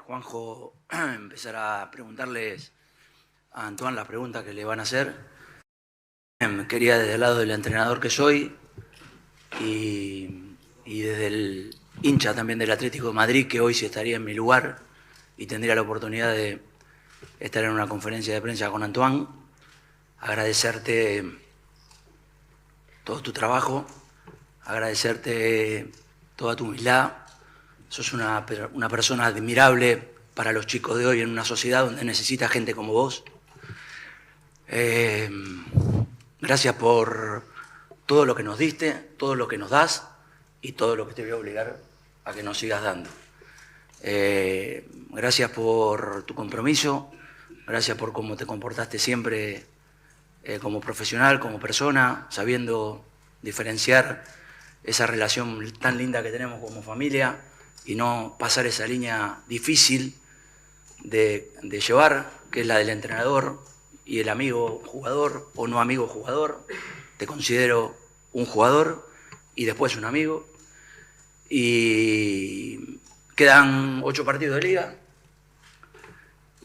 Juanjo empezar a preguntarles a Antoine las preguntas que le van a hacer. Quería desde el lado del entrenador que soy y desde el hincha también del Atlético de Madrid, que hoy sí estaría en mi lugar y tendría la oportunidad de estar en una conferencia de prensa con Antoine, agradecerte todo tu trabajo, agradecerte toda tu humildad. Sos una persona admirable para los chicos de hoy en una sociedad donde necesita gente como vos. Gracias por todo lo que nos diste, todo lo que nos das y todo lo que te voy a obligar a que nos sigas dando. Gracias por tu compromiso, gracias por cómo te comportaste siempre como profesional, como persona, sabiendo diferenciar esa relación tan linda que tenemos como familia y no pasar esa línea difícil de llevar, que es la del entrenador y el amigo jugador o no amigo jugador. Te considero un jugador y después un amigo. Y quedan 8 partidos de Liga,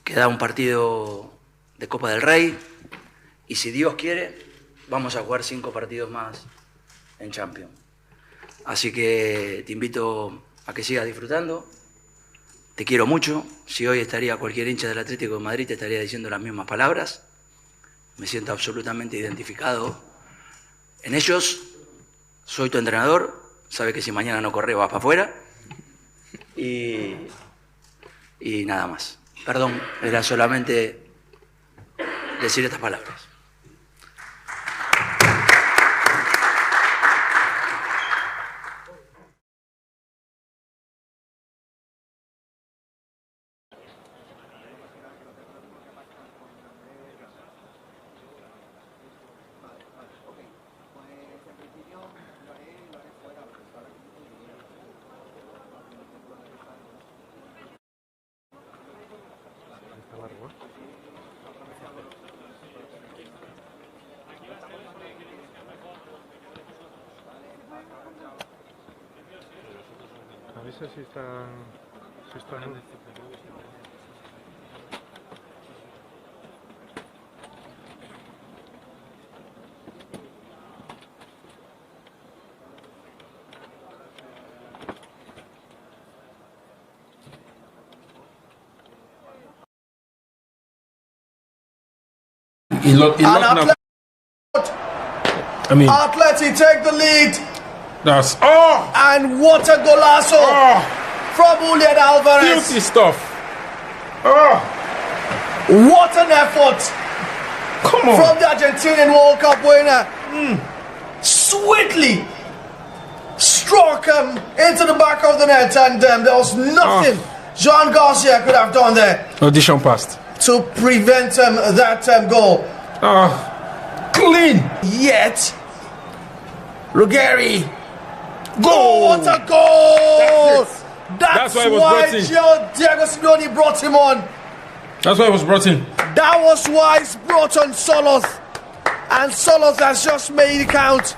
queda un partido de Copa del Rey y si Dios quiere vamos a jugar 5 partidos más en Champions. Así que te invito a que sigas disfrutando. Te quiero mucho. Si hoy estaría cualquier hincha del Atlético de Madrid te estaría diciendo las mismas palabras. Me siento absolutamente identificado en ellos. Soy tu entrenador. Sabe que si mañana no corre vas para afuera. Y nada más. Perdón, era solamente decir estas palabras. Avisa si están... Atleti take the lead. That's And what a golazo from Julian Alvarez. filthy stuff. What an effort Come on. from the Argentinian World Cup winner. Sweetly struck him into the back of the net, and there was nothing Joan Garcia could have done there Audition passed. to prevent that goal. Clean. Yet, Ruggeri. Goal! What a goal! That's why it was why brought in. Diego Simeone brought him on. That's why it was brought in. That was why he's brought on Soloth. And Soloth has just made it count.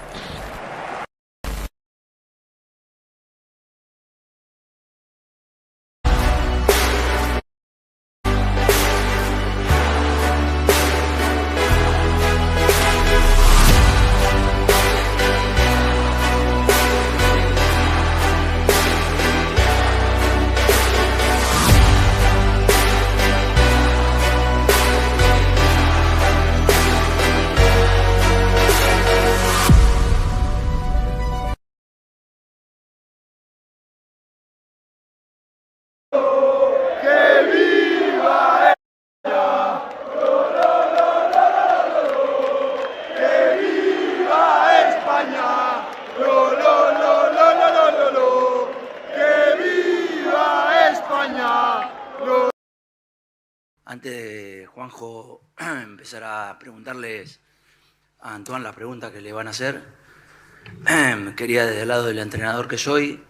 Antes de Juanjo empezar a preguntarles a Antoine las preguntas que le van a hacer, quería desde el lado del entrenador que soy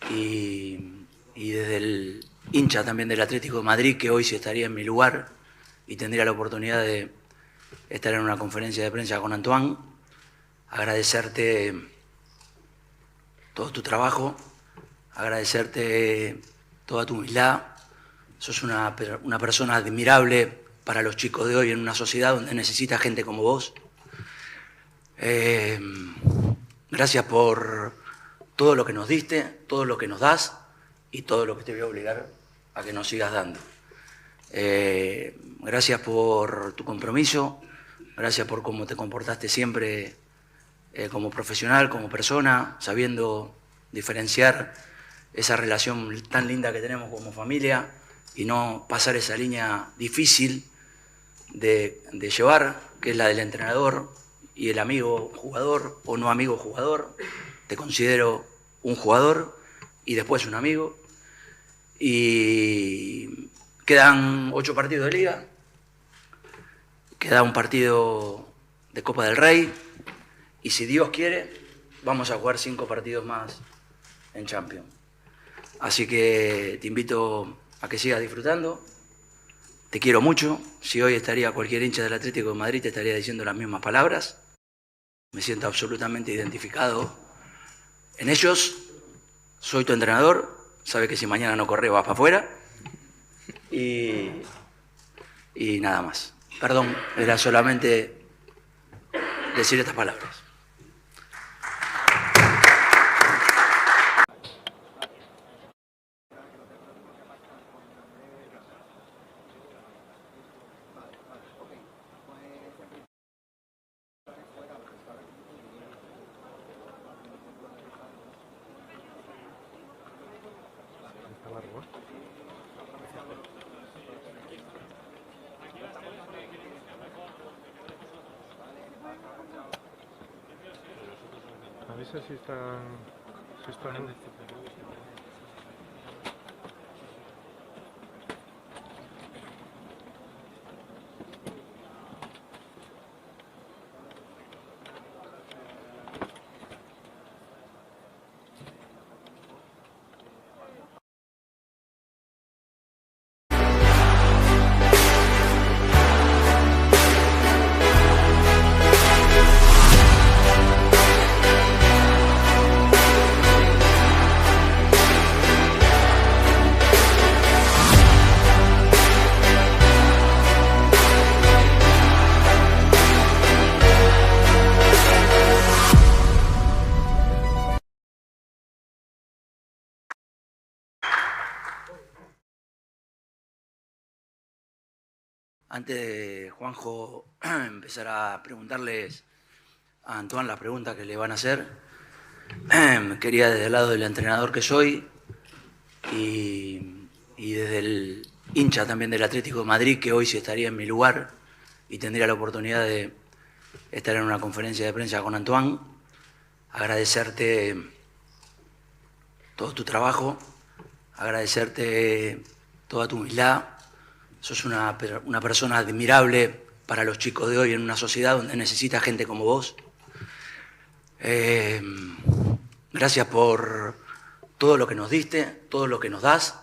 y desde el hincha también del Atlético de Madrid, que hoy sí estaría en mi lugar y tendría la oportunidad de estar en una conferencia de prensa con Antoine, agradecerte todo tu trabajo, agradecerte toda tu humildad. Sos una persona admirable para los chicos de hoy en una sociedad donde necesita gente como vos. Gracias por todo lo que nos diste, todo lo que nos das y todo lo que te voy a obligar a que nos sigas dando. Gracias por tu compromiso, gracias por cómo te comportaste siempre como profesional, como persona, sabiendo diferenciar esa relación tan linda que tenemos como familia y no pasar esa línea difícil de llevar, que es la del entrenador y el amigo jugador o no amigo jugador. Te considero un jugador y después un amigo. Y quedan 8 partidos de liga, queda un partido de Copa del Rey y si Dios quiere vamos a jugar 5 partidos más en Champions. Así que te invito a que sigas disfrutando. Te quiero mucho. Si hoy estaría cualquier hincha del Atlético de Madrid te estaría diciendo las mismas palabras. Me siento absolutamente identificado en ellos. Soy tu entrenador. Sabes que si mañana no corre vas para afuera. Y nada más. Perdón, era solamente decir estas palabras. Avisa si están... Antes de Juanjo empezar a preguntarles a Antoine las preguntas que le van a hacer, quería desde el lado del entrenador que soy y desde el hincha también del Atlético de Madrid, que hoy sí estaría en mi lugar y tendría la oportunidad de estar en una conferencia de prensa con Antoine, agradecerte todo tu trabajo, agradecerte toda tu humildad. Sos una persona admirable para los chicos de hoy en una sociedad donde necesita gente como vos. Gracias por todo lo que nos diste, todo lo que nos das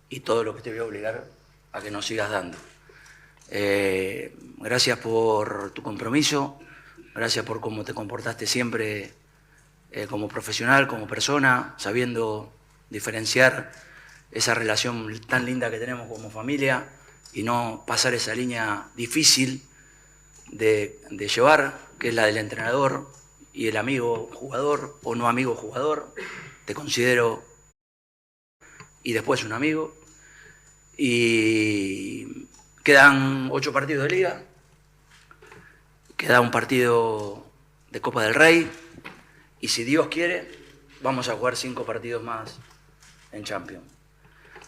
y todo lo que te voy a obligar a que nos sigas dando. Gracias por tu compromiso, gracias por cómo te comportaste siempre como profesional, como persona, sabiendo diferenciar esa relación tan linda que tenemos como familia y no pasar esa línea difícil de llevar, que es la del entrenador y el amigo jugador o no amigo jugador. Te considero y después un amigo. Y quedan 8 partidos de liga, queda un partido de Copa del Rey y si Dios quiere vamos a jugar 5 partidos más en Champions.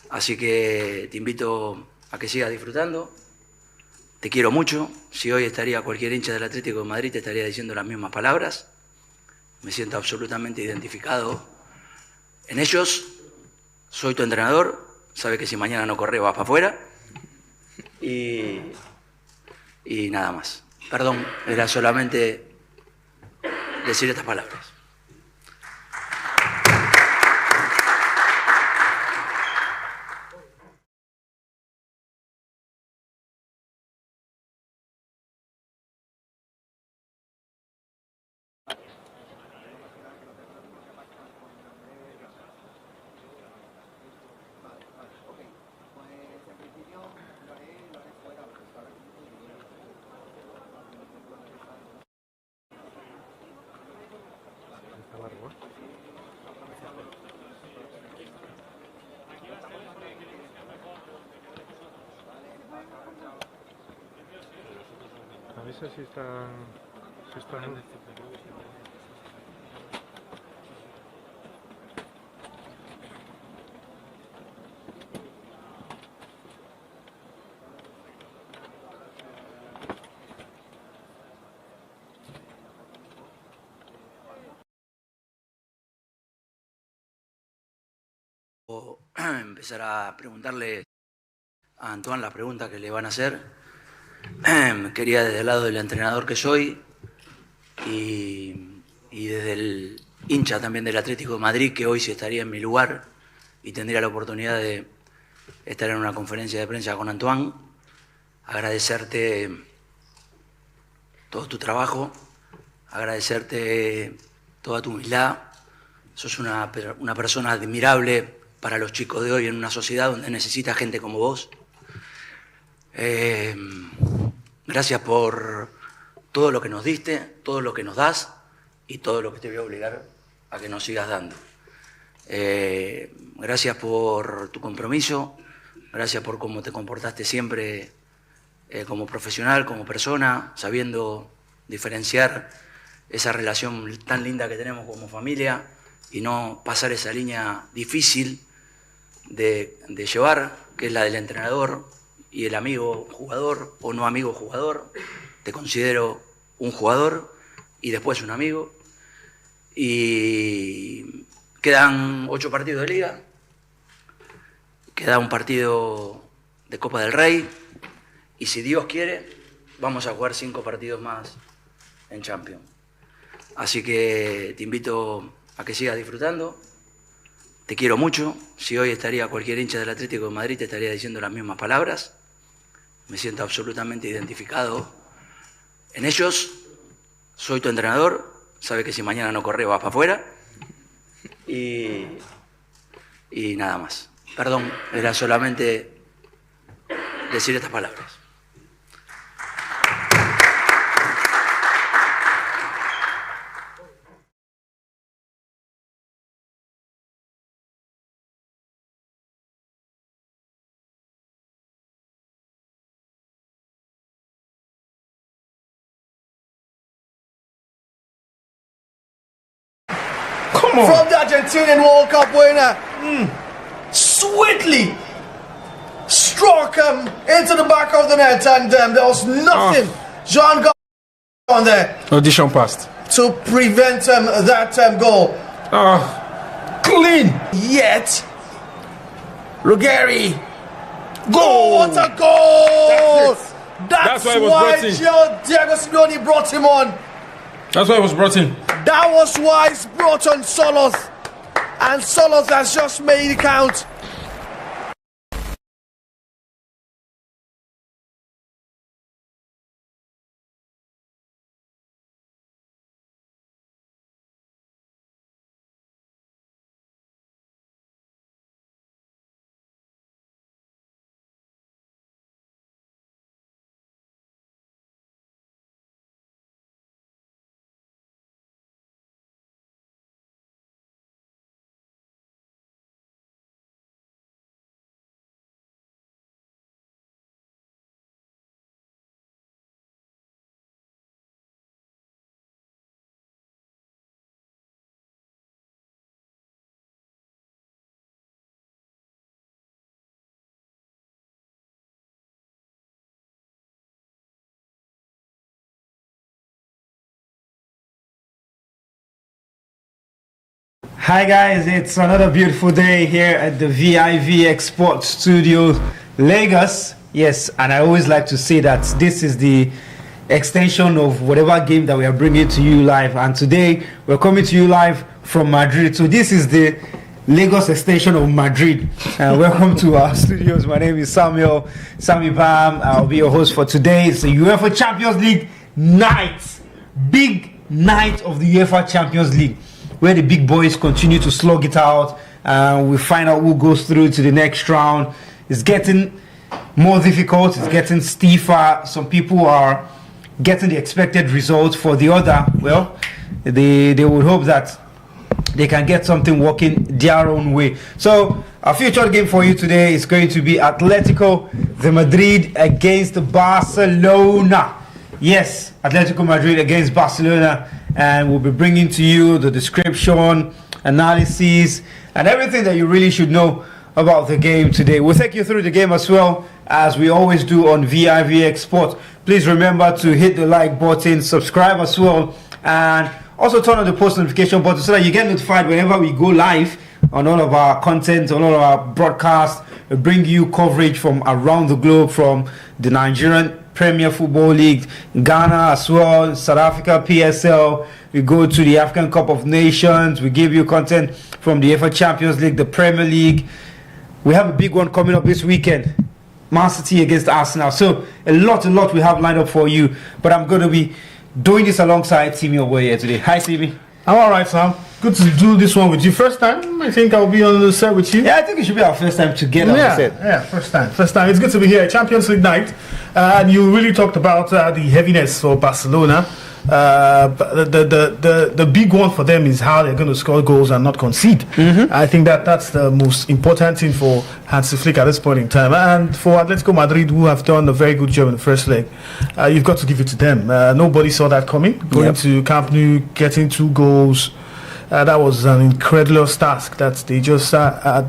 Así que te invito a que sigas disfrutando. Te quiero mucho. Si hoy estaría cualquier hincha del Atlético de Madrid te estaría diciendo las mismas palabras. Me siento absolutamente identificado en ellos. Soy tu entrenador. Sabes que si mañana no corre vas para afuera. Y nada más. Perdón, era solamente decir estas palabras. Avisa si están... Si están... Empezar a preguntarle a Antoine las preguntas que le van a hacer. Quería desde el lado del entrenador que soy y desde el hincha también del Atlético de Madrid, que hoy sí estaría en mi lugar y tendría la oportunidad de estar en una conferencia de prensa con Antoine, agradecerte todo tu trabajo, agradecerte toda tu humildad. Sos una persona admirable para los chicos de hoy en una sociedad donde necesita gente como vos. Gracias por todo lo que nos diste, todo lo que nos das y todo lo que te voy a obligar a que nos sigas dando. Gracias por tu compromiso, gracias por cómo te comportaste siempre como profesional, como persona, sabiendo diferenciar esa relación tan linda que tenemos como familia y no pasar esa línea difícil de llevar, que es la del entrenador y el amigo jugador o no amigo jugador. Te considero un jugador y después un amigo. Y quedan 8 partidos de liga, queda un partido de Copa del Rey y si Dios quiere vamos a jugar 5 partidos más en Champions. Así que te invito a que sigas disfrutando. Te quiero mucho. Si hoy estaría cualquier hincha del Atlético de Madrid te estaría diciendo las mismas palabras. Me siento absolutamente identificado en ellos. Soy tu entrenador. Sabe que si mañana no corre vas para afuera. Y nada más. Perdón, era solamente decir estas palabras. From the Argentinian World Cup winner, sweetly struck him into the back of the net, and there was nothing Jean got on there Audition passed. to prevent that goal. Clean. Yet, Ruggeri, goal! What a goal! That's why it was why brought in. Diego Simeone brought him on. That's why it was brought in. That was why he's brought on Solos, and Solos has just made it count. Hi guys, it's another beautiful day here at the VIVX Studios, Lagos. Yes, and I always like to say that this is the extension of whatever game that we are bringing to you live. And today we're coming to you live from Madrid. So this is the Lagos extension of Madrid. Welcome to our studios. My name is Sammy Bam. I'll be your host for today. It's the UEFA Champions League night. Big night of the UEFA Champions League, where the big boys continue to slug it out. We find out who goes through to the next round. It's getting more difficult. It's getting stiffer. Some people are getting the expected results. For the other, well, they would hope that they can get something working their own way. So our featured game for you today is going to be Atletico Madrid against Barcelona. Yes, Atletico Madrid against Barcelona, and we'll be bringing to you the description, analysis, and everything that you really should know about the game today. We'll take you through the game as well, as we always do on VIVX Sports. Please remember to hit the like button, subscribe as well, and also turn on the post notification button so that you get notified whenever we go live on all of our content, on all of our broadcasts. We bring you coverage from around the globe, from the Nigerian Premier Football League, Ghana as well, South Africa PSL. We go to the African Cup of Nations. We give you content from the Champions League, the Premier League. We have a big one coming up this weekend, Man City against Arsenal. So a lot we have lined up for you. But I'm going to be doing this alongside Timmy over here today. Hi, Timmy. I'm all right, Sam. Good to do this one with you. First time, I think I'll be on the set with you. Yeah, I think it should be our first time together. Yeah, first time. First time. It's good to be here. Champions League night. And you really talked about the heaviness for Barcelona. The big one for them is how they're going to score goals and not concede. I think that's the most important thing for Hansi Flick at this point in time. And for Atletico Madrid, who have done a very good job in the first leg, you've got to give it to them. Nobody saw that coming. Going to Camp Nou, getting 2 goals. That was an incredulous task that they just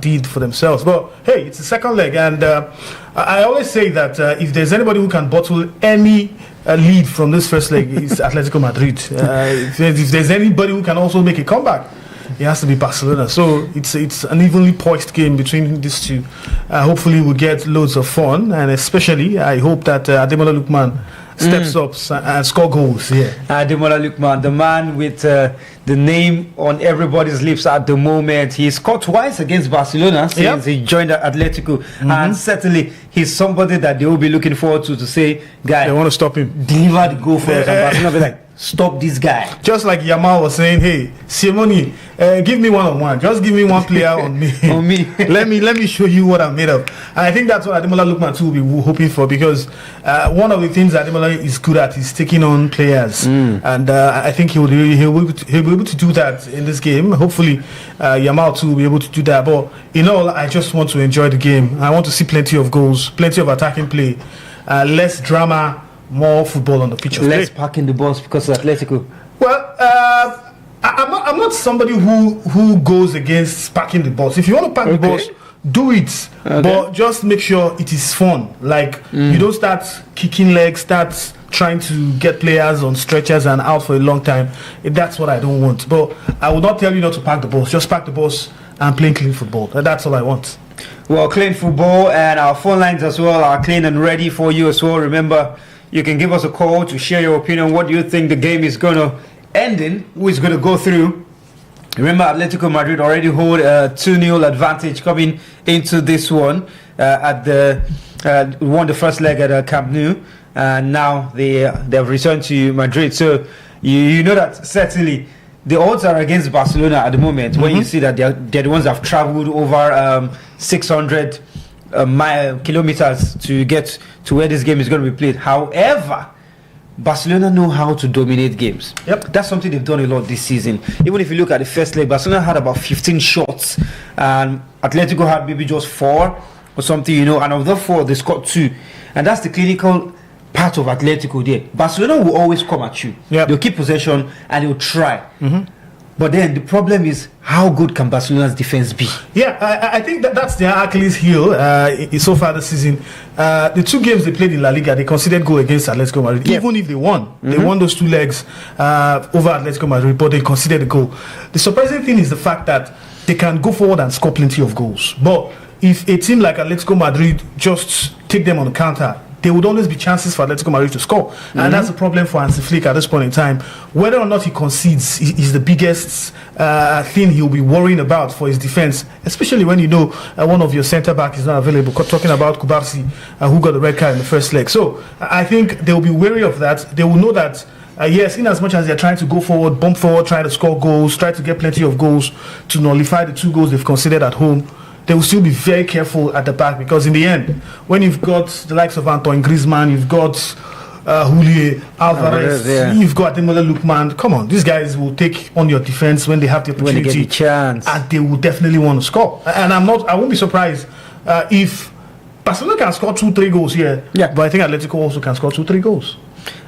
did for themselves. But hey, it's the second leg, and I always say that if there's anybody who can bottle any lead from this first leg, it's Atletico Madrid. If there's anybody who can also make a comeback, it has to be Barcelona. So it's an evenly poised game between these two. Hopefully we'll get loads of fun, and especially I hope that Ademola Lookman steps up and score goals. Ademola Lookman, the man with the name on everybody's lips at the moment. He scored twice against Barcelona since he joined Atletico, and certainly he's somebody that they will be looking forward to say, guy, they want to stop him, deliver the goal for us, and Barcelona be like, stop this guy. Just like Yamal was saying, hey, Simoni, give me one-on-one. Just give me one player on me. On me. let me show you what I'm made of. And I think that's what Ademola Lookman too will be hoping for, because one of the things Ademola is good at is taking on players, and I think he'll be able to do that in this game. Hopefully, Yamal too will be able to do that. But in all, I just want to enjoy the game. I want to see plenty of goals, plenty of attacking play, less drama, more football on the pitch. Less parking the bus because of Atletico. Well, I'm not somebody who goes against parking the bus. If you want to park the bus, do it, but just make sure it is fun. Like you don't start kicking legs, start trying to get players on stretchers and out for a long time. That's what I don't want. But I will not tell you not to park the bus. Just park the bus and play clean football. That's all I want. Well, clean football, and our phone lines as well are clean and ready for you as well. Remember, you can give us a call to share your opinion. What do you think the game is going to end in? Who is going to go through? Remember, Atletico Madrid already hold a 2-0 advantage coming into this one. Won the first leg at Camp Nou, and now they've returned to Madrid. So you know that certainly the odds are against Barcelona at the moment. When you see that they're the ones that have travelled over 600 kilometers to get to where this game is going to be played. However, Barcelona know how to dominate games. That's something they've done a lot this season. Even if you look at the first leg, Barcelona had about 15 shots, and Atletico had maybe just 4 or something, and of the 4 they scored 2, and that's the clinical part of Atletico there. Barcelona will always come at you. They'll keep possession and they'll try. But then the problem is, how good can Barcelona's defense be? I think that's their Achilles heel so far this season. The 2 games they played in La Liga, they conceded goal against Atletico Madrid. Even if they won, they won those 2 legs over Atletico Madrid, but they conceded a goal. The surprising thing is the fact that they can go forward and score plenty of goals. But if a team like Atletico Madrid just take them on the counter, there would always be chances for Atletico Madrid to score. And that's the problem for Hansi Flick at this point in time. Whether or not he concedes is the biggest thing he'll be worrying about for his defense, especially when one of your centre-back is not available. Talking about Kubarsi, who got the red card in the first leg. So I think they'll be wary of that. They will know that, yes, in as much as they're trying to go forward, bump forward, try to score goals, try to get plenty of goals to nullify the 2 goals they've conceded at home, they will still be very careful at the back, because in the end, when you've got the likes of Antoine Griezmann, you've got Julian Alvarez, you've got Ademola Lookman, come on, these guys will take on your defense when they have the opportunity, when they get the chance, and they will definitely want to score. And I won't be surprised if Barcelona can score 2-3 goals here, but I think Atletico also can score 2-3 goals.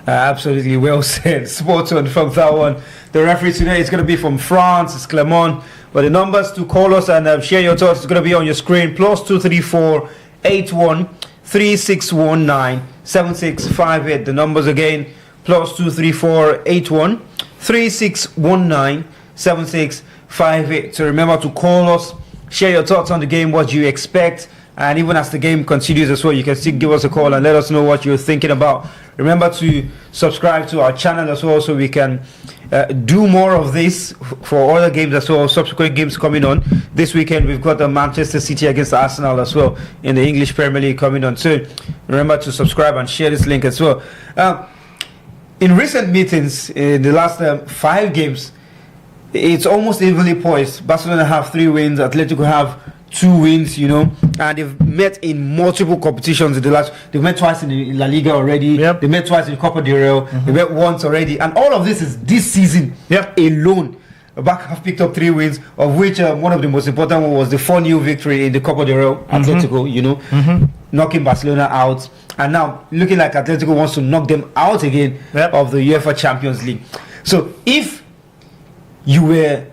Absolutely well said. Spot on from that one. The referee today is going to be from France. It's Clermont. But the numbers to call us and share your thoughts is going to be on your screen. +234 81 3619 7658. The numbers again. +234 81 3619 7658. So remember to call us, share your thoughts on the game, what you expect, and even as the game continues as well, you can still give us a call and let us know what you're thinking about. Remember to subscribe to our channel as well, so we can do more of this for other games as well, subsequent games coming on. This weekend we've got the Manchester City against Arsenal as well in the English Premier League coming on. So remember to subscribe and share this link as well. In recent meetings, in the last 5 games, it's almost evenly poised. Barcelona have 3 wins, Atletico have 2 wins, you know, and they've met in multiple competitions in the last. They've met twice in La Liga already. Yep. They met twice in Copa del Rey. They met once already, and all of this is this season alone. Back have picked up 3 wins, of which one of the most important one was the 4-0 victory in the Copa del Rey. Atletico, you know, knocking Barcelona out, and now looking like Atletico wants to knock them out again of the UEFA Champions League. So if you were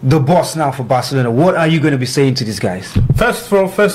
the boss now for Barcelona, what are you going to be saying to these guys? First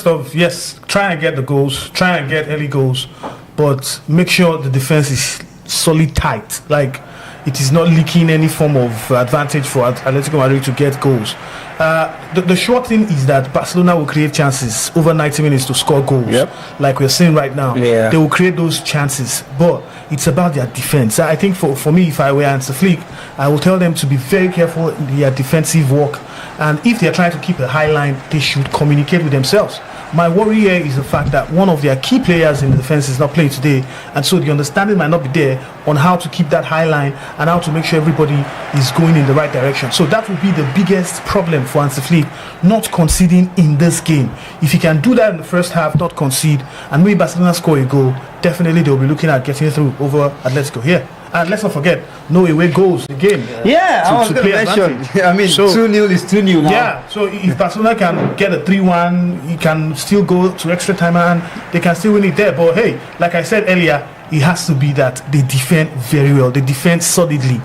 off, yes, try and get the goals, try and get early goals, but make sure the defense is solid tight. Like, it is not leaking any form of advantage for Atletico Madrid to get goals. The short thing is that Barcelona will create chances over 90 minutes to score goals, like we're seeing right now. They will create those chances, but it's about their defense. I think for me, if I were Hansi Flick, I will tell them to be very careful in their defensive work, and if they're trying to keep a high line, they should communicate with themselves. My worry here is the fact that one of their key players in the defense is not playing today, and so the understanding might not be there on how to keep that high line and how to make sure everybody is going in the right direction. So that will be the biggest problem for Hansi Flick, not conceding in this game. If he can do that in the first half, not concede, and maybe Barcelona score a goal, definitely they'll be looking at getting through over Atletico here. And let's not forget, no away goals the game. I was going to mention. I mean, 2-0 is 2-0 now. Yeah, so if Barcelona can get a 3-1, he can still go to extra time and they can still win it there. But hey, like I said earlier, it has to be that they defend very well. They defend solidly.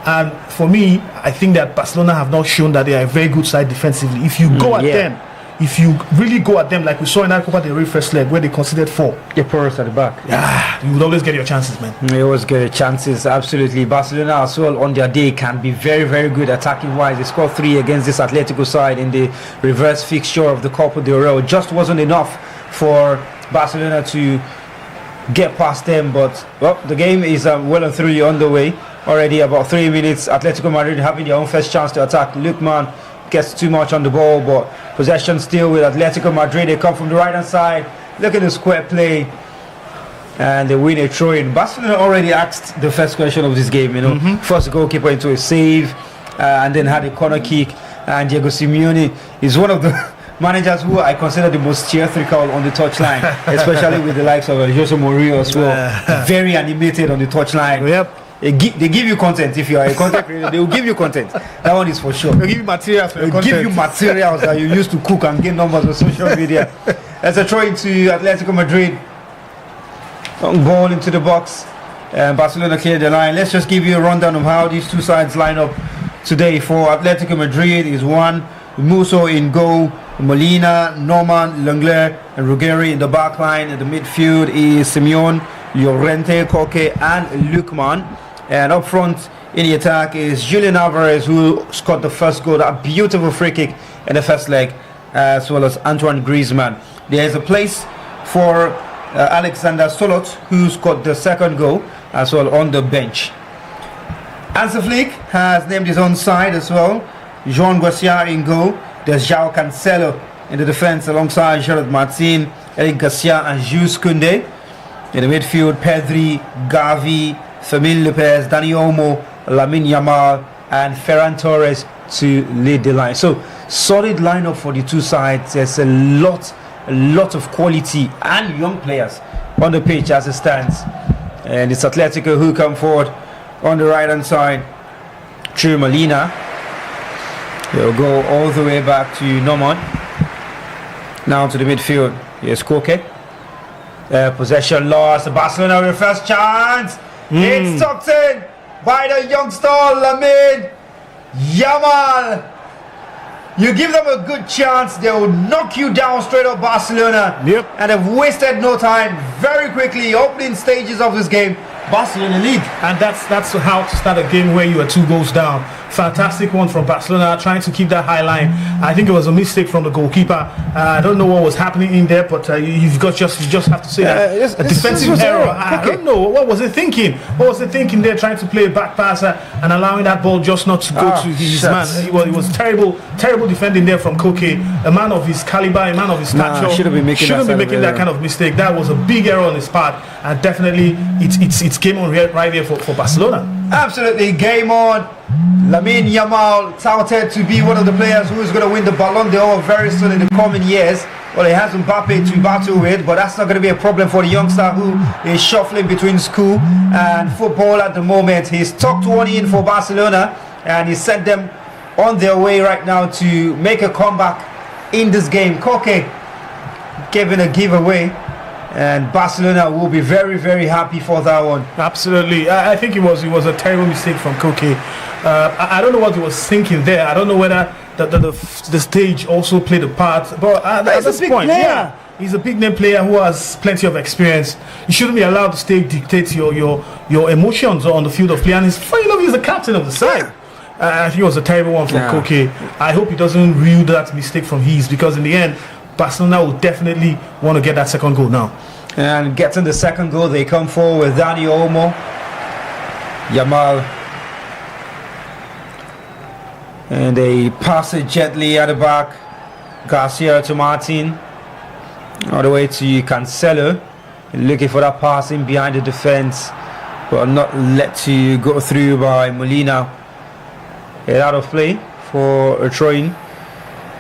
And for me, I think that Barcelona have not shown that they are a very good side defensively. If you go at them, if you really go at them like we saw in that Copa del Rey first leg where they conceded 4, They porous at the back. you would always get your chances, man. They always get your chances, absolutely. Barcelona as well on their day can be very, very good attacking wise. They scored 3 against this Atletico side in the reverse fixture of the Copa del Rey. Just wasn't enough for Barcelona to get past them, but well, the game is well and truly underway. Already about 3 minutes, Atletico Madrid having their own first chance to attack. Lookman gets too much on the ball, but possession still with Atletico Madrid. They come from the right hand side. Look at the square play, and they win a throw-in. Barcelona already asked the first question of this game, you know. First goalkeeper into a save, and then had a corner kick. And Diego Simeone is one of the managers who I consider the most theatrical on the touchline, especially with the likes of Jose Mourinho as well. Very animated on the touchline. They give you content. If you are a content creator, they will give you content. That one is for sure. They'll give you materials for They'll give you materials that you use to cook and get numbers on social media. There's a throw into Atletico Madrid. Long ball into the box. Barcelona cleared the line. Let's just give you a rundown of how these two sides line up today. For Atletico Madrid is Juan Musso in goal, Molina, Norman, Lenglet, and Ruggeri in the back line. In the midfield is Simeone, Llorente, Koke, and Lookman. And up front in the attack is Julian Alvarez, who scored the first goal, that beautiful free kick in the first leg, as well as Antoine Griezmann. There is a place for Alexander Solot, who scored the second goal, as well on the bench. Hansi Flick has named his own side as well. Joan Garcia in goal. There's João Cancelo in the defense alongside Gerard Martin, Eric Garcia, and Jules Koundé. In the midfield, Pedri, Gavi, Fermin Lopez, Dani Olmo, Lamine Yamal, and Ferran Torres to lead the line. So solid lineup for the two sides. There's a lot of quality and young players on the pitch as it stands. And it's Atletico who come forward on the right hand side through Molina. They'll go all the way back to Norman. Now to the midfield. Here's Koke. Possession lost. Barcelona with first chance. It's tucked in by the youngster Lamine Yamal. You give them a good chance, they will knock you down straight up, Barcelona. Yep. And they've wasted no time. Very quickly, opening stages of this game, Barcelona lead. And that's how to start a game where you are 2 goals down. Fantastic one from Barcelona, trying to keep that high line. I think it was a mistake from the goalkeeper. I don't know what was happening in there, but you just have to say that a defensive error. I don't know what was he thinking. What was he thinking there, trying to play a back passer and allowing that ball just not to go to his man? It was terrible defending there from Koke, a man of his caliber, a man of his stature. Shouldn't be making that kind of mistake. That was a big error on his part, and definitely it's game on right there for Barcelona. Absolutely game on. Lamine Yamal touted to be one of the players who is going to win the Ballon d'Or very soon in the coming years. Well, he has Mbappe to battle with, but that's not going to be a problem for the youngster who is shuffling between school and football at the moment. He's tucked one in for Barcelona, and he sent them on their way right now to make a comeback in this game. Koke giving a giveaway, and Barcelona will be very, very happy for that one. Absolutely. I think it was a terrible mistake from Koke. I don't know what he was thinking there. I don't know whether the stage also played a part. But at this point, he's a big name player who has plenty of experience. You shouldn't be allowed the stage dictate your emotions on the field of play. And he's the captain of the side. I think it was a terrible one from Koke. I hope he doesn't rue that mistake from his, because in the end, Barcelona will definitely want to get that second goal now. And getting the second goal, they come forward with Dani Olmo. Yamal. And they pass it gently at the back. Garcia to Martin. All the way to Cancelo. Looking for that passing behind the defense, but not let to go through by Molina. Head out of play for a throw-in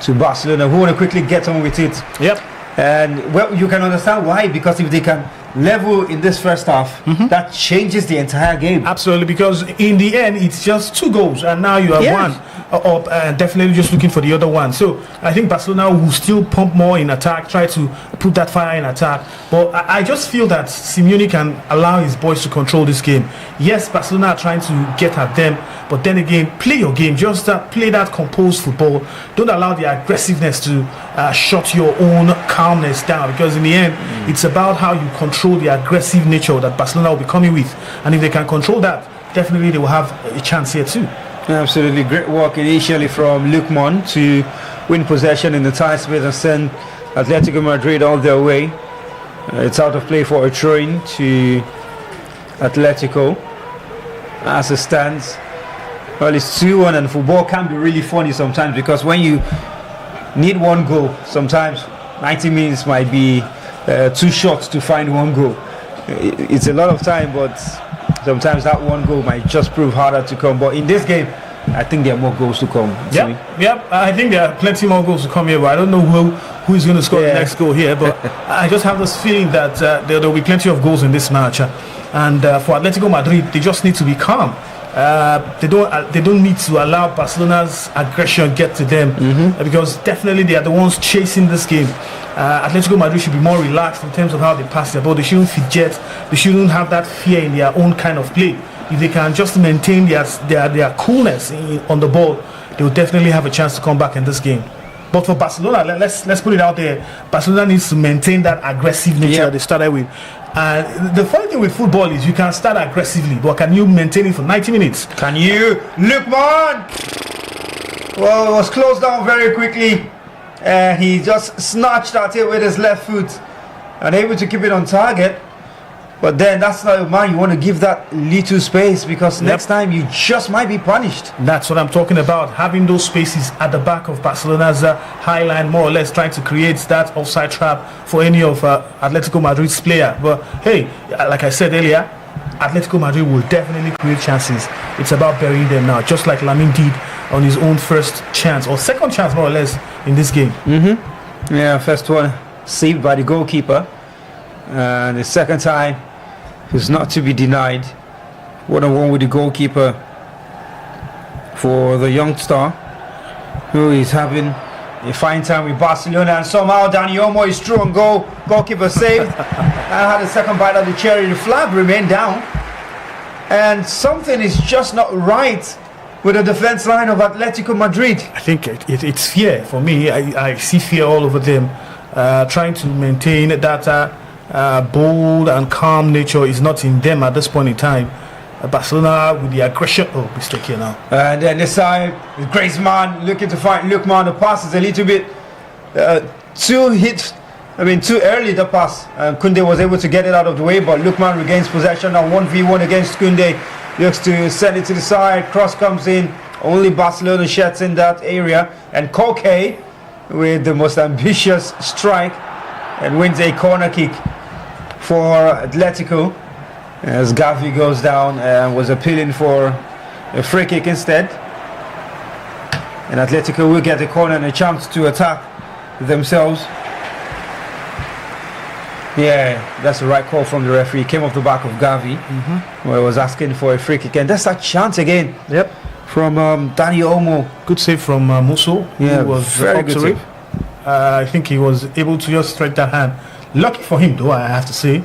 to Barcelona, who want to quickly get on with it. Yep. And well, you can understand why, because if they can level in this first half, that changes the entire game. Absolutely, because in the end it's just 2 goals and now you have one up, and definitely just looking for the other one. So I think Barcelona will still pump more in attack, try to put that fire in attack, but I just feel that Simeone can allow his boys to control this game. Yes, Barcelona are trying to get at them, but then again, play your game. Just play that composed football. Don't allow the aggressiveness to shut your own calmness down, because in the end it's about how you control the aggressive nature that Barcelona will be coming with, and if they can control that, definitely they will have a chance here too. Absolutely great work initially from Lookman to win possession in the tight space and send Atletico Madrid all their way. It's out of play for a throw-in to Atletico as it stands. Well, it's 2-1, and football can be really funny sometimes, because when you need 1 goal, sometimes 90 minutes might be too short to find 1 goal. It's a lot of time, but sometimes that 1 goal might just prove harder to come. But in this game, I think there are more goals to come. Yep. I think there are plenty more goals to come here, but I don't know who is going to score the next goal here. But I just have this feeling that there will be plenty of goals in this match. And for Atletico Madrid, they just need to be calm. They don't need to allow Barcelona's aggression get to them, because definitely they are the ones chasing this game. Atletico Madrid should be more relaxed in terms of how they pass their ball. They shouldn't fidget. They shouldn't have that fear in their own kind of play. If they can just maintain their coolness on the ball, they will definitely have a chance to come back in this game. But for Barcelona, let's put it out there, Barcelona needs to maintain that aggressive nature that they started with. And the funny thing with football is you can start aggressively, but can you maintain it for 90 minutes? Can you? Lookman! Well, it was closed down very quickly. He just snatched at it with his left foot and able to keep it on target. But then that's not a man you want to give that little space, because next time you just might be punished. That's what I'm talking about, having those spaces at the back of Barcelona's high line, more or less trying to create that offside trap for any of Atletico Madrid's player. But hey, like I said earlier, Atletico Madrid will definitely create chances. It's about burying them now, just like Lamine did on his own first chance, or second chance more or less, in this game. Yeah, first one saved by the goalkeeper, and the second time is not to be denied. 1-on-1 with the goalkeeper for the youngster, who is having a fine time with Barcelona, and somehow Dani Olmo is through on goal. Goalkeeper saved. And had a second bite of the cherry. The flag remained down. and something is just not right with the defense line of Atletico Madrid. I think it's fear for me. I see fear all over them. Trying to maintain that bold and calm nature is not in them at this point in time. Barcelona with the aggression. Oh, mistake here now. And then this side, Griezmann looking to find Lookman. The pass is a little bit too early, the pass. Koundé was able to get it out of the way, but Lookman regains possession now 1v1 against Koundé. Looks to send it to the side. Cross comes in. Only Barcelona sheds in that area. And Koke with the most ambitious strike and wins a corner kick for Atletico, as Gavi goes down and was appealing for a free kick instead. And Atletico will get the corner and a chance to attack themselves. Yeah, that's the right call from the referee. Came off the back of Gavi, where he was asking for a free kick. And that's that chance again. Yep. From Dani Olmo. Good save from Musso, Yeah, who was very up good to save. it. I think he was able to just stretch that hand. Lucky for him, though, I have to say,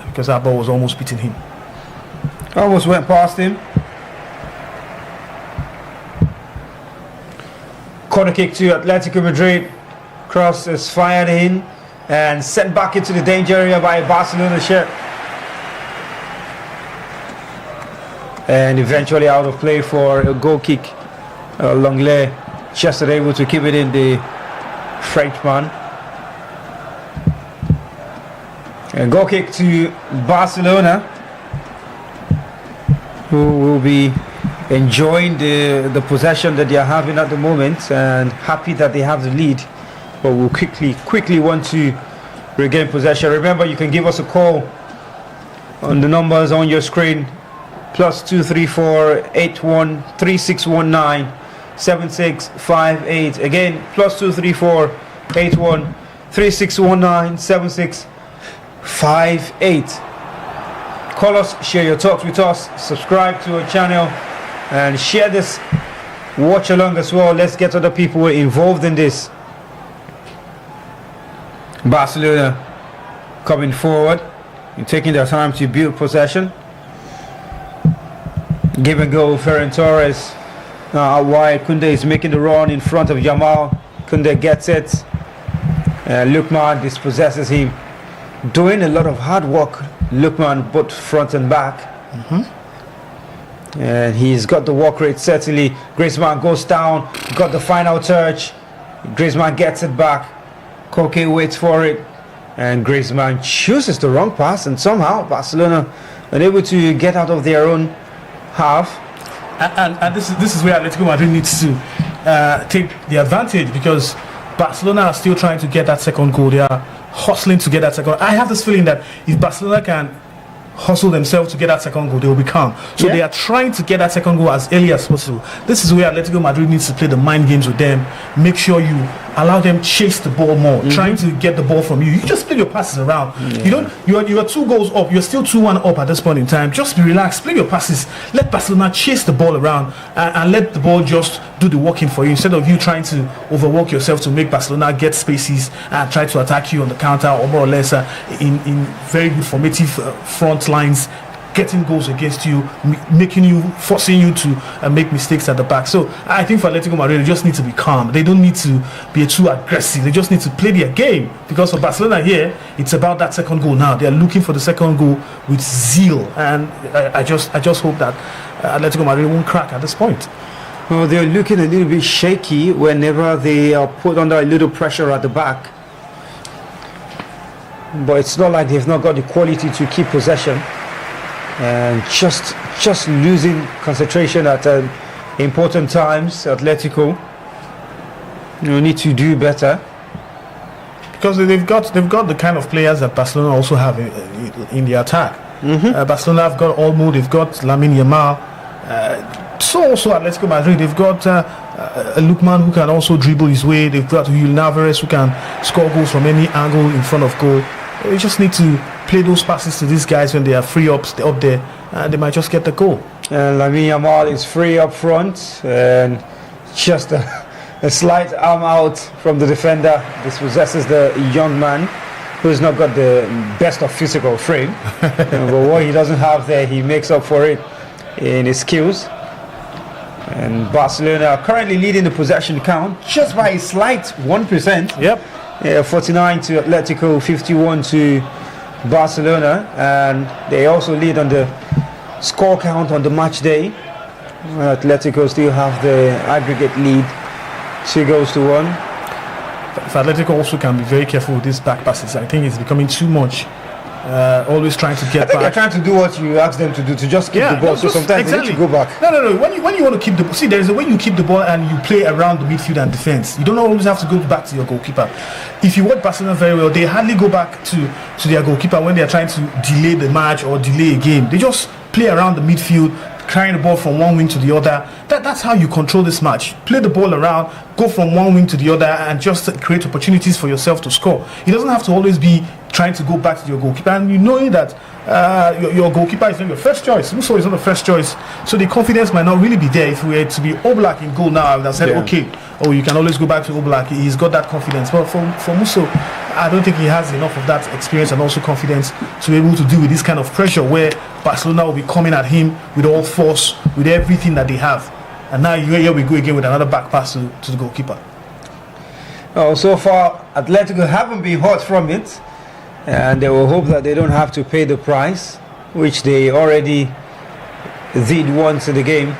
because that ball was almost beating him. Almost went past him. Corner kick to Atletico Madrid. Cross is fired in and sent back into the danger area by a Barcelona shirt. And eventually out of play for a goal kick. Longley just able to keep it in, the Frenchman. A goal kick to Barcelona, who will be enjoying the possession that they are having at the moment and happy that they have the lead, but will quickly want to regain possession. Remember, you can give us a call on the numbers on your screen, +234 81 3619 7658. Again, +234 81 3619 7658. Call us, share your thoughts with us, subscribe to our channel, and share this watch along as well. Let's get other people involved in this. Barcelona coming forward and taking their time to build possession. Give and go, Ferran Torres out wide. Koundé is making the run in front of Yamal. Koundé gets it. Lookman dispossesses him. Doing a lot of hard work, Lookman, both front and back. And he's got the work rate, certainly. Griezmann goes down, got the final touch. Griezmann gets it back. Koke waits for it. And Griezmann chooses the wrong pass, and somehow Barcelona unable to get out of their own half. And this is where Atletico Madrid needs to take the advantage, because Barcelona are still trying to get that second goal. They are hustling to get that second. I have this feeling that if Barcelona can hustle themselves to get that second goal, they will be calm. So they are trying to get that second goal as early as possible. This is where Atletico Madrid needs to play the mind games with them. Make sure you allow them chase the ball more, trying to get the ball from you. You just play your passes around. You don't. You are 2 goals up. You're still 2-1 up at this point in time. Just be relaxed. Play your passes. Let Barcelona chase the ball around and let the ball just do the working for you, instead of you trying to overwork yourself to make Barcelona get spaces and try to attack you on the counter, or more or less in very good formative front lines, getting goals against you, forcing you to make mistakes at the back. So I think for Atletico Madrid, they just need to be calm. They don't need to be too aggressive. They just need to play their game, because for Barcelona here, it's about that second goal now. They are looking for the second goal with zeal, and I just hope that Atletico Madrid won't crack at this point. Well, they're looking a little bit shaky whenever they are put under a little pressure at the back. But it's not like they've not got the quality to keep possession. And just losing concentration at important times. Atletico, need to do better, because they've got the kind of players that Barcelona also have in the attack. Barcelona have got Olmo, they've got Lamine Yamal. So also Atletico Madrid, they've got a Lookman who can also dribble his way. They've got Julian Alvarez who can score goals from any angle in front of goal. They just need to play those passes to these guys when they are free up there, and they might just get the goal. And Lamine Yamal is free up front, and just a slight arm out from the defender dispossesses the young man, who's not got the best of physical frame. But what he doesn't have there, he makes up for it in his skills. And Barcelona are currently leading the possession count just by a slight 1%. Yep. 49 to Atletico, 51 to Barcelona, and they also lead on the score count on the match day. Atletico still have the aggregate lead, 2-1. If Atletico also can be very careful with these back passes, I think it's becoming too much. Always trying to get I think back. they're trying to do what you ask them to do, to just keep the ball. So sometimes they need to go back. No. When you want to keep the see, there's a way you keep the ball and you play around the midfield and defense. You don't always have to go back to your goalkeeper. If you watch Barcelona very well, they hardly go back to their goalkeeper when they are trying to delay the match or delay a game. They just play around the midfield, carrying the ball from one wing to the other. That's how you control this match. Play the ball around, go from one wing to the other, and just create opportunities for yourself to score. It doesn't have to always be trying to go back to your goalkeeper, and you know that your goalkeeper is not your first choice. Musso is not the first choice, so the confidence might not really be there. If we were to be Oblak in goal now, I would have said, okay, you can always go back to Oblak. He's got that confidence. But for Musso, I don't think he has enough of that experience and also confidence to be able to deal with this kind of pressure where Barcelona will be coming at him with all force, with everything that they have. And now here we go again with another back pass to the goalkeeper. Oh, so far, Atletico haven't been hot from it, and they will hope that they don't have to pay the price, which they already did once in the game.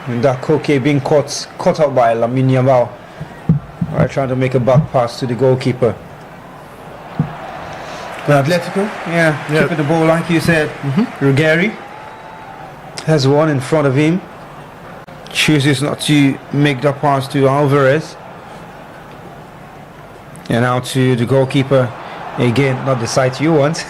And that Koke being caught out by Lamine Yamal, trying to make a back pass to the goalkeeper. But Atletico, keeping the ball like you said. Ruggeri has one in front of him. Chooses not to make that pass to Alvarez. And now to the goalkeeper. Again, not the site you want.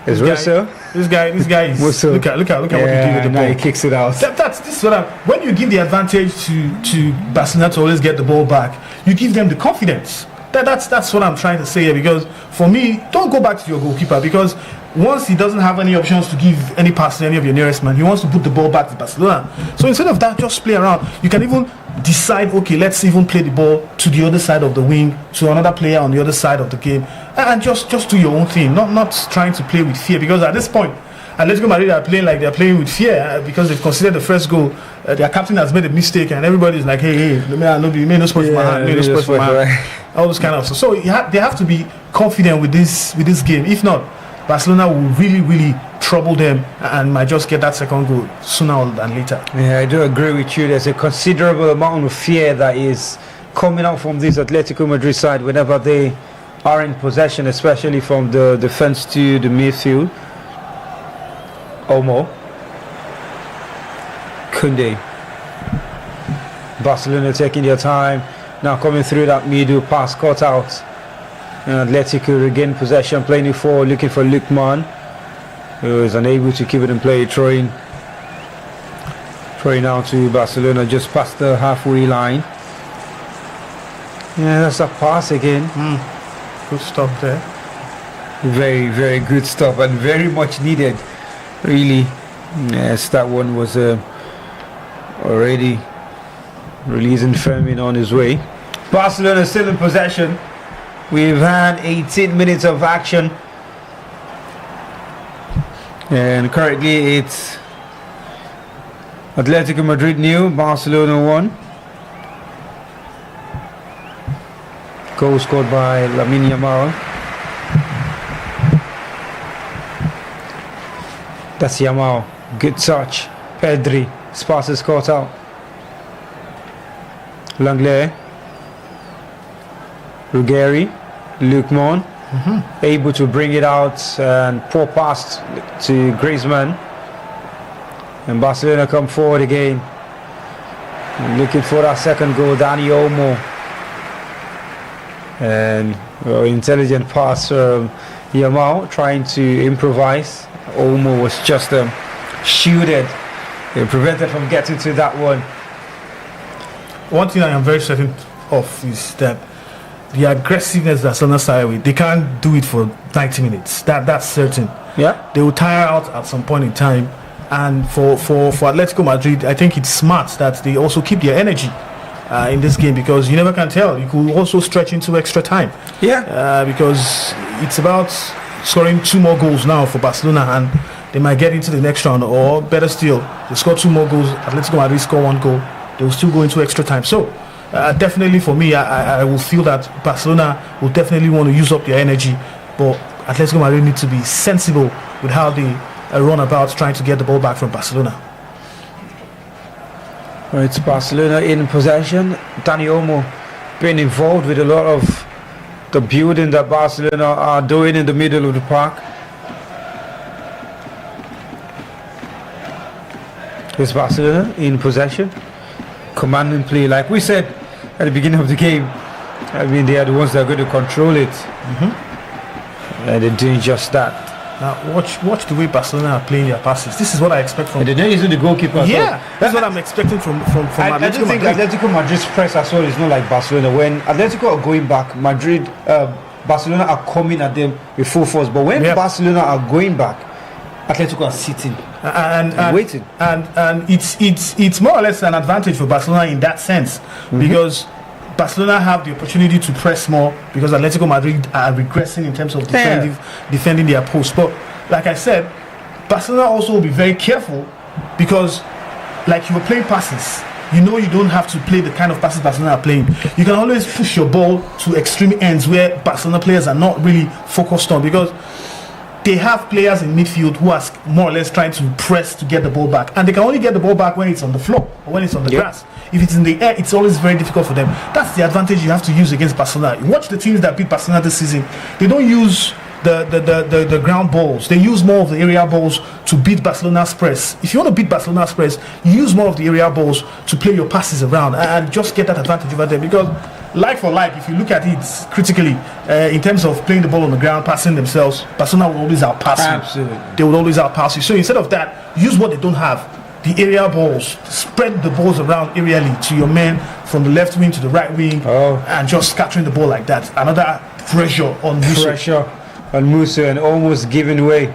Is Russell? This guy is look at what he did with the ball. He kicks it out. This is what when you give the advantage to Barcelona to always get the ball back, you give them the confidence. That's what I'm trying to say here, because for me, don't go back to your goalkeeper, because once he doesn't have any options to give any pass to any of your nearest man, he wants to put the ball back to Barcelona. So instead of that, just play around. You can even decide, okay, let's even play the ball to the other side of the wing, to another player on the other side of the game, and just do your own thing, not trying to play with fear, because at this point, Atletico Madrid are playing like they're playing with fear because they've considered the first goal. Their captain has made a mistake, and everybody's like, hey, you made no sports for my hand, made no sports for my hand. All those kind of stuff. So they have to be confident with this game. If not, Barcelona will really trouble them and might just get that second goal sooner than later. Yeah, I do agree with you. There's a considerable amount of fear that is coming out from this Atletico Madrid side whenever they are in possession, especially from the defense to the midfield. Olmo, Koundé, Barcelona taking their time, now coming through that middle pass, cut out, and Atletico regain possession, playing it forward, looking for Lookman, who is unable to keep it in play, throwing out to Barcelona just past the halfway line. Yeah, that's a pass again. Good stop there. Very good stop, and very much needed. Really, yes, that one was already releasing Fermin on his way. Barcelona still in possession. We've had 18 minutes of action, and currently it's Atletico Madrid 0, Barcelona 1. Goal scored by Lamine Yamal. That's Yamal, good touch. Pedri, pass is caught out. Langlais, Ruggeri, Lookman, able to bring it out and poor pass to Griezmann. And Barcelona come forward again, looking for that second goal. Dani Olmo, and intelligent pass from Yamal, trying to improvise. Olmo was just shielded and prevented from getting to that one. One thing I am very certain of is that the aggressiveness that Barcelona started with, they can't do it for 90 minutes. That's certain. Yeah, they will tire out at some point in time. And for Atletico Madrid, I think it's smart that they also keep their energy in this game, because you never can tell. You could also stretch into extra time. Yeah, because it's about scoring 2 more goals now for Barcelona, and they might get into the next round, or better still, they score 2 more goals, Atletico Madrid score 1 goal, they will still go into extra time. So definitely for me, I will feel that Barcelona will definitely want to use up their energy, but Atletico Madrid need to be sensible with how they run about trying to get the ball back from Barcelona. Well, it's Barcelona in possession. Dani Olmo being involved with a lot of the building that Barcelona are doing in the middle of the park. It's Barcelona in possession, commanding play. Like we said at the beginning of the game, I mean, they are the ones that are going to control it. And they're doing just that. Now watch the way Barcelona are playing their passes. This is what I expect from. And they're not using the goalkeeper. Yeah, that's what I'm expecting from I Atletico don't think Madrid. Atletico Madrid's press as well is not like Barcelona. When Atletico are going back, Barcelona are coming at them with full force. But when Barcelona are going back, Atletico are sitting and waiting. And it's more or less an advantage for Barcelona in that sense, because Barcelona have the opportunity to press more because Atletico Madrid are regressing in terms of defending their post. But like I said, Barcelona also will be very careful because, like, you were playing passes, you know you don't have to play the kind of passes Barcelona are playing. You can always push your ball to extreme ends where Barcelona players are not really focused on, because they have players in midfield who are more or less trying to press to get the ball back, and they can only get the ball back when it's on the floor or when it's on the grass. If it's in the air, it's always very difficult for them. That's the advantage you have to use against Barcelona. Watch the teams that beat Barcelona this season. They don't use the ground balls. They use more of the area balls to beat Barcelona's press. If you want to beat Barcelona's press, you use more of the area balls to play your passes around and just get that advantage over them. Because like for like, if you look at it critically, in terms of playing the ball on the ground, passing themselves, Barcelona will always outpass you. Absolutely. They will always outpass you. So instead of that, use what they don't have. The area balls, spread the balls around aerially to your men from the left wing to the right wing, and just scattering the ball like that. Another pressure on Musa. Pressure on Musa and almost giving way.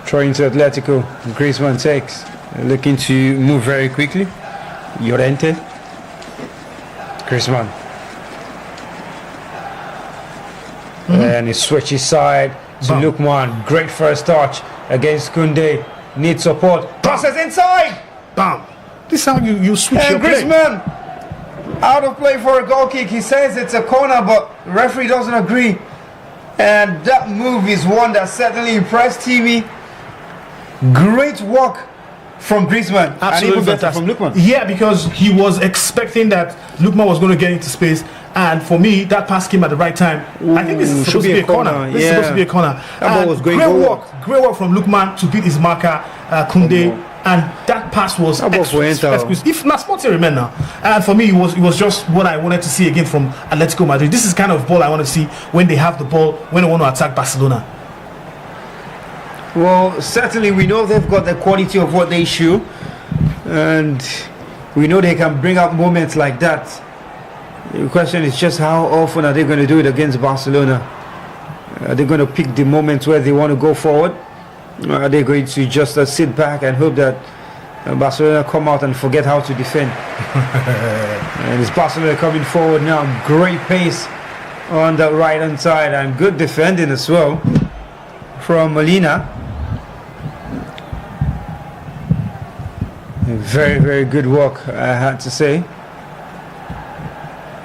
Throwing to Atletico. Griezmann takes. Looking to move very quickly. Llorente. Griezmann. And he switches side to Lookman. Great first touch against Koundé. Needs support. Passes inside. Bam. This is how you switch And your play. Griezmann out of play for a goal kick. He says it's a corner, but the referee doesn't agree. And that move is one that certainly impressed Timmy. Great work from Griezmann. Absolutely and even better fantastic. from Lookman. Yeah, because he was expecting that Lookman was going to get into space, and for me, that pass came at the right time. I think this is supposed to be a corner. This is supposed to be a corner. That ball was going great forward. Great work from Lookman to beat his marker, Koundé, and that pass was exclusive. If not sports remain now, and for me, it was just what I wanted to see again from Atletico Madrid. This is kind of ball I want to see when they have the ball, when they want to attack Barcelona. Well, certainly we know they've got the quality of what they show, and we know they can bring up moments like that. The question is just how often are they going to do it against Barcelona? Are they going to pick the moments where they want to go forward? Or are they going to just sit back and hope that Barcelona come out and forget how to defend? And it's Barcelona coming forward now. Great pace on the right hand side and good defending as well from Molina. Very, very good work, I had to say.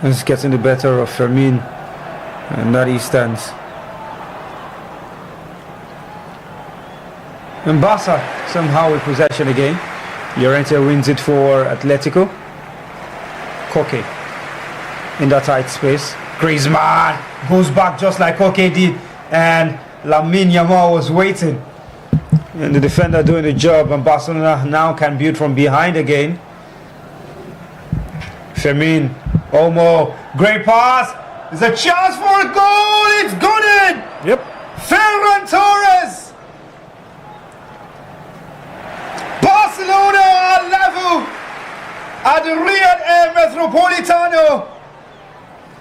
It's getting the better of Fermin, and that he stands. And Barca somehow with possession again. Llorente wins it for Atletico. Koke in that tight space. Griezmann goes back just like Koke did, and Lamine Yamal was waiting. And the defender doing the job, and Barcelona now can build from behind again. Fermin, Olmo, great pass. There's a chance for a goal. It's gone in. Yep. Ferran Torres. Barcelona are level at the Riyadh Air Metropolitano,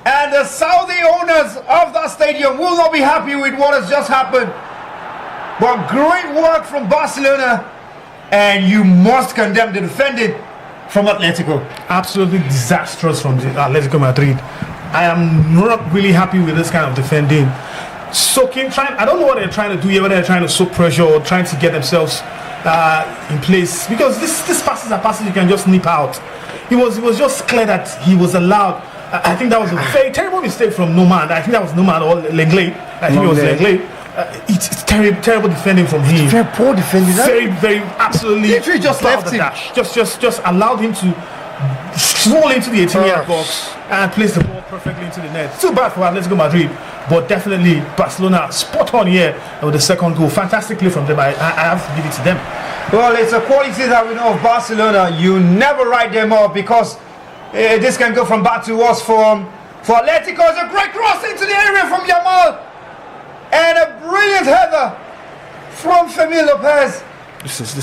and the Saudi owners of that stadium will not be happy with what has just happened. But great work from Barcelona, and you must condemn the defending from Atletico. Absolutely disastrous from the Atletico Madrid. I am not really happy with this kind of defending. soaking. I don't know what they're trying to do here, whether they're trying to soak pressure or trying to get themselves in place. Because this passes are passes you can just nip out. It was just clear that he was allowed. I think that was a very terrible mistake from Noman. I think that was Noman or Lenglet. I think it was Lenglet. It's terrible defending from him. Very poor defending. Very absolutely. Literally just left him. Just allowed him to stroll into the 18-yard box and place the ball perfectly into the net. Too bad for Atletico Madrid, but definitely Barcelona spot on here with the second goal. Fantastic play from them. I have to give it to them. Well, it's a quality that we know of Barcelona. You never write them off because this can go from bad to worse for Atletico. It's a great cross into the area from Yamal and a brilliant header from Fermin Lopez. This is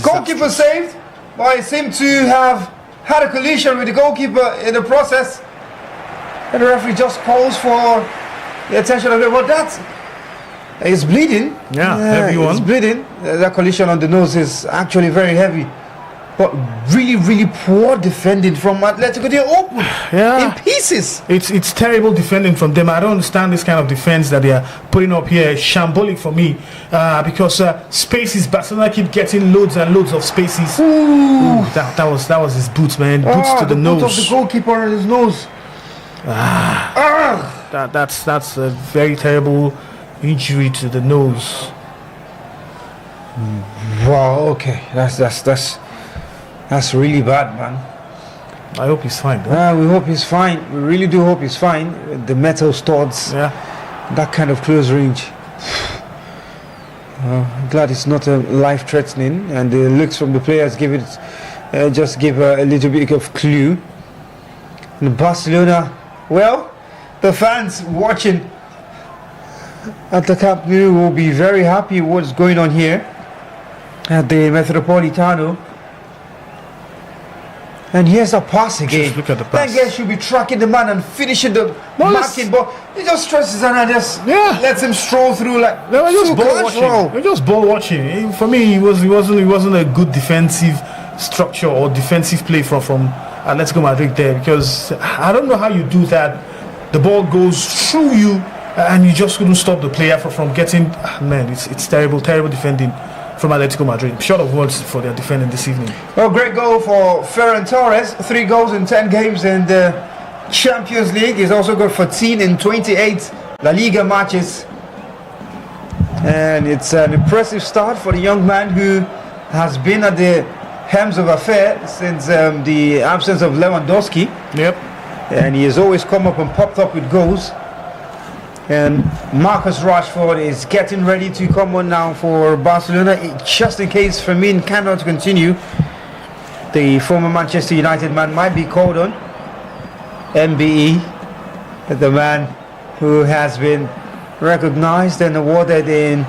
Goalkeeper saved, but he seemed to have had a collision with the goalkeeper in the process, and the referee just calls for the attention of it. Well, it's bleeding. Yeah, heavy one. It's bleeding. That collision on the nose is actually very heavy, but really poor defending from Atletico. They're open in pieces. It's terrible defending from them. I don't understand this kind of defense that they are putting up here. Shambolic for me, because spaces. Barcelona keep getting loads and loads of spaces. Ooh, that was his boots, man. Boots to the nose. Boot of the goalkeeper on his nose. That's a very terrible injury to the nose. Wow. Okay, that's really bad, man. I hope he's fine. Though. We hope he's fine. We really do hope he's fine. The metal studs, that kind of close range. I'm glad it's not life-threatening, and the looks from the players give a little bit of clue. And Barcelona, well, the fans watching at the Camp Nou will be very happy with what's going on here at the Metropolitano. And here's a pass again. Just look at the pass. That guy should be tracking the man and finishing the marking ball. He just stretches and just lets him stroll through like they were just ball watching. They were just ball watching. For me, it wasn't a good defensive structure or defensive play from Atletico Madrid there, because I don't know how you do that. The ball goes through you and you just couldn't stop the player from getting. Man, it's terrible defending from Atletico Madrid. Short of words for their defending this evening. Well, great goal for Ferran Torres. 3 goals in 10 games in the Champions League. He's also got 14 in 28 La Liga matches. And it's an impressive start for the young man who has been at the helms of affair since the absence of Lewandowski. Yep. And he has always come up and popped up with goals. And Marcus Rashford is getting ready to come on now for Barcelona, just in case Fermin cannot continue. The former Manchester United man might be called on. MBE, the man who has been recognized and awarded in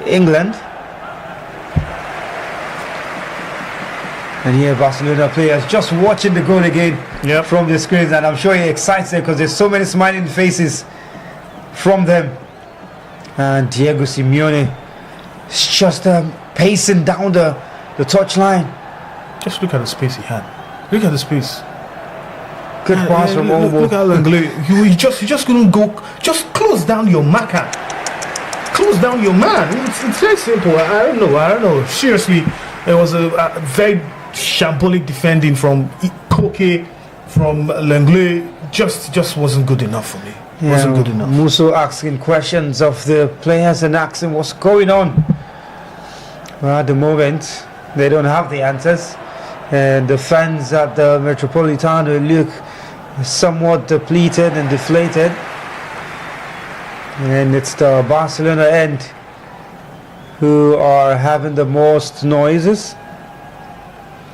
England. And here Barcelona players just watching the goal again from the screens, and I'm sure he excites them because there's so many smiling faces from them. And Diego Simeone is just pacing down the touchline. Just look at the space he had. Look at the space. Good pass from Olmo. Look at Lenglet. You just couldn't go. Just close down your marker. Close down your man. It's very simple. I don't know. Seriously, it was a very shambolic defending from Koke, from Lenglet. Just wasn't good enough for me. Wasn't good enough. Musso asking questions of the players and asking what's going on. Well, at the moment, they don't have the answers. And the fans at the Metropolitano look somewhat depleted and deflated. And it's the Barcelona end who are having the most noises.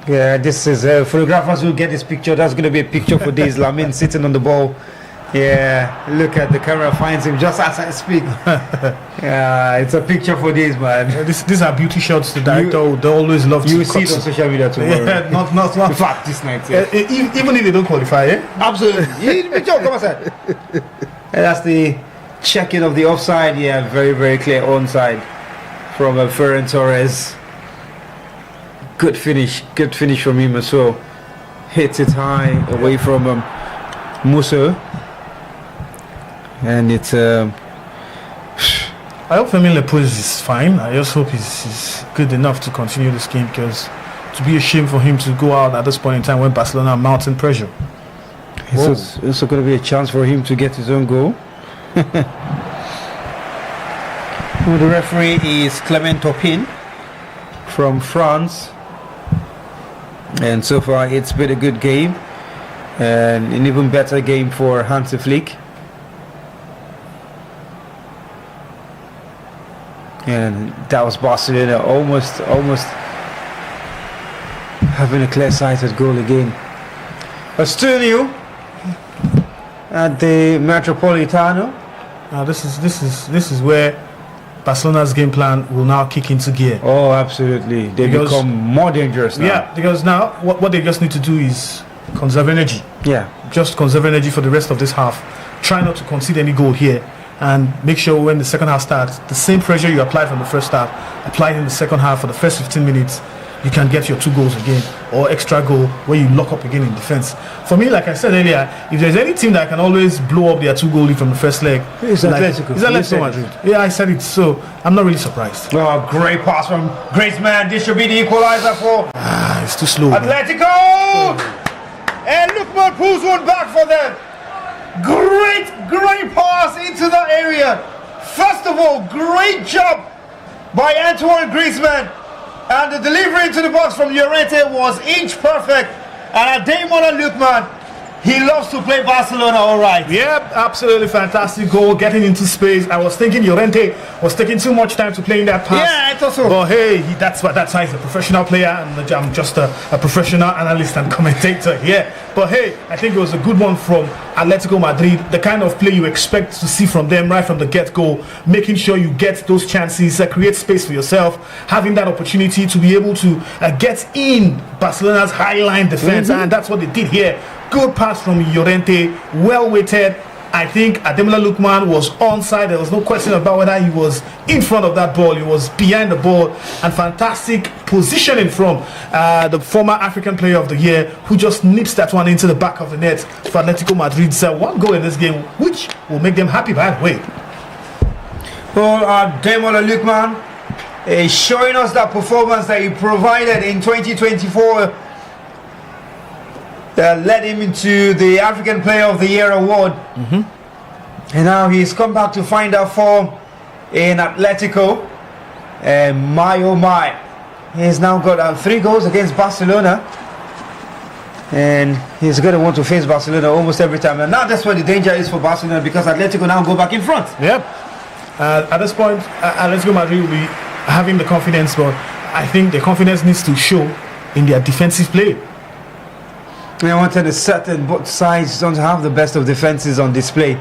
Yeah, this is photographers will get this picture. That's going to be a picture for days. Lamine sitting on the ball. Yeah, look at the camera finds him just as I speak. Yeah, it's a picture for days, man. These are beauty shots. The director they always love to. You will see it on social media tomorrow. Yeah, not. In fact, this night. Even if they don't qualify, Absolutely. Come on, sir. And that's the checking of the offside. Yeah, very, very clear onside from Ferran Torres. Good finish from him as well. Hits it high away from Musso. And it's I hope Fermin Lepuz is fine. I just hope he's good enough to continue this game, because it would be a shame for him to go out at this point in time when Barcelona are mounting pressure. It's also going to be a chance for him to get his own goal. Well, the referee is Clement Topin from France, and so far it's been a good game and an even better game for Hansi Flick. And that was Barcelona almost having a clear-sighted goal again. A 2-0 at the Metropolitano. Now this is where Barcelona's game plan will now kick into gear. Oh, absolutely. They become more dangerous now. Yeah, because now what they just need to do is conserve energy. Yeah. Just conserve energy for the rest of this half. Try not to concede any goal here, and make sure when the second half starts, the same pressure you applied from the first half, applied in the second half for the first 15 minutes, you can get your 2 goals again, or extra goal where you lock up again in defense. For me, like I said earlier, if there's any team that can always blow up their 2 goal lead from the first leg, it's Atletico. It's Atletico Madrid. Yeah, I said it, so I'm not really surprised. Oh, great pass from Griezmann. This should be the equalizer for It's too slow. Atletico! And Lookman pulls one back for them. Great pass into the area. First of all, great job by Antoine Griezmann. And the delivery into the box from Llorente was inch perfect. And Ademola Lookman, he loves to play Barcelona, all right. Yep, absolutely fantastic goal, getting into space. I was thinking Llorente was taking too much time to play in that pass. Yeah, I thought so. But hey, that's why he's a professional player, and I'm just a professional analyst and commentator here. But hey, I think it was a good one from Atletico Madrid, the kind of play you expect to see from them right from the get-go, making sure you get those chances, create space for yourself, having that opportunity to be able to get in Barcelona's high-line defense, and that's what they did here. Good pass from Llorente, well weighted. I think Ademola Lookman was onside. There was no question about whether he was in front of that ball. He was behind the ball. And fantastic positioning from the former African Player of the Year, who just nips that one into the back of the net for Atletico Madrid's 1 goal in this game, which will make them happy, by the way. Well, Ademola Lookman is showing us that performance that he provided in 2024 that led him into the African Player of the Year award. And now he's come back to find that form in Atletico. And my, he's now got 3 goals against Barcelona. And he's going to want to face Barcelona almost every time. And now that's where the danger is for Barcelona, because Atletico now go back in front. Yep. At this point, Atletico Madrid will be having the confidence, but I think the confidence needs to show in their defensive play. I wanted a certain both sides don't have the best of defenses on display.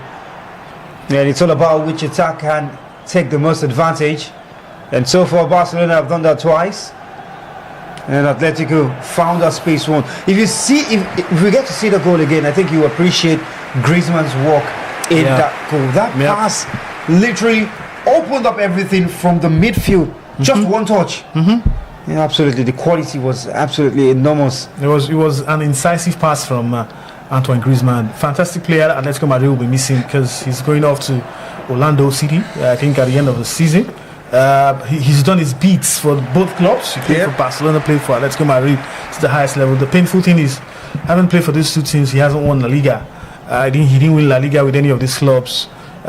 And it's all about which attack can take the most advantage. And so far Barcelona have done that twice. And Atletico found that space one. If you see, if we get to see the goal again, I think you appreciate Griezmann's work in that goal. That pass literally opened up everything from the midfield. Just one touch. Yeah, absolutely. The quality was absolutely enormous. It was an incisive pass from Antoine Griezmann. Fantastic player. Atletico Madrid will be missing because he's going off to Orlando City, I think, at the end of the season. He's done his beats for both clubs. He played for Barcelona, played for Atletico Madrid to the highest level. The painful thing is, having played for these 2 teams, he hasn't won La Liga. He didn't win La Liga with any of these clubs.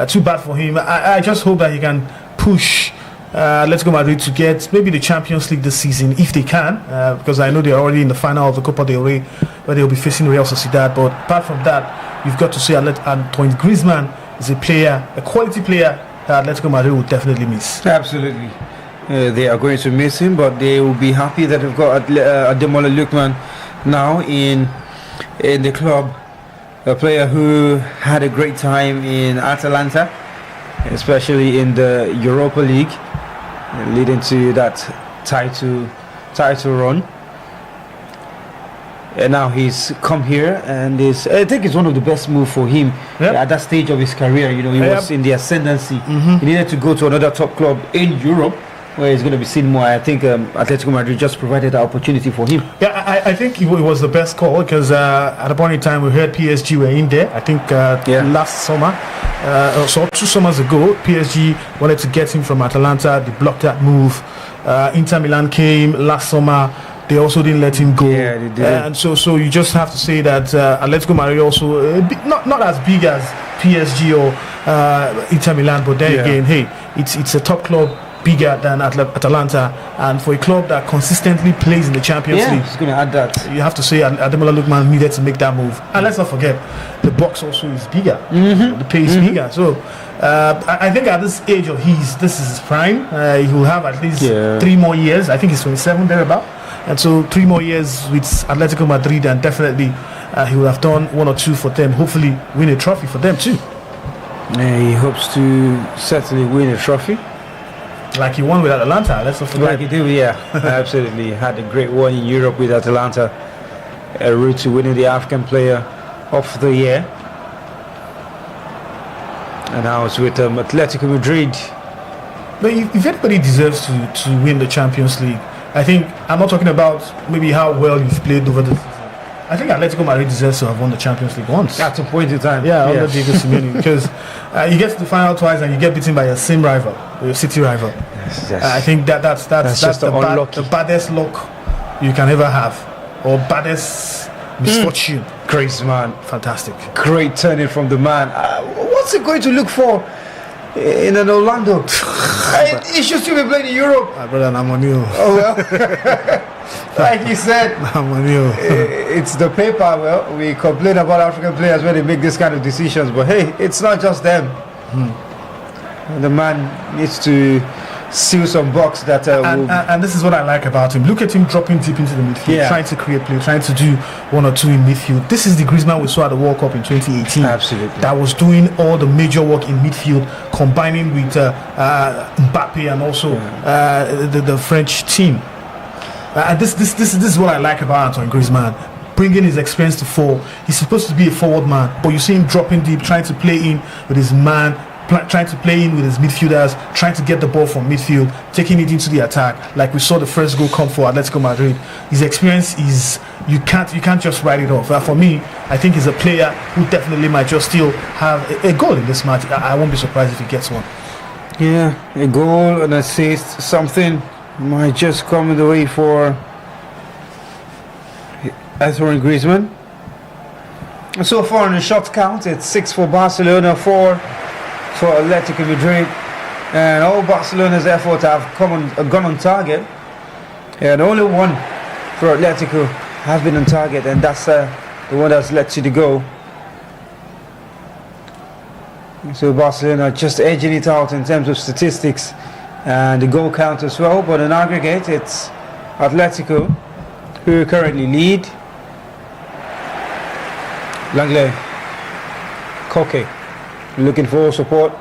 Too bad for him. I just hope that he can push Atletico Madrid to get maybe the Champions League this season, if they can, because I know they're already in the final of the Copa del Rey, where they'll be facing Real Sociedad. But apart from that, you've got to say Antoine Griezmann is a player, a quality player that Atletico Madrid will definitely miss. Absolutely. They are going to miss him, but they will be happy that they've got Ademola Lookman now in the club. A player who had a great time in Atalanta, especially in the Europa League, leading to that title run. And now he's come here, and I think it's one of the best moves for him at that stage of his career. You know, he was in the ascendancy. He needed to go to another top club in Europe, where he's going to be seen more. I think Atletico Madrid just provided the opportunity for him. Yeah, I think it was the best call because at a point in time we heard PSG were in there. I think last summer, so 2 summers ago, PSG wanted to get him from Atalanta. They blocked that move. Inter Milan came last summer. They also didn't let him go. Yeah, they did. And so you just have to say that Atletico Madrid also not as big as PSG or Inter Milan, but then again, hey, it's a top club, bigger than Atalanta, and for a club that consistently plays in the Champions League, he's going to add that. you have to say Ademola Lookman needed to make that move. And let's not forget, the box also is bigger. The pay is bigger. So I think at this age of this is his prime. He will have at least 3 more years. I think he's 27 thereabout. And so 3 more years with Atletico Madrid, and definitely he will have done 1 or 2 for them. Hopefully win a trophy for them too. He hopes to certainly win a trophy. Like he won with Atalanta, let's not forget. Like he did, yeah. Absolutely. Had a great one in Europe with Atalanta. A route to winning the African Player of the Year. And now it's with Atletico Madrid. But if anybody deserves to win the Champions League, I think, I'm not talking about maybe how well you've played over the season. I think Atletico Madrid deserves to have won the Champions League once. At a point in time. Yeah, under Diego Simeone, because you get to the final twice and you get beaten by your same rival, your City rival. Yes. I think that's just the baddest luck you can ever have, or baddest misfortune. Griezmann. Fantastic. Great turning from the man. What's he going to look for in an Orlando? He should still be playing in Europe. Brother Namonio. Oh well. Like you said, Namonio. it's the paper. Well, we complain about African players when they make this kind of decisions, but hey, it's not just them. The man needs to seal some box that and this is what I like about him. Look at him dropping deep into the midfield, trying to create play, trying to do 1 or 2 in midfield. This is the Griezmann we saw at the World Cup in 2018. Absolutely. That was doing all the major work in midfield, combining with Mbappe and also the French team. This is what I like about Antoine Griezmann. Bringing his experience to fore. He's supposed to be a forward man, but you see him dropping deep, trying to play in with his man, trying to play in with his midfielders, trying to get the ball from midfield, taking it into the attack. Like we saw the first goal come for Atletico Madrid. His experience is you can't just write it off. For me, I think he's a player who definitely might just still have a goal in this match. I won't be surprised if he gets one. Yeah, a goal, an assist, something might just come in the way for Antoine Griezmann. So far in the shot count, it's 6 for Barcelona, 4 for Atletico Madrid, and all Barcelona's efforts have gone on target, and only 1 for Atletico has been on target, and that's the one that's led to the goal. So Barcelona just edging it out in terms of statistics and the goal count as well, but in aggregate it's Atletico who currently lead. Langley, Koke looking for support,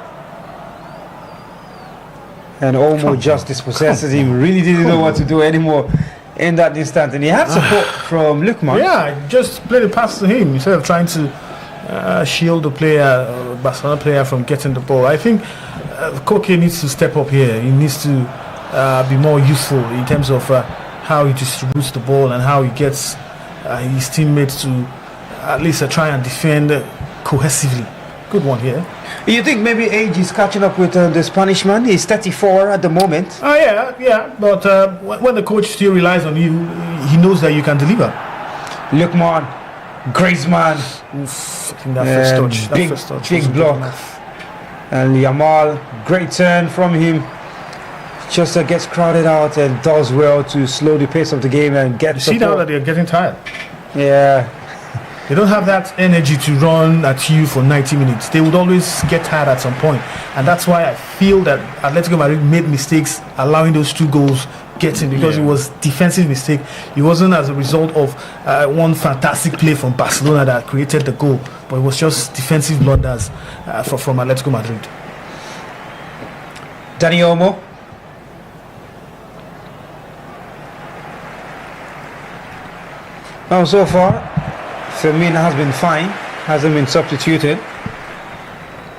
and Olmo just dispossesses him. Really didn't know what to do anymore in that instant, and he had support from Lookman. Yeah, just played a pass to him instead of trying to shield the player, Barcelona player, from getting the ball. I think Koke needs to step up here. He needs to be more useful in terms of how he distributes the ball and how he gets his teammates to at least try and defend cohesively. Good one here. You think maybe age is catching up with the Spanish man? He's 34 at the moment. Oh yeah. But when the coach still relies on you, he knows that you can deliver. Lookman, Griezmann, I think that first touch, big block, and Yamal, great turn from him. Just gets crowded out and does well to slow the pace of the game and get. You see now that they're getting tired. Yeah. They don't have that energy to run at you for 90 minutes. They would always get tired at some point. And that's why I feel that Atletico Madrid made mistakes allowing those 2 goals getting, because it was defensive mistake. It wasn't as a result of one fantastic play from Barcelona that created the goal, but it was just defensive blunders from Atletico Madrid. Dani Olmo. Now so far, Firmino has been fine, hasn't been substituted.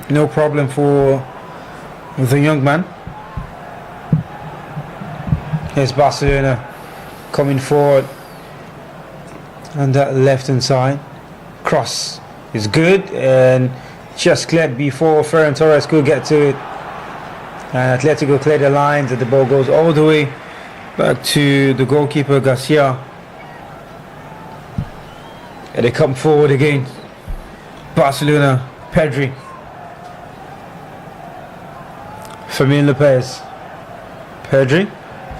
No problem for the young man. Here's Barcelona coming forward on that left hand side. Cross is good and just cleared before Ferran Torres could get to it. And Atletico clear the lines and the ball goes all the way back to the goalkeeper Garcia. And they come forward again. Barcelona, Pedri. Fermin Lopez. Pedri.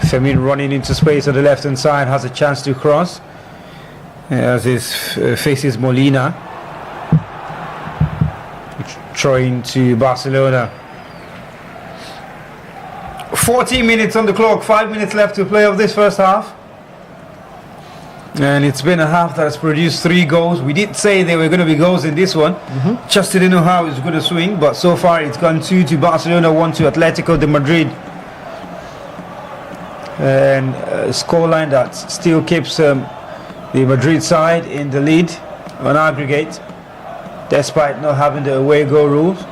Fermin running into space on the left hand side, has a chance to cross. As he faces Molina. Throwing to Barcelona. 14 minutes on the clock, 5 minutes left to play of this first half. And it's been a half that's produced 3 goals. We did say there were going to be goals in this one. Just didn't know how it's going to swing, but so far it's gone 2 to Barcelona, 1 to Atletico de Madrid. And a scoreline that still keeps the Madrid side in the lead on aggregate, despite not having the away goal rules.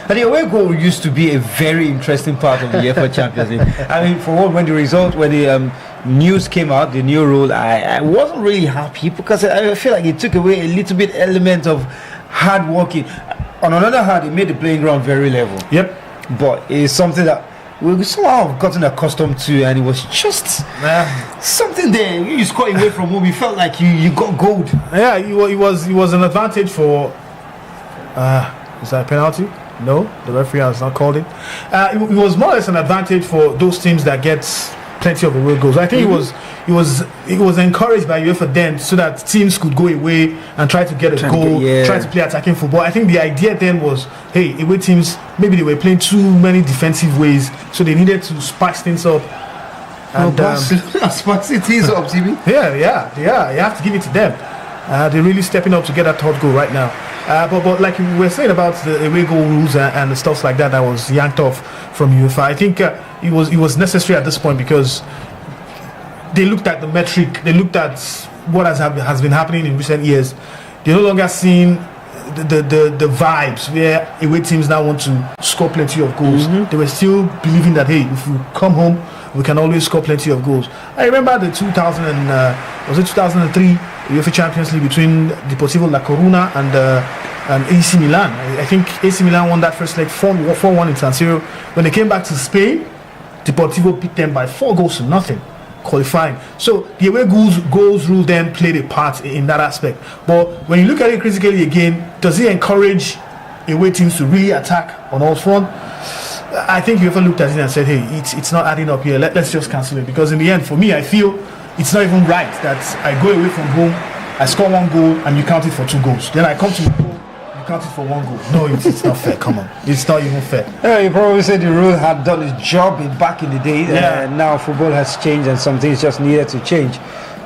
And the away goal used to be a very interesting part of the UEFA Champions League. I mean, for one, when the news came out, the new rule, I wasn't really happy because I feel like it took away a little bit element of hard working. On another hand, it made the playing ground very level. Yep. But it's something that we somehow have gotten accustomed to, and it was just something there. You score away from home, you felt like you got gold. Yeah, it was an advantage for. Is that a penalty? No, the referee has not called it. It was more or less an advantage for those teams that get plenty of away goals. I think it was encouraged by UEFA then, so that teams could go away and try to get a goal, try to play attacking football. I think the idea then was, hey, away teams, maybe they were playing too many defensive ways, so they needed to spice things up. And spice things up, TV. Yeah, you have to give it to them. They're really stepping up to get that third goal right now. But like we were saying about the away goal rules and the stuff like that was yanked off from UEFA, I think it was necessary at this point because they looked at the metric, they looked at what has been happening in recent years. They're no longer seeing the vibes where away teams now want to score plenty of goals. They were still believing that, hey, if we come home, we can always score plenty of goals. I remember the 2003 UEFA Champions League between Deportivo La Coruna and AC Milan. I think AC Milan won that first leg 4-1 in San Siro. When they came back to Spain, Deportivo beat them by 4-0 qualifying. So the away goals rule then played a part in that aspect. But when you look at it critically again, does it encourage away teams to really attack on all fronts? I think UEFA looked at it and said, hey, it's not adding up here. Let's just cancel it. Because in the end, for me, I feel it's not even right that I go away from home, I score 1 goal, and you count it for 2 goals. Then I come to my home, you count it for 1 goal. No, it's not fair. Come on, it's not even fair. Yeah, you probably said the rule had done its job back in the day. Now football has changed, and some things just needed to change.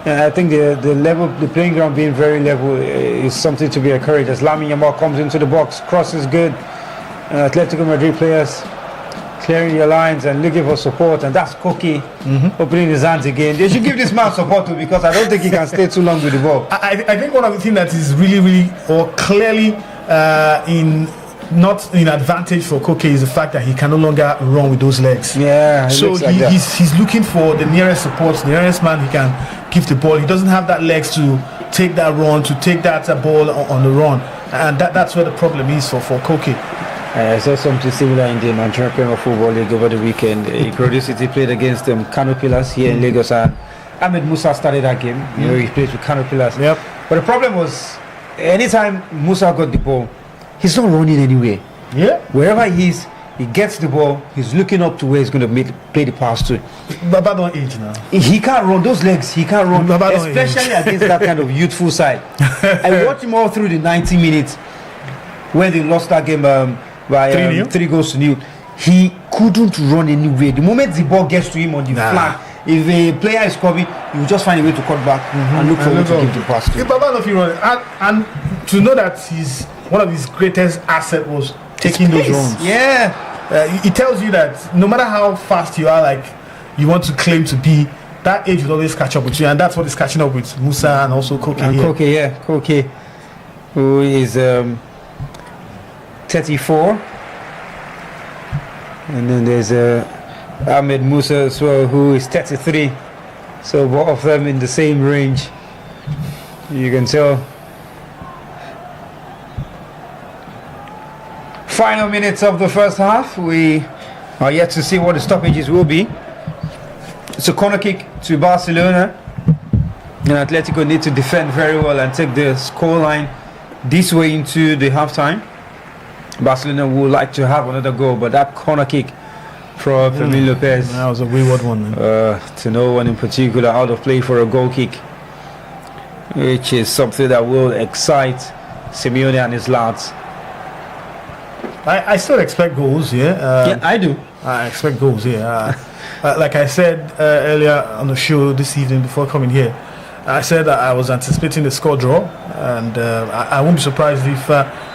I think the playing ground being very level is something to be encouraged. As Lamine Yamal comes into the box, cross is good. Atletico Madrid players clearing your lines and looking for support, and that's Koki opening his hands again. They should give this man support too, because I don't think he can stay too long with the ball. I think one of the things that is really or clearly not in advantage for Koke is the fact that he can no longer run with those legs. Yeah, so he's looking for the nearest support, the nearest man he can give the ball. He doesn't have that legs to take that run, to take that ball on the run, and that's where the problem is for Koke. I saw something similar in the Nigerian Premier Football League over the weekend. Produce City played against Kano Pillars here in Lagos. Ahmed Musa started that game. He plays with Kano Pillars. Yep. But the problem was, anytime Musa got the ball, he's not running anywhere. Yeah. Wherever he is, he gets the ball, he's looking up to where he's going to play the pass to. Baba don't age now. He can't run those legs. He can't run, especially against that kind of youthful side. I watched him all through the 90 minutes when they lost that game by 3-0. He couldn't run anywhere. The moment the ball gets to him on the flank, if a player is coming, he will just find a way to cut back and look for him to give the pass to. Baba don't run, and to know that one of his greatest assets was taking those runs. Yeah. It tells you that no matter how fast you are, like you want to claim to be, that age will always catch up with you, and that's what is catching up with Musa and also Koke. And Koke, who is 34, and then there's Ahmed Musa as well, who is 33. So both of them in the same range. You can tell. Final minutes of the first half. We are yet to see what the stoppages will be. It's a corner kick to Barcelona. And Atletico need to defend very well and take the scoreline this way into the halftime. Barcelona would like to have another goal, but that corner kick from Fermin Lopez, That was a wayward one, man. to no one in particular, out of play for a goal kick, which is something that will excite Simeone and his lads. I still expect goals, Yeah, I do. I expect goals, like I said earlier on the show this evening before coming here, I said that I was anticipating a score draw, and I won't be surprised if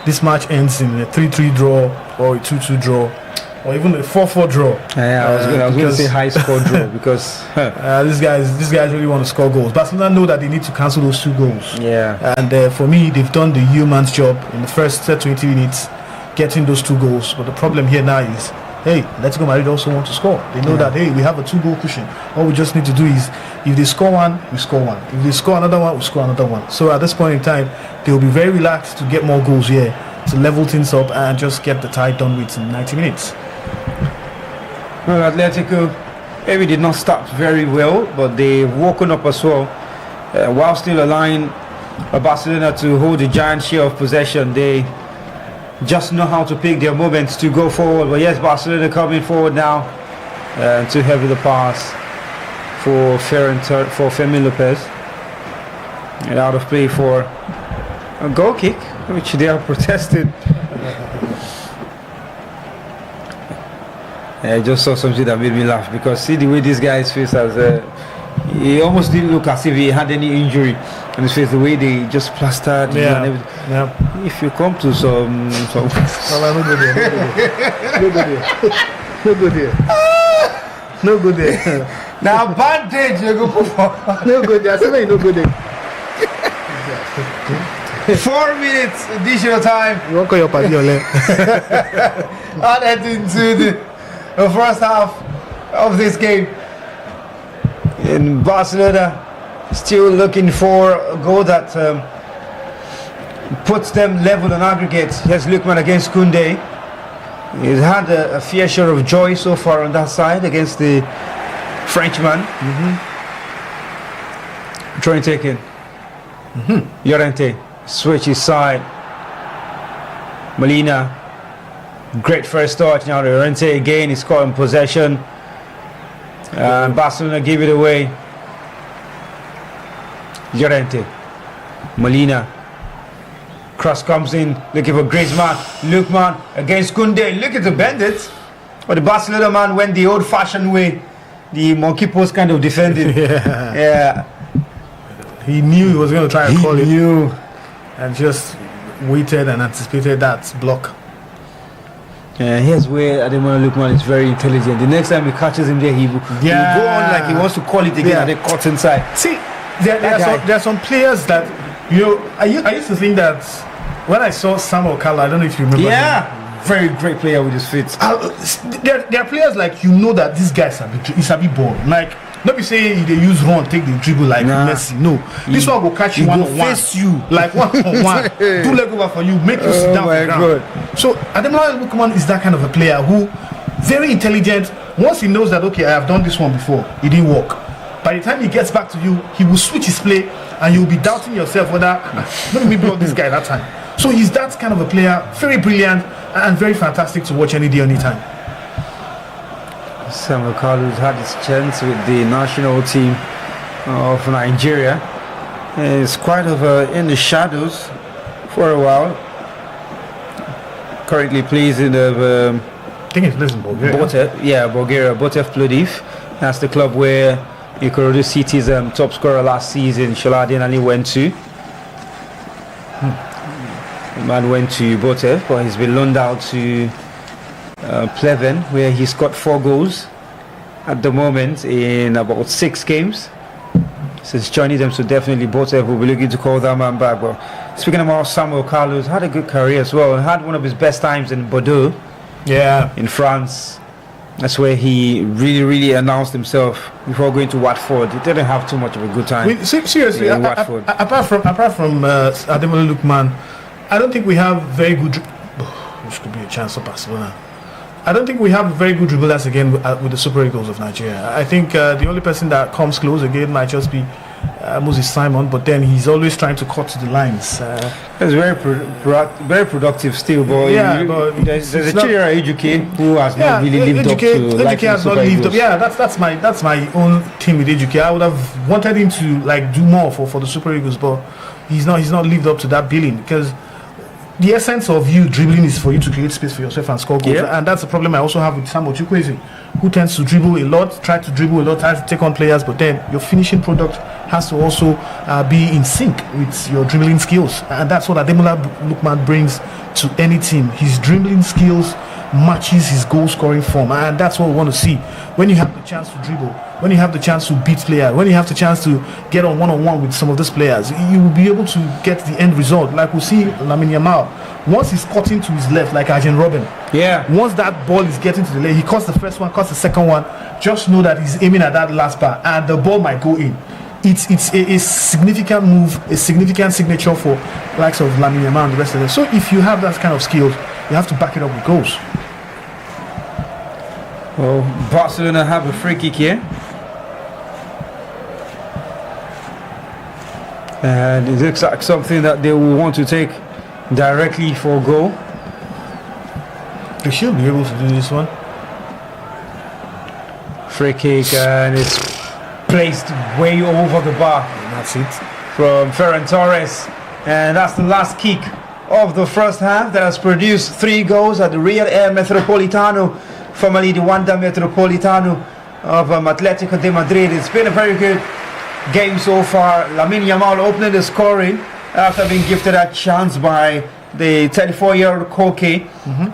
this match ends in a 3-3 draw or a 2-2 draw or even a 4-4 draw. Yeah, I was going to say high score draw because these guys really want to score goals. Barcelona know that they need to cancel those 2 goals. yeah, And for me, they've done the human's job in the first 20 minutes, getting those 2 goals. But the problem here now is, hey, Atletico Madrid also want to score. They know that, hey, we have a 2-goal cushion. All we just need to do is, if they score one, we score one. If they score another one, we score another one. So at this point in time, they will be very relaxed to get more goals here, to level things up and just get the tie done with in 90 minutes. well, Atletico maybe did not start very well, but they've woken up as well. While still allowing Barcelona to hold a giant share of possession, they just know how to pick their moments to go forward. But yes, Barcelona coming forward now, too heavy the pass for Fermin Lopez, and out of play for a goal kick, which they are protested. I just saw something that made me laugh, because see the way this guy's face has he almost didn't look as if he had any injury on his face, the way they just plastered him and everything. Yeah. If you come to some No good there. No good there. now bandage you go put for No good there. I said no good there. 4 minutes additional time You won't call your party on left. added into the first half of this game. In Barcelona still looking for a goal that puts them level on aggregate. Here's Lookman against Koundé. He's had a fair share of joy so far on that side against the Frenchman. Trying taken. Llorente switch his side. Molina, great first touch. Now Llorente again is caught in possession. Barcelona give it away. Llorente, Molina, cross comes in, looking for Griezmann. Lookman against Koundé. Look at the bandits. But the Barcelona man went the old-fashioned way, the monkey post kind of defending. Yeah. He knew he was going to try and call He it knew. and just waited and anticipated that block. Here's where Ademola Lookman is very intelligent. The next time he catches him there, he will go on like he wants to call it again and then cut inside. See, there are some players that, you know, I used to think that when I saw Samuel Kala, I don't know if you remember him. Yeah, very great player with his feet. There are players like, you know, that this guy is a bit ball. Like, not be saying they use run, take the dribble like Messi. No, this one will catch you one on one, face you like one on one, do leg over for you, make you sit down. My God. So Ademola Lookman is that kind of a player who, very intelligent. Once he knows that, okay, I have done this one before, it didn't work. By the time he gets back to you, he will switch his play, and you'll be doubting yourself whether let me block this guy that time. So he's that kind of a player, very brilliant and very fantastic to watch any day, anytime. Samuel Carlos had his chance with the national team of Nigeria. He's quite in the shadows for a while. Currently plays in the I think it's in Bulgaria. Bulgaria, Botev Plovdiv. That's the club where Ikorodu City's top scorer last season, Shola Ali, went to. The man went to Botev, but he's been loaned out to Pleven, where he scored 4 goals at the moment in about 6 games since joining them. So definitely Botev will be looking to call that man back. But speaking about Samuel Carlos, had a good career as well, and had one of his best times in Bordeaux, in France. That's where he really announced himself before going to Watford. He didn't have too much of a good time. Seriously, in Watford. apart from Ademola Lookman, I don't think we have very good. Which could be a chance for Barcelona. I don't think we have very good dribblers again with the Super Eagles of Nigeria. I think the only person that comes close again might just be Moses Simon, but then he's always trying to cut to the lines. It's very productive still, but there's a Chidera Ejuke who has not really lived up to Ejuke has not lived up. Yeah, that's my own team with Ejuke. I would have wanted him to do more for the Super Eagles, but he's not lived up to that billing, because the essence of you dribbling is for you to create space for yourself and score goals. And that's the problem I also have with Samuel Chukwueze, who tends to dribble a lot, try to take on players, but then your finishing product has to also be in sync with your dribbling skills. And that's what Ademola Lookman brings to any team. His dribbling skills matches his goal scoring form, and that's what we want to see. When you have the chance to dribble, when you have the chance to beat players, when you have the chance to get on one-on-one with some of these players, you will be able to get the end result. Like we see Lamine Yamal, once he's cutting to his left like Arjen Robben, once that ball is getting to the left, he cuts the first one, cuts the second one, just know that he's aiming at that last bar and the ball might go in. It's a significant move, a significant signature for likes of Lamine Yamal and the rest of them. So if you have that kind of skills, you have to back it up with goals. Well, Barcelona have a free kick here. And it looks like something that they will want to take directly for goal. They should be able to do this one. Free kick, and it's placed way over the bar. And that's it. From Ferran Torres. And that's the last kick of the first half that has produced 3 goals at the Real Air Metropolitano, formerly the Wanda Metropolitano of Atletico de Madrid. It's been a very good game so far. Lamine Yamal opening the scoring after being gifted a chance by the 34-year-old Koke.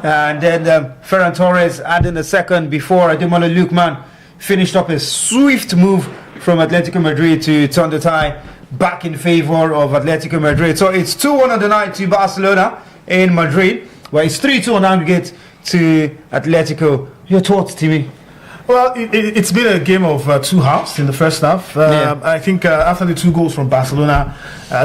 And then Ferran Torres adding the second before Ademola Lookman finished up a swift move from Atletico Madrid to turn the tie back in favor of Atletico Madrid. So it's 2-1 on the night to Barcelona in Madrid, where it's 3-2 on aggregate to Atletico. Your thoughts, Timmy? Well, it's been a game of 2 halves in the first half. I think after the 2 goals from Barcelona,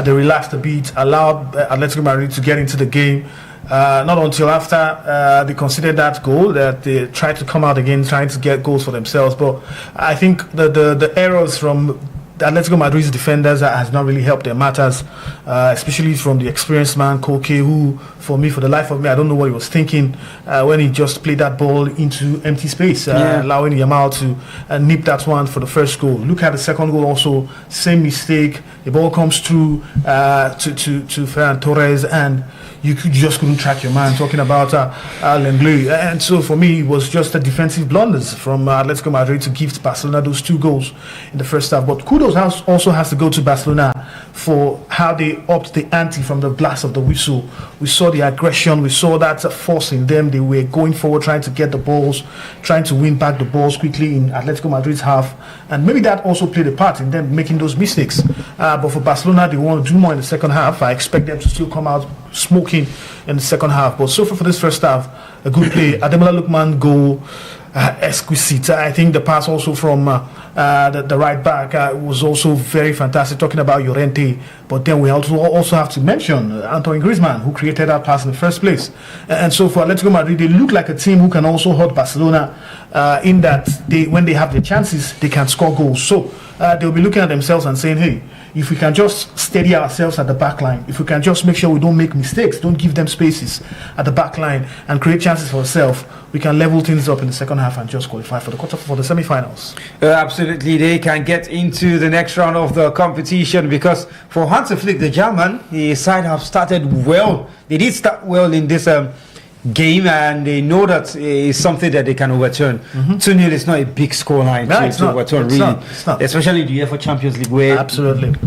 they relaxed a bit, allowed Atletico Madrid to get into the game. Not until after they conceded that goal that they tried to come out again, trying to get goals for themselves. But I think the errors from Atletico Madrid's defenders has not really helped their matters, especially from the experienced man Koke, who, for the life of me, I don't know what he was thinking when he just played that ball into empty space, allowing Yamal to nip that one for the first goal. Look at the second goal also, same mistake. The ball comes through to Ferran Torres, and you just couldn't track your man, talking about Lenglet. And so for me, it was just a defensive blunders from Atletico Madrid to give Barcelona those 2 goals in the first half. But kudos also has to go to Barcelona for how they upped the ante from the blast of the whistle. We saw the aggression, we saw that force in them. They were going forward, trying to get the balls, trying to win back the balls quickly in Atletico Madrid's half, and maybe that also played a part in them making those mistakes. But for Barcelona, they want to do more in the second half. I expect them to still come out smoking in the second half. But so far for this first half, a good play. Ademola Lookman goal, exquisite. I think the pass also from the right back was also very fantastic, talking about Llorente. But then we also have to mention Antoine Griezmann, who created that pass in the first place. And so for Atletico Madrid, they look like a team who can also hurt Barcelona in that when they have the chances, they can score goals. So they'll be looking at themselves and saying, hey, if we can just steady ourselves at the back line, if we can just make sure we don't make mistakes, don't give them spaces at the back line and create chances for ourselves, we can level things up in the second half and just qualify for the semi-finals. Absolutely, they can get into the next round of the competition, because for Hansi Flick, the German, his side have started well. They did start well in this game, and they know that it's something that they can overturn. 2-0 is not a big scoreline to overturn, really. It's not. Especially the UEFA Champions League, where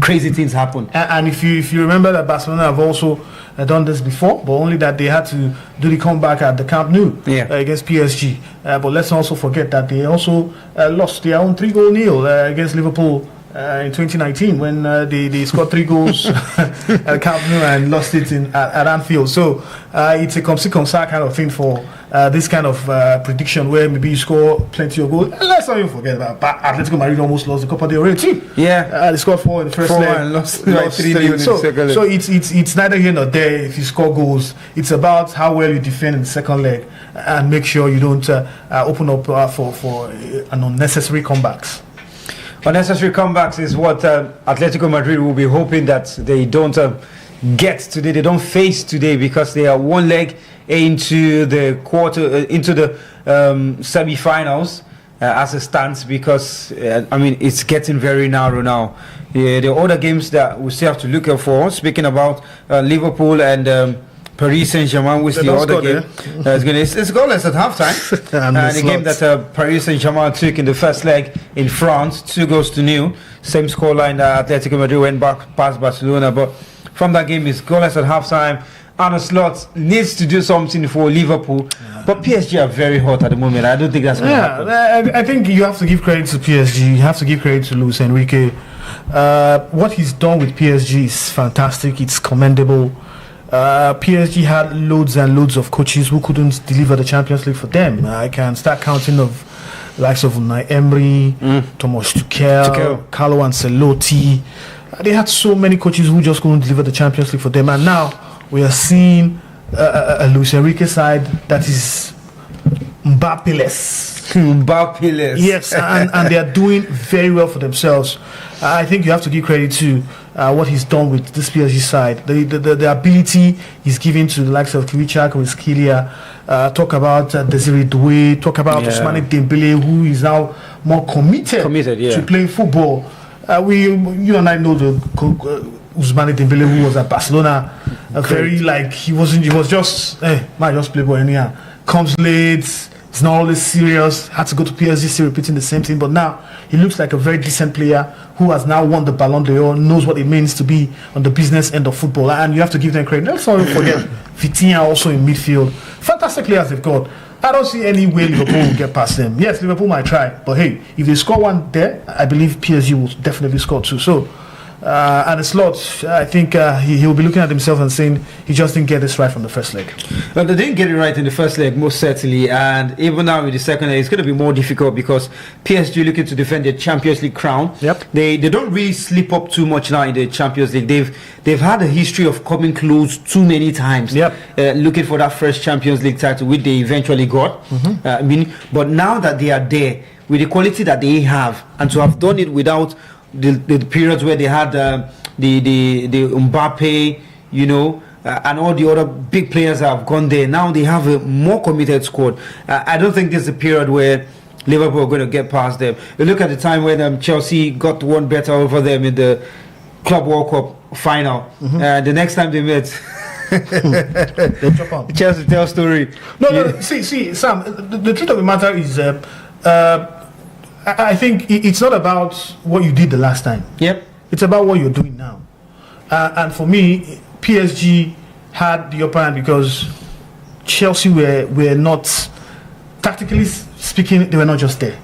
crazy things happen. And if you remember that Barcelona have also done this before, but only that they had to do the comeback at the Camp Nou against PSG. But let's also forget that they also lost their own 3-0 against Liverpool in 2019 when they scored 3 goals at Camp Nou and lost it at Anfield. So it's a come-see come-sa kind of thing for this kind of prediction where maybe you score plenty of goals. Let's not even forget about Atletico Madrid almost lost the Copa del Rey too. Yeah, they scored 4 in the first 4 leg, and lost 3 in the second leg. So it's neither here nor there if you score goals. It's about how well you defend in the second leg and make sure you don't open up for an unnecessary comebacks. Unnecessary comebacks is what Atletico Madrid will be hoping that they don't get today. They don't face today because they are 1 leg into the semi-finals as it stands. Because it's getting very narrow now. The other games that we still have to look out for. Speaking about Liverpool and Paris Saint-Germain, which the other game it's goalless at halftime. And the game that Paris Saint-Germain took in the first leg in France, 2-0. Same scoreline that Atletico Madrid went back past Barcelona. But from that game, it's goalless at halftime. Arne Slot needs to do something for Liverpool. But PSG are very hot at the moment. I don't think that's going to happen. I think you have to give credit to PSG. You have to give credit to Luis Enrique. What he's done with PSG is fantastic. It's commendable. PSG had loads and loads of coaches who couldn't deliver the Champions League for them. I can start counting of likes of Unai Emery, Thomas Tuchel, Carlo Ancelotti. They had so many coaches who just couldn't deliver the Champions League for them, and now we are seeing a Luis Enrique side that is Mbappe-less. Yes, and they are doing very well for themselves. I think you have to give credit to what he's done with this PSG side. The ability he's giving to the likes of Kiwichak or Skylia. Talk about Desiree Doué. Talk about Ousmane Dembele, who is now more committed to playing football. You and I know the Ousmane Dembele, who was at Barcelona. He was just might just play ball anyhow. Comes late. It's not always serious. Had to go to PSG, still repeating the same thing. But now he looks like a very decent player who has now won the Ballon d'Or, knows what it means to be on the business end of football. And you have to give them credit. Let's not forget Vitinha also in midfield. Fantastic players they've got. I don't see any way Liverpool will get past them. Yes, Liverpool might try. But hey, if they score one there, I believe PSG will definitely score 2. So, and the Slot, I think he'll be looking at himself and saying he just didn't get this right from the first leg. Well, they didn't get it right in the first leg, most certainly, and even now in the second leg, it's going to be more difficult because PSG looking to defend their Champions League crown. Yep. They don't really slip up too much now in the Champions League. They've had a history of coming close too many times. Yep. Looking for that first Champions League title, which they eventually got. But now that they are there with the quality that they have, and to have done it without the periods where they had the Mbappe, and all the other big players that have gone there. Now they have a more committed squad. I don't think this is a period where Liverpool are going to get past them. You look at the time when Chelsea got one better over them in the Club World Cup final. The next time they met, they jump on. Chelsea tell story. No. See, Sam. The truth of the matter is, I think it's not about what you did the last time. Yep. It's about what you're doing now. And for me, PSG had the upper hand because Chelsea were not, tactically speaking, they were not just there.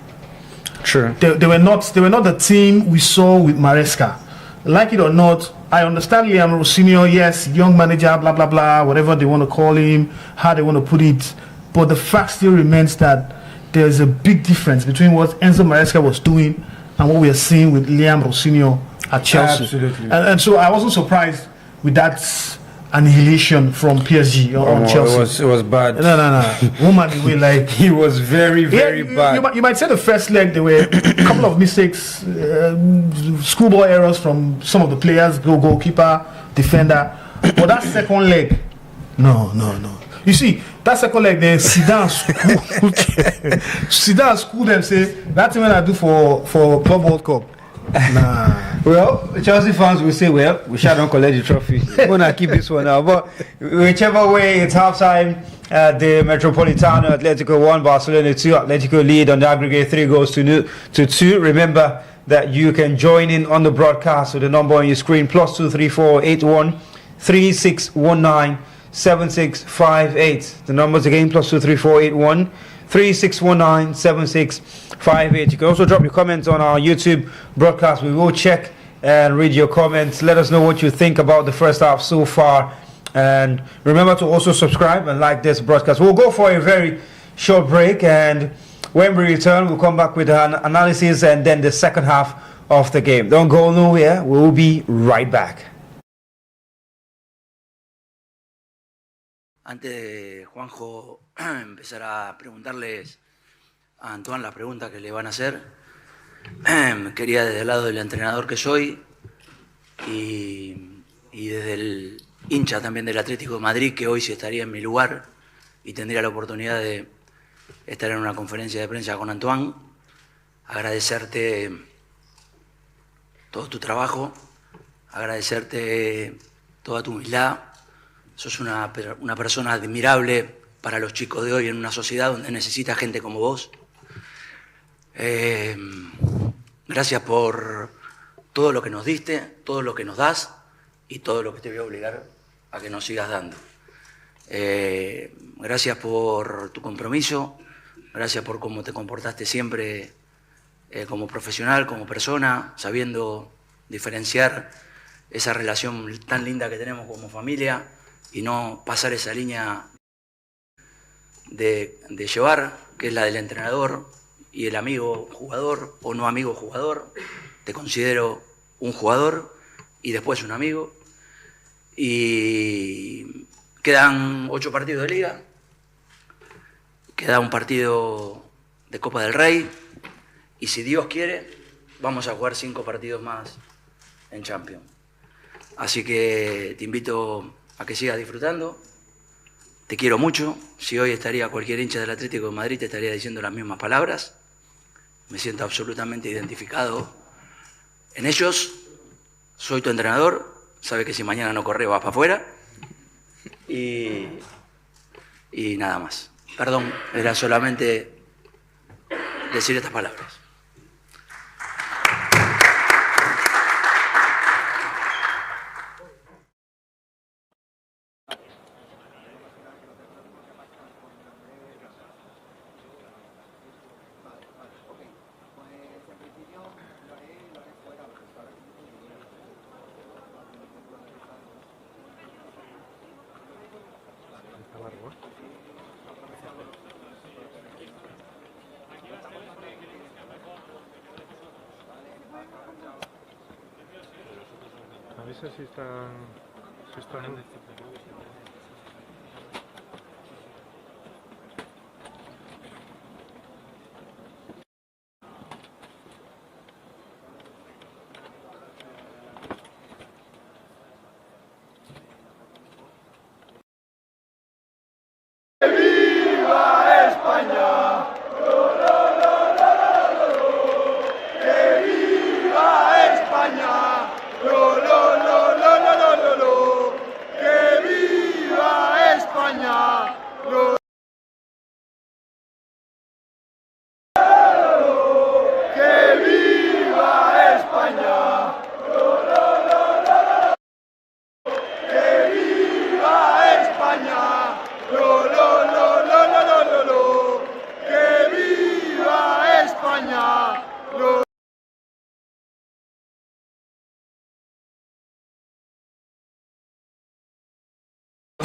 True. They were not the team we saw with Maresca. Like it or not, I understand Liam Rossini, yes, young manager, blah blah blah, whatever they want to call him, how they want to put it. But the fact still remains that there's a big difference between what Enzo Maresca was doing and what we are seeing with Liam Rossini at Chelsea. Absolutely. And so I wasn't surprised with that annihilation from PSG on Chelsea. It was bad. No. Woman, he was very bad. You might say the first leg there were a couple of mistakes, schoolboy errors from some of the players, goalkeeper, defender. But that second leg, no. You see, that second leg, then Zidane schooled them, say, that's what I do for Club World Cup. Nah. Well, Chelsea fans will say, well, we shall not collect the trophy. We're going to keep this one now. But whichever way, it's halftime. The Metropolitano Atletico 1, Barcelona 2. Atletico lead on the aggregate 3-2. Remember that you can join in on the broadcast with the number on your screen, +234 81 3619 7658. The numbers again, +234 81 36197658. You can also drop your comments on our YouTube broadcast. We will check and read your comments. Let us know what you think about the first half so far. And remember to also subscribe and like this broadcast. We'll go for a very short break, and when we return, we'll come back with an analysis and then the second half of the game. Don't go nowhere. We'll be right back. Antes de Juanjo empezar a preguntarles a Antoine las preguntas que le van a hacer, quería desde el lado del entrenador que soy y desde el hincha también del Atlético de Madrid, que hoy sí estaría en mi lugar y tendría la oportunidad de estar en una conferencia de prensa con Antoine, agradecerte todo tu trabajo, agradecerte toda tu humildad. Sos una persona admirable para los chicos de hoy en una sociedad donde necesita gente como vos. Gracias por todo lo que nos diste, todo lo que nos das y todo lo que te voy a obligar a que nos sigas dando. Gracias por tu compromiso, gracias por cómo te comportaste siempre como profesional, como persona, sabiendo diferenciar esa relación tan linda que tenemos como familia y no pasar esa línea de llevar, que es la del entrenador y el amigo jugador o no amigo jugador. Te considero un jugador y después un amigo. Y quedan 8 partidos de liga, queda un partido de Copa del Rey y si Dios quiere vamos a jugar 5 partidos más en Champions. Así que te invito a que sigas disfrutando. Te quiero mucho. Si hoy estaría cualquier hincha del Atlético de Madrid te estaría diciendo las mismas palabras. Me siento absolutamente identificado en ellos. Soy tu entrenador. Sabe que si mañana no corre vas para afuera. Y nada más. Perdón, era solamente decir estas palabras. Avisa si están en...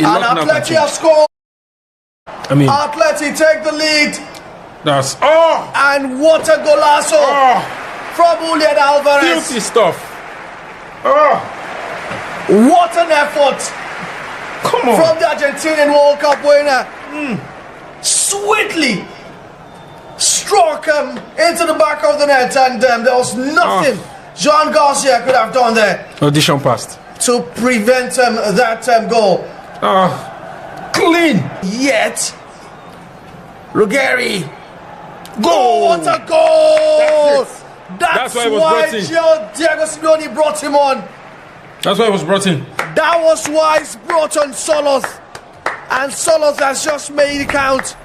And Atleti have scored. Atleti take the lead. That's And what a golazo from Julian Alvarez. filthy stuff. What an effort Come on. from the Argentinian World Cup winner. Sweetly struck him into the back of the net, and there was nothing Joan Garcia could have done there Audition passed. to prevent that goal. Clean. Yet, Ruggeri. Goal! What a goal! That's why it was brought in. Diego Simeone brought him on. That's why it was brought in. That was why he's brought on Soloth. And Soloth has just made it count.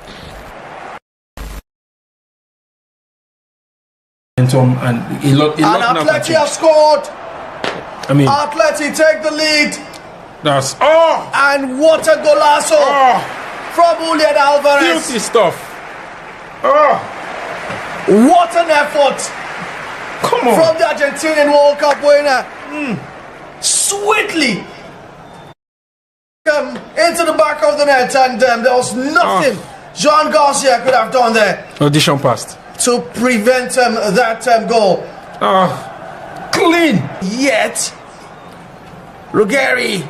And he locked Atleti have scored. Atleti take the lead. That's And what a golazo from Julian Alvarez. filthy stuff. Oh, What an effort come on. from the Argentinian World Cup winner. Sweetly into the back of the net, and there was nothing Joan Garcia could have done there Audition passed. to prevent that goal. Oh, clean. Yet, Ruggeri.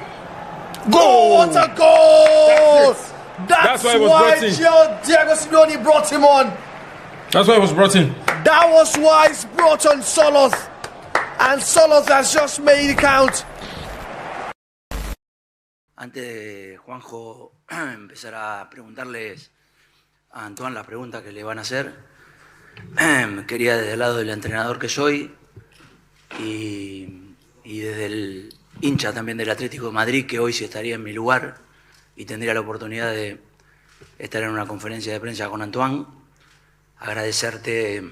Goal! What a goal! That's why it was why brought in. Diego Simeone brought him on. That's why it was brought in. That was why he's brought on Solos. And Solos has just made it count. Antes de Juanjo empezar a preguntarles a Antoine las preguntas que le van a hacer, quería desde el lado del entrenador que soy y desde el hincha también del Atlético de Madrid, que hoy sí estaría en mi lugar y tendría la oportunidad de estar en una conferencia de prensa con Antoine, agradecerte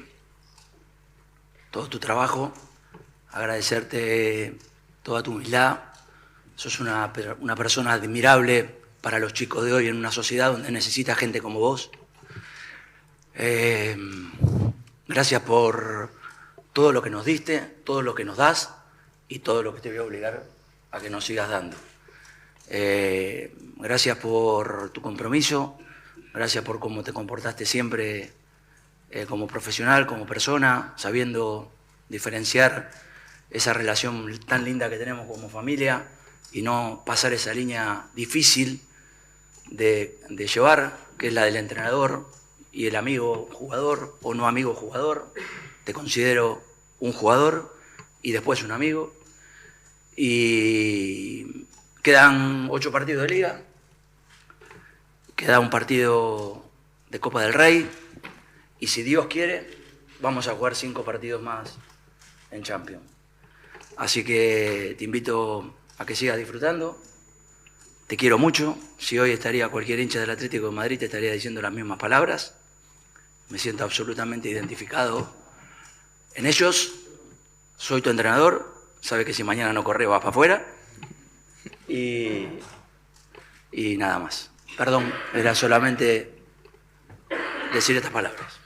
todo tu trabajo, agradecerte toda tu humildad. Sos una persona admirable para los chicos de hoy en una sociedad donde necesita gente como vos. Gracias por todo lo que nos diste, todo lo que nos das y todo lo que te voy a obligar a que nos sigas dando. Gracias por tu compromiso, gracias por cómo te comportaste siempre como profesional, como persona, sabiendo diferenciar esa relación tan linda que tenemos como familia y no pasar esa línea difícil de llevar, que es la del entrenador y el amigo jugador o no amigo jugador. Te considero un jugador y después un amigo. Y quedan 8 partidos de Liga, queda un partido de Copa del Rey y si Dios quiere vamos a jugar 5 partidos más en Champions. Así que te invito a que sigas disfrutando. Te quiero mucho. Si hoy estaría cualquier hincha del Atlético de Madrid te estaría diciendo las mismas palabras. Me siento absolutamente identificado en ellos. Soy tu entrenador. Sabe que si mañana no corre vas para afuera. Y nada más. Perdón, era solamente decir estas palabras.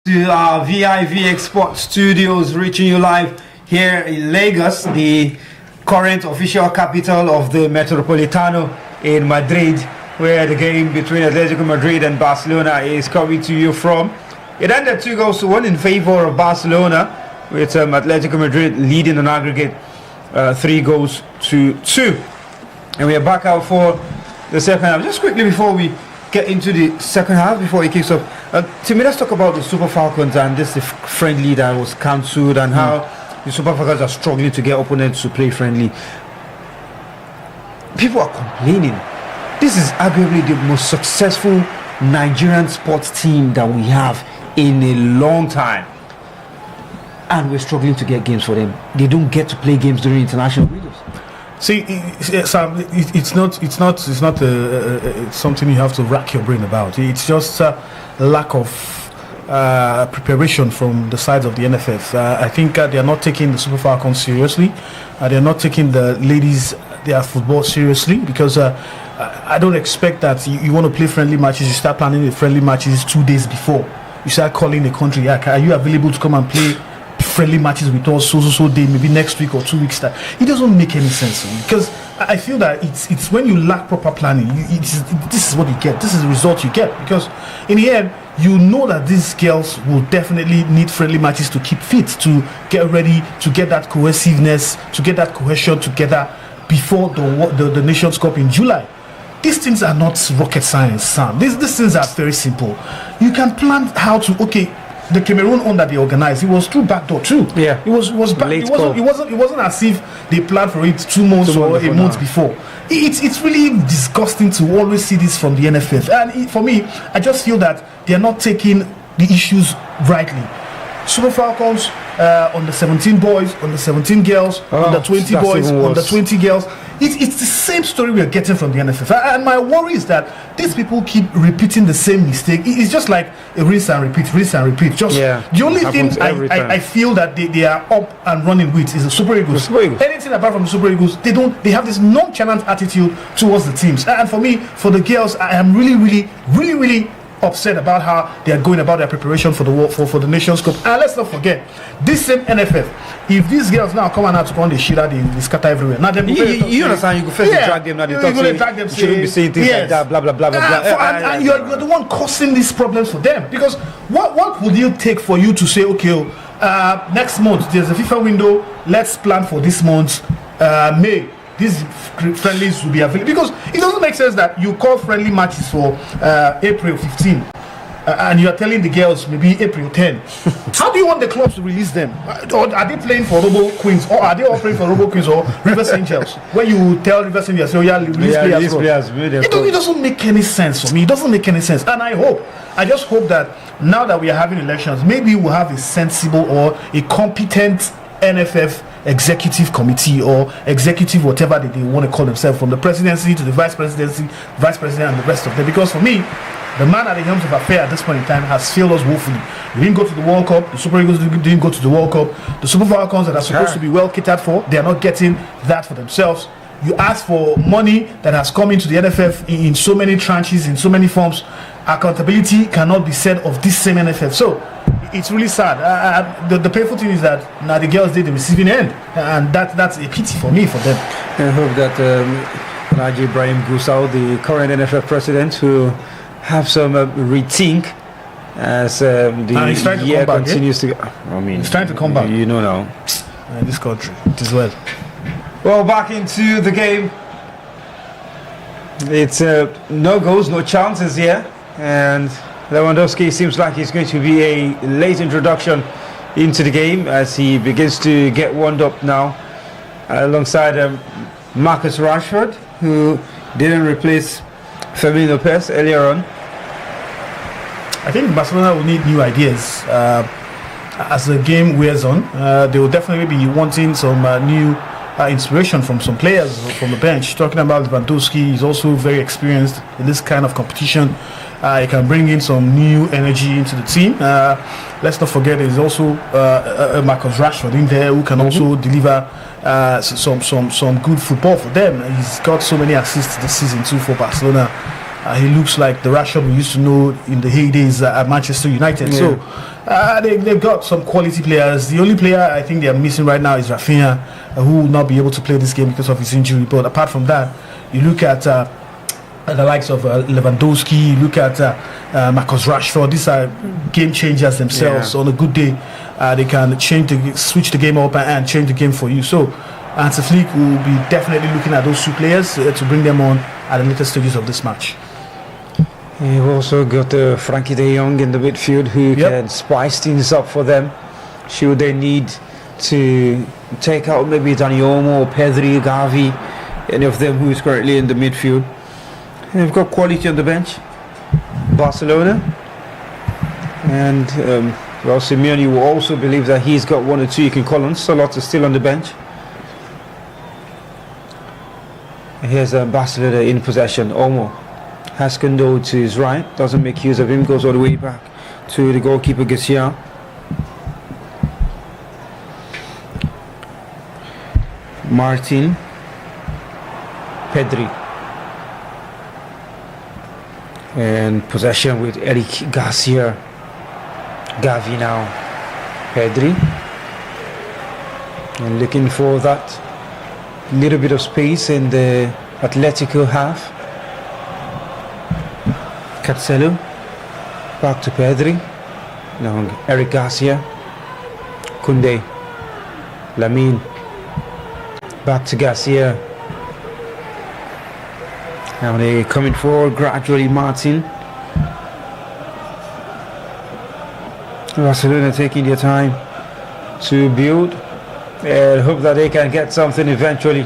To our VIVX Sports Studios, reaching you live here in Lagos, the current official capital of the Metropolitano in Madrid, where the game between Atletico Madrid and Barcelona is coming to you from. It ended 2-1 in favor of Barcelona, with Atletico Madrid leading on aggregate 3-2. And we are back out for the second half. Just quickly before we get into the second half, before it kicks off, Timmy, let's talk about the Super Falcons and this friendly that was cancelled and how the Super Falcons are struggling to get opponents to play friendly. People are complaining. This is arguably the most successful Nigerian sports team that we have in a long time, and we're struggling to get games for them. They don't get to play games during international windows. See, Sam, it's not something you have to rack your brain about. It's just a lack of preparation from the sides of the NFF. I think they are not taking the Super Falcons seriously. They are not taking the ladies, their football seriously, because I don't expect that you want to play friendly matches. You start planning the friendly matches 2 days before. You start calling the country. Are you available to come and play friendly matches with us so day, maybe next week or 2 weeks time? It doesn't make any sense to me, because I feel that it's when you lack proper planning, this is what you get. This is the result you get, because in the end, you know that these girls will definitely need friendly matches to keep fit, to get ready, to get that cohesiveness, to get that cohesion together before the Nations Cup in July. These things are not rocket science, Sam. These things are very simple. You can plan how to, okay, the Cameroon one that they organized, it was through backdoor too. Yeah. It was back, it wasn't as if they planned for it 2 months or a month before. It's really disgusting to always see this from the NFF. And for me, I just feel that they are not taking the issues rightly. Super Falcons, on the 17 boys, on the 17 girls, on the 20 boys, on the 20 girls. It's the same story we are getting from the NFF. And my worry is that these people keep repeating the same mistake. It's just like a rinse and repeat. Just the only thing I feel that they are up and running with is the Super Eagles. Anything apart from the Super Eagles, they have this nonchalant attitude towards the teams. And for me, for the girls, I am really upset about how they are going about their preparation for the Nations Cup. And let's not forget, this same NFF, if these girls now come out to go on the shit out, they scatter everywhere. Now you understand, you go first drag them, now they talk to you shouldn't be saying things like that, blah blah blah blah blah. And you're the one causing these problems for them, because what would you take for you to say, okay, next month there's a FIFA window, let's plan for this month, May, these friendlies will be available? Because it doesn't make sense that you call friendly matches for April 15 and you are telling the girls maybe April 10. How do you want the clubs to release them? Or are they playing for Robo Queens, or are they all playing for Robo Queens or Rivers Angels? When you tell Rivers Angels, release players. It doesn't make any sense for me. It doesn't make any sense. And I just hope that now that we are having elections, maybe we'll have a sensible or a competent NFF executive committee or executive whatever they want to call themselves, from the presidency to the vice president and the rest of them. Because for me, the man at the helm of affair at this point in time has failed us woefully. We didn't go to the World Cup. The Super Eagles didn't go to the World Cup. The Super Falcons that are supposed to be well catered for, they are not getting that for themselves. You ask for money that has come into the NFF in so many tranches, in so many forms. Accountability cannot be said of this same NFF. So it's really sad. The painful thing is that now the girls did the receiving end, and that's a pity for me, for them. I hope that Naji Ibrahim Gusau, the current NFF president, who have some rethink as the year continues to go. I mean, he's trying to come back. You know now. In this country, it is well. Well, back into the game. It's no goals, no chances here, and Lewandowski seems like he's going to be a late introduction into the game as he begins to get warmed up now alongside Marcus Rashford, who didn't replace Fermin Lopez earlier on. I think Barcelona will need new ideas as the game wears on. They will definitely be wanting some new inspiration from some players from the bench. Talking about Lewandowski, he's also very experienced in this kind of competition. He can bring in some new energy into the team. Let's not forget there's also Marcus Rashford in there who can also deliver some good football for them. He's got so many assists this season too for Barcelona. He looks like the Rashford we used to know in the heydays at Manchester United. So they've got some quality players. The only player I think they are missing right now is Rafinha, who will not be able to play this game because of his injury. But apart from that, you look at the likes of Lewandowski, you look at Marcus Rashford. These are game changers themselves. On a good day, they can switch the game up and change the game for you. So Hansi Flick will be definitely looking at those two players to bring them on at the later stages of this match. You've also got Frankie de Jong in the midfield, who can spice things up for them should they need to take out maybe Dani Olmo or Pedri, Gavi, any of them who is currently in the midfield. And they've got quality on the bench, Barcelona, and Simeone will also believe that he's got one or two he can call on. Salot is still on the bench. Here's Barcelona in possession. Olmo has Kondo to his right, doesn't make use of him, goes all the way back to the goalkeeper Garcia. Martin, Pedri, And possession with Eric Garcia. Gavi now. Pedri. And looking for that little bit of space in the Atletico half. Cancelo. Back to Pedri. Now Eric Garcia. Koundé. Lamine. Back to Garcia. Now they're coming forward gradually, Martin. Barcelona taking their time to build and hope that they can get something eventually.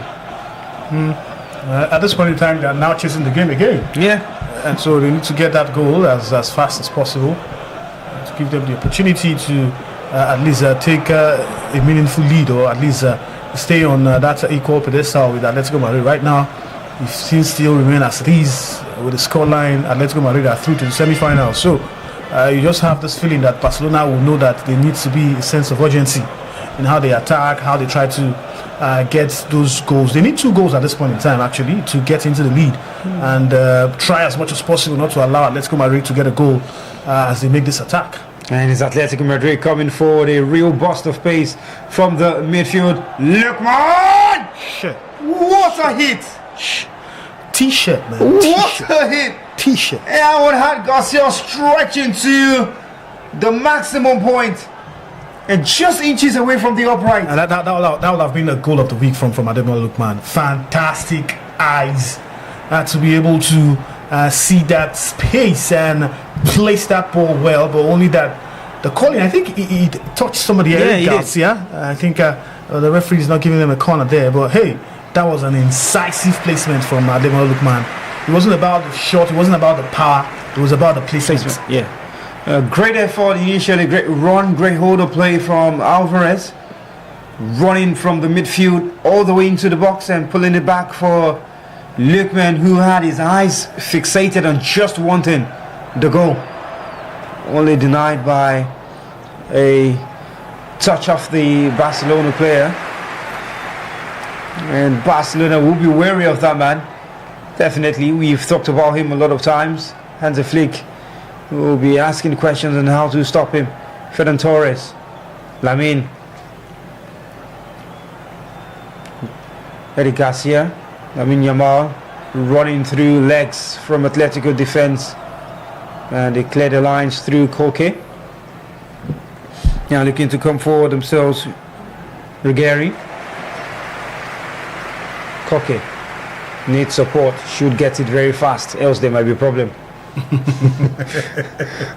At this point in time, they are now chasing the game again. Yeah. And so they need to get that goal as fast as possible to give them the opportunity to at least take a meaningful lead, or at least stay on that equal pedestal with Atletico Madrid. Right now, if things still remain as it is with the scoreline, Atletico Madrid are through to the semi-finals. So you just have this feeling that Barcelona will know that there needs to be a sense of urgency in how they attack, how they try to get those goals. They need 2 goals at this point in time, actually, to get into the lead and try as much as possible not to allow Atletico Madrid to get a goal as they make this attack. And it's Atletico Madrid coming forward, a real burst of pace from the midfield. Lookman! Shit. What a hit! T-shirt, man. What a hit! T-shirt. And I would have Garcia stretching to the maximum point and just inches away from the upright. And that would have been a goal of the week from Ademola Lookman. Fantastic eyes to be able to see that space and place that ball well, but only that the calling, I think he touched somebody. Garcia. I think the referee is not giving them a corner there, but hey, that was an incisive placement from Ademola Lookman. It wasn't about the shot, it wasn't about the power, it was about the placement. Yeah. Great effort initially, great run, great hold of play from Alvarez. Running from the midfield all the way into the box and pulling it back for Lookman, who had his eyes fixated on just one thing, the goal. Only denied by a touch off the Barcelona player. And Barcelona will be wary of that man. Definitely, we've talked about him a lot of times. Hansi Flick will be asking questions on how to stop him. Ferran Torres, Lamine, Eric Garcia, Lamine Yamal running through legs from Atletico defense, and they clear the lines through Koke. Now looking to come forward themselves, Ruggieri. Koke needs support, should get it very fast, else there might be a problem.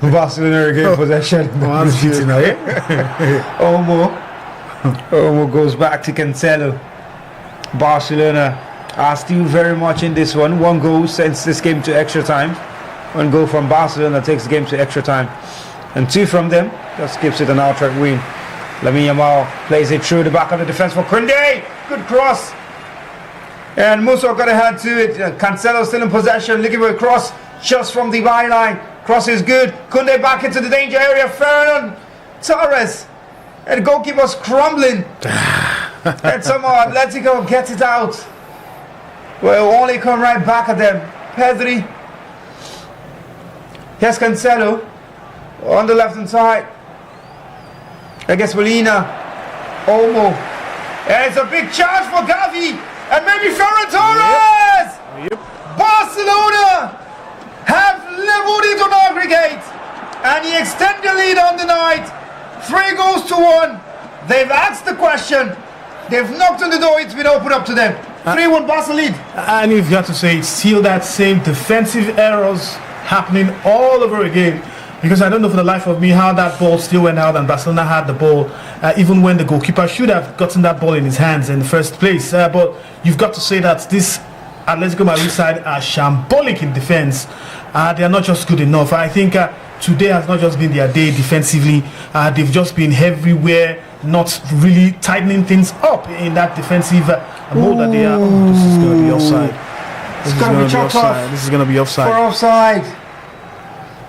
Barcelona regain possession. Olmo goes back to Cancelo. Barcelona are still very much in this one. 1 goal sends this game to extra time. 1 goal from Barcelona takes the game to extra time, and 2 from them just gives it an outright win. Lamine Yamal plays it through the back of the defense for Koundé. Good cross. And Musso got a hand to it. Cancelo still in possession, looking for a cross just from the byline. Cross is good. Koundé back into the danger area. Ferran Torres. And the goalkeeper's crumbling. And somehow Atletico gets it out. Well, only come right back at them. Pedri. Here's Cancelo on the left hand side. I guess Molina. Olmo. And it's a big charge for Gavi. And maybe Ferran Torres! Yep. Barcelona have leveled it on aggregate. And he extended the lead on the night. 3 goals to 1. They've asked the question. They've knocked on the door. It's been opened up to them. 3-1 Barca lead. And if you have to say, it's still that same defensive errors happening all over again. Because I don't know for the life of me how that ball still went out and Barcelona had the ball, even when the goalkeeper should have gotten that ball in his hands in the first place. But you've got to say that this Atletico Madrid side are shambolic in defense. They are not just good enough. I think today has not just been their day defensively. They've just been everywhere, not really tightening things up in that defensive mode that they are. Oh, this is going to be offside. It's going to be chopped off. This is going to be offside. For offside.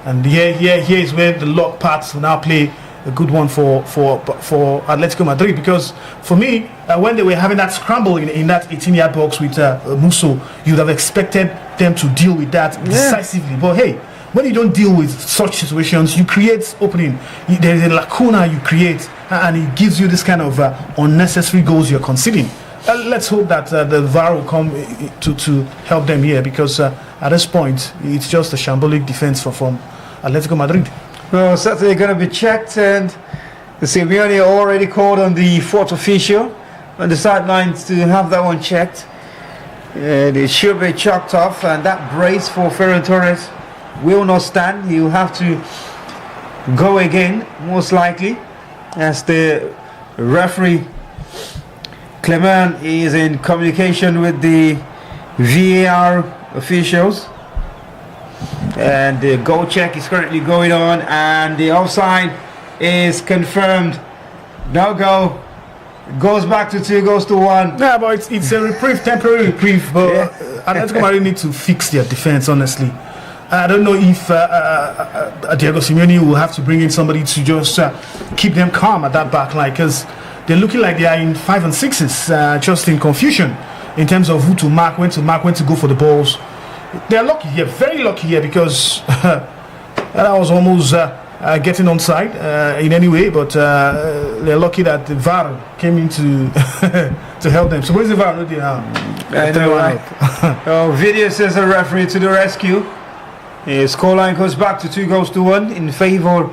And here is where the lock parts will now play a good one for Atletico Madrid, because for me, when they were having that scramble in that 18-yard box with Musso, you'd have expected them to deal with that decisively. But hey, when you don't deal with such situations, you create opening. There is a lacuna you create, and it gives you this kind of unnecessary goals you're conceding. Let's hope that the VAR will come to help them here, because at this point, it's just a shambolic defense from Atletico Madrid. Well, certainly going to be checked, and Simeone already called on the fourth official on the sidelines to have that one checked. And it should be chalked off, and that brace for Ferran Torres will not stand. He'll have to go again, most likely, as the referee Clement is in communication with the VAR officials, and the goal check is currently going on, and the offside is confirmed. No goal. Goes back to 2-1. Yeah, but it's a reprieve, temporary reprieve. But Atletico Madrid need to fix their defense, honestly. I don't know if Diego Simeone will have to bring in somebody to just keep them calm at that back line, because they're looking like they are in 5 and 6s, just in confusion in terms of who to mark, when to go for the balls. They're lucky here, very lucky here, because that was almost getting onside in any way, but they're lucky that the VAR came in to help them. So where's the VAR? I know, right? Video says a referee to the rescue. His scoreline goes back to 2-1 in favour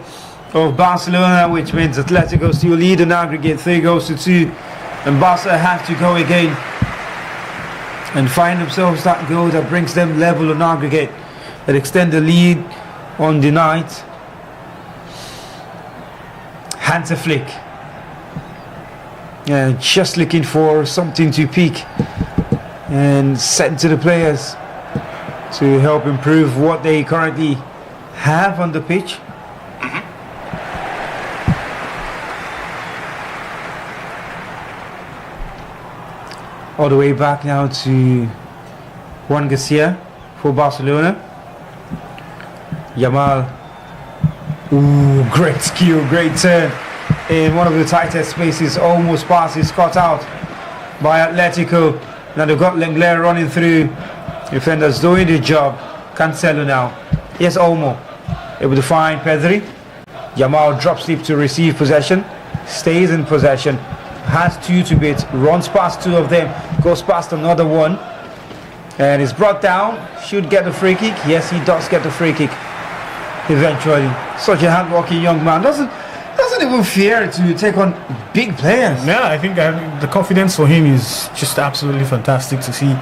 of Barcelona, which means Atletico still lead in aggregate 3-2, and Barca have to go again and find themselves that goal that brings them level on aggregate and extend the lead on the night. Hands a flick, and just looking for something to peak and send to the players to help improve what they currently have on the pitch. All the way back now to Juan Garcia for Barcelona. Yamal. Ooh, great skill, great turn in one of the tightest spaces. Almost passes cut out by Atletico. Now they've got Lenglet running through. Defenders doing the job. Cancelo now. Yes, Olmo able to find Pedri. Yamal drops deep to receive possession. Stays in possession. Has 2 to beat. Runs past 2 of them. Goes past another one. And is brought down. Should get the free kick. Yes, he does get the free kick. Eventually. Such a hard-working young man. Doesn't even fear to take on big players. Yeah, I think the confidence for him is just absolutely fantastic to see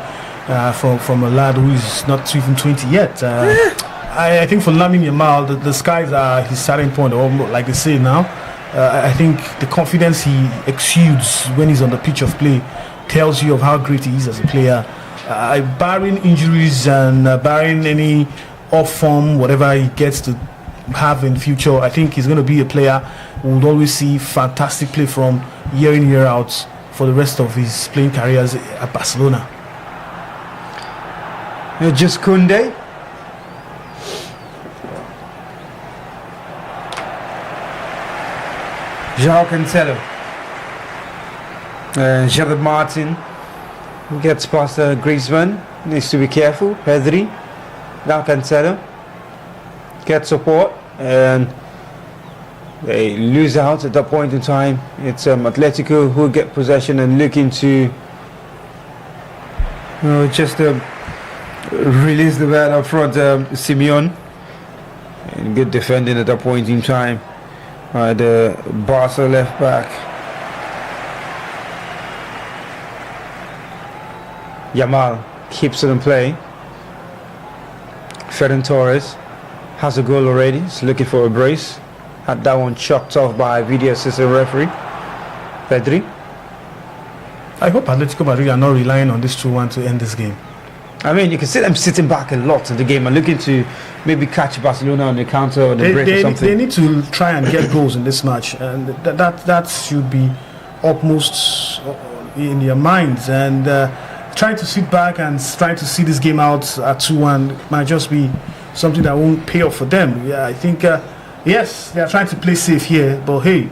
from a lad who is not even 20 yet. I think for Lamine Yamal, the skies are his starting point, or like they say now. I think the confidence he exudes when he's on the pitch of play tells you of how great he is as a player. Barring injuries and barring any off form, whatever he gets to have in future, I think he's going to be a player who would always see fantastic play from year in, year out for the rest of his playing careers at Barcelona. Just Koundé. João Cancelo. Gerard Martin gets past Griezmann. Needs to be careful. Pedri. Now Cancelo gets support, and they lose out at that point in time. It's Atletico who get possession and looking to just release the ball up front. Simeone, and good defending at that point in time. The Barca left back. Yamal keeps it in play. Ferran Torres has a goal already. He's looking for a brace. Had that one chopped off by video assistant referee. Pedri. I hope Atletico Madrid are not relying on this 2-1 to end this game. I mean, you can see them sitting back a lot in the game and looking to maybe catch Barcelona on the counter or the break or something. They need to try and get goals in this match, and that should be upmost in their minds. And trying to sit back and trying to see this game out at 2-1 might just be something that won't pay off for them. Yeah, I think Yes, they are trying to play safe here, but hey,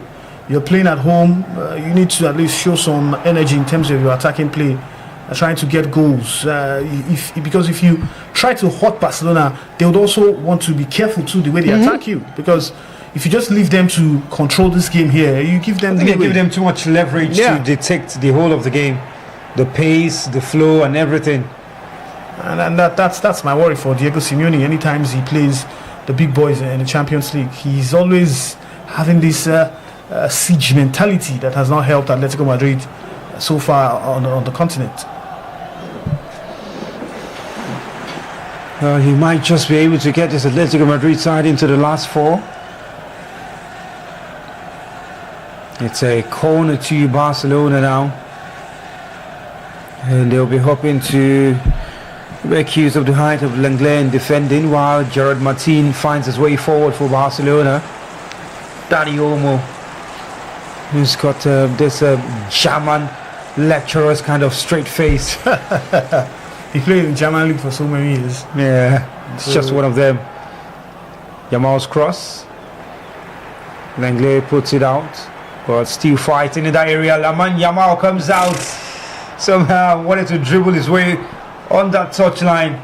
you're playing at home. You need to at least show some energy in terms of your attacking play, trying to get goals. Because if you try to hurt Barcelona, they would also want to be careful too the way they attack you. Because if you just leave them to control this game here, you give them. I think they give them too much leverage to detect the whole of the game, the pace, the flow, and everything. And that's my worry for Diego Simeone. Anytime he plays the big boys in the Champions League, he's always having this siege mentality that has not helped Atletico Madrid so far on the continent. He might just be able to get this Atletico Madrid side into the last 4. It's a corner to Barcelona now, and they'll be hoping to make use of the height of Lenglet in defending, while Gerard Martin finds his way forward for Barcelona. Dani Olmo, who's got this German lecturer's kind of straight face. He played in German league for so many years. Yeah, it's just one of them. Yamal's cross. Lenglet puts it out, but still fighting in that area. Yamal comes out. Somehow wanted to dribble his way on that touchline.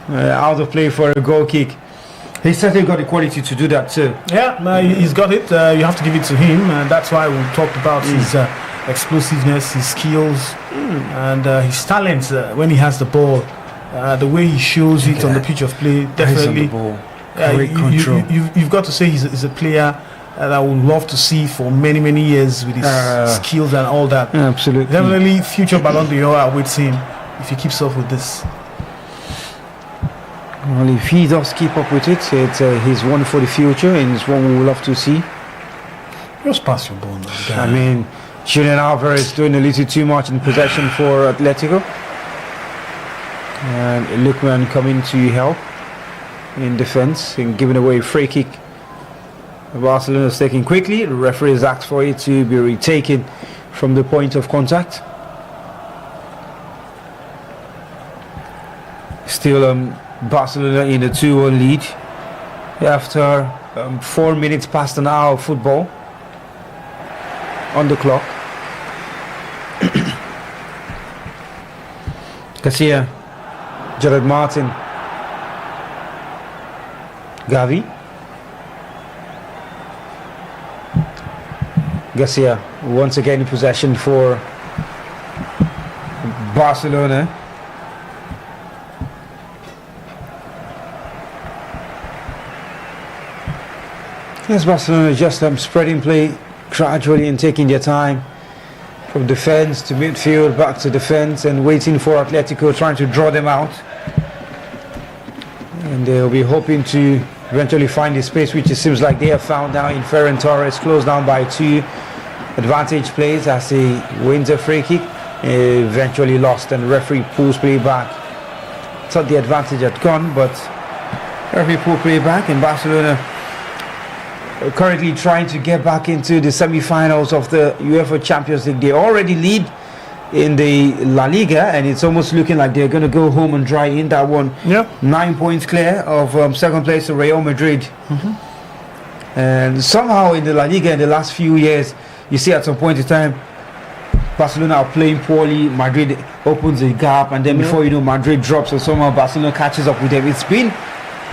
Out of play for a goal kick. He's certainly got the quality to do that too. Yeah, he's got it. You have to give it to him, and that's why we talked about his explosiveness, his skills, and his talent when he has the ball. The way he shows it on the pitch of play, definitely. Great control. You've got to say he's a player that I would love to see for many, many years with his skills and all that. Absolutely. Definitely future Ballon d'Or awaits him if he keeps up with this. Well, if he does keep up with it, he's one for the future, and it's one we will love to see. Just pass your ball, I mean, Julian Alvarez doing a little too much in possession for Atletico. And Lookman coming to help in defense and giving away a free kick. Barcelona is taking quickly. The referee has asked for it to be retaken from the point of contact. Still Barcelona in a 2-1 lead after 4 minutes past an hour of football on the clock. Garcia, Gerard Martin, Gavi, Garcia once again in possession for Barcelona. Yes, Barcelona just spreading play gradually and taking their time from defense to midfield, back to defense, and waiting for Atletico, trying to draw them out. And they'll be hoping to eventually find the space, which it seems like they have found now in Ferran Torres, closed down by 2 advantage plays as he wins a free kick, eventually lost, and the referee pulls play back. Thought the advantage had gone, but referee pulled play back, and Barcelona currently trying to get back into the semi-finals of the UEFA Champions League. They already lead in the La Liga, and it's almost looking like they're going to go home and dry in that one. Yeah. 9 points clear of second place to Real Madrid. And somehow in the La Liga in the last few years, you see at some point in time Barcelona are playing poorly, Madrid opens a gap, and then before you know, Madrid drops, and somehow Barcelona catches up with them. It's been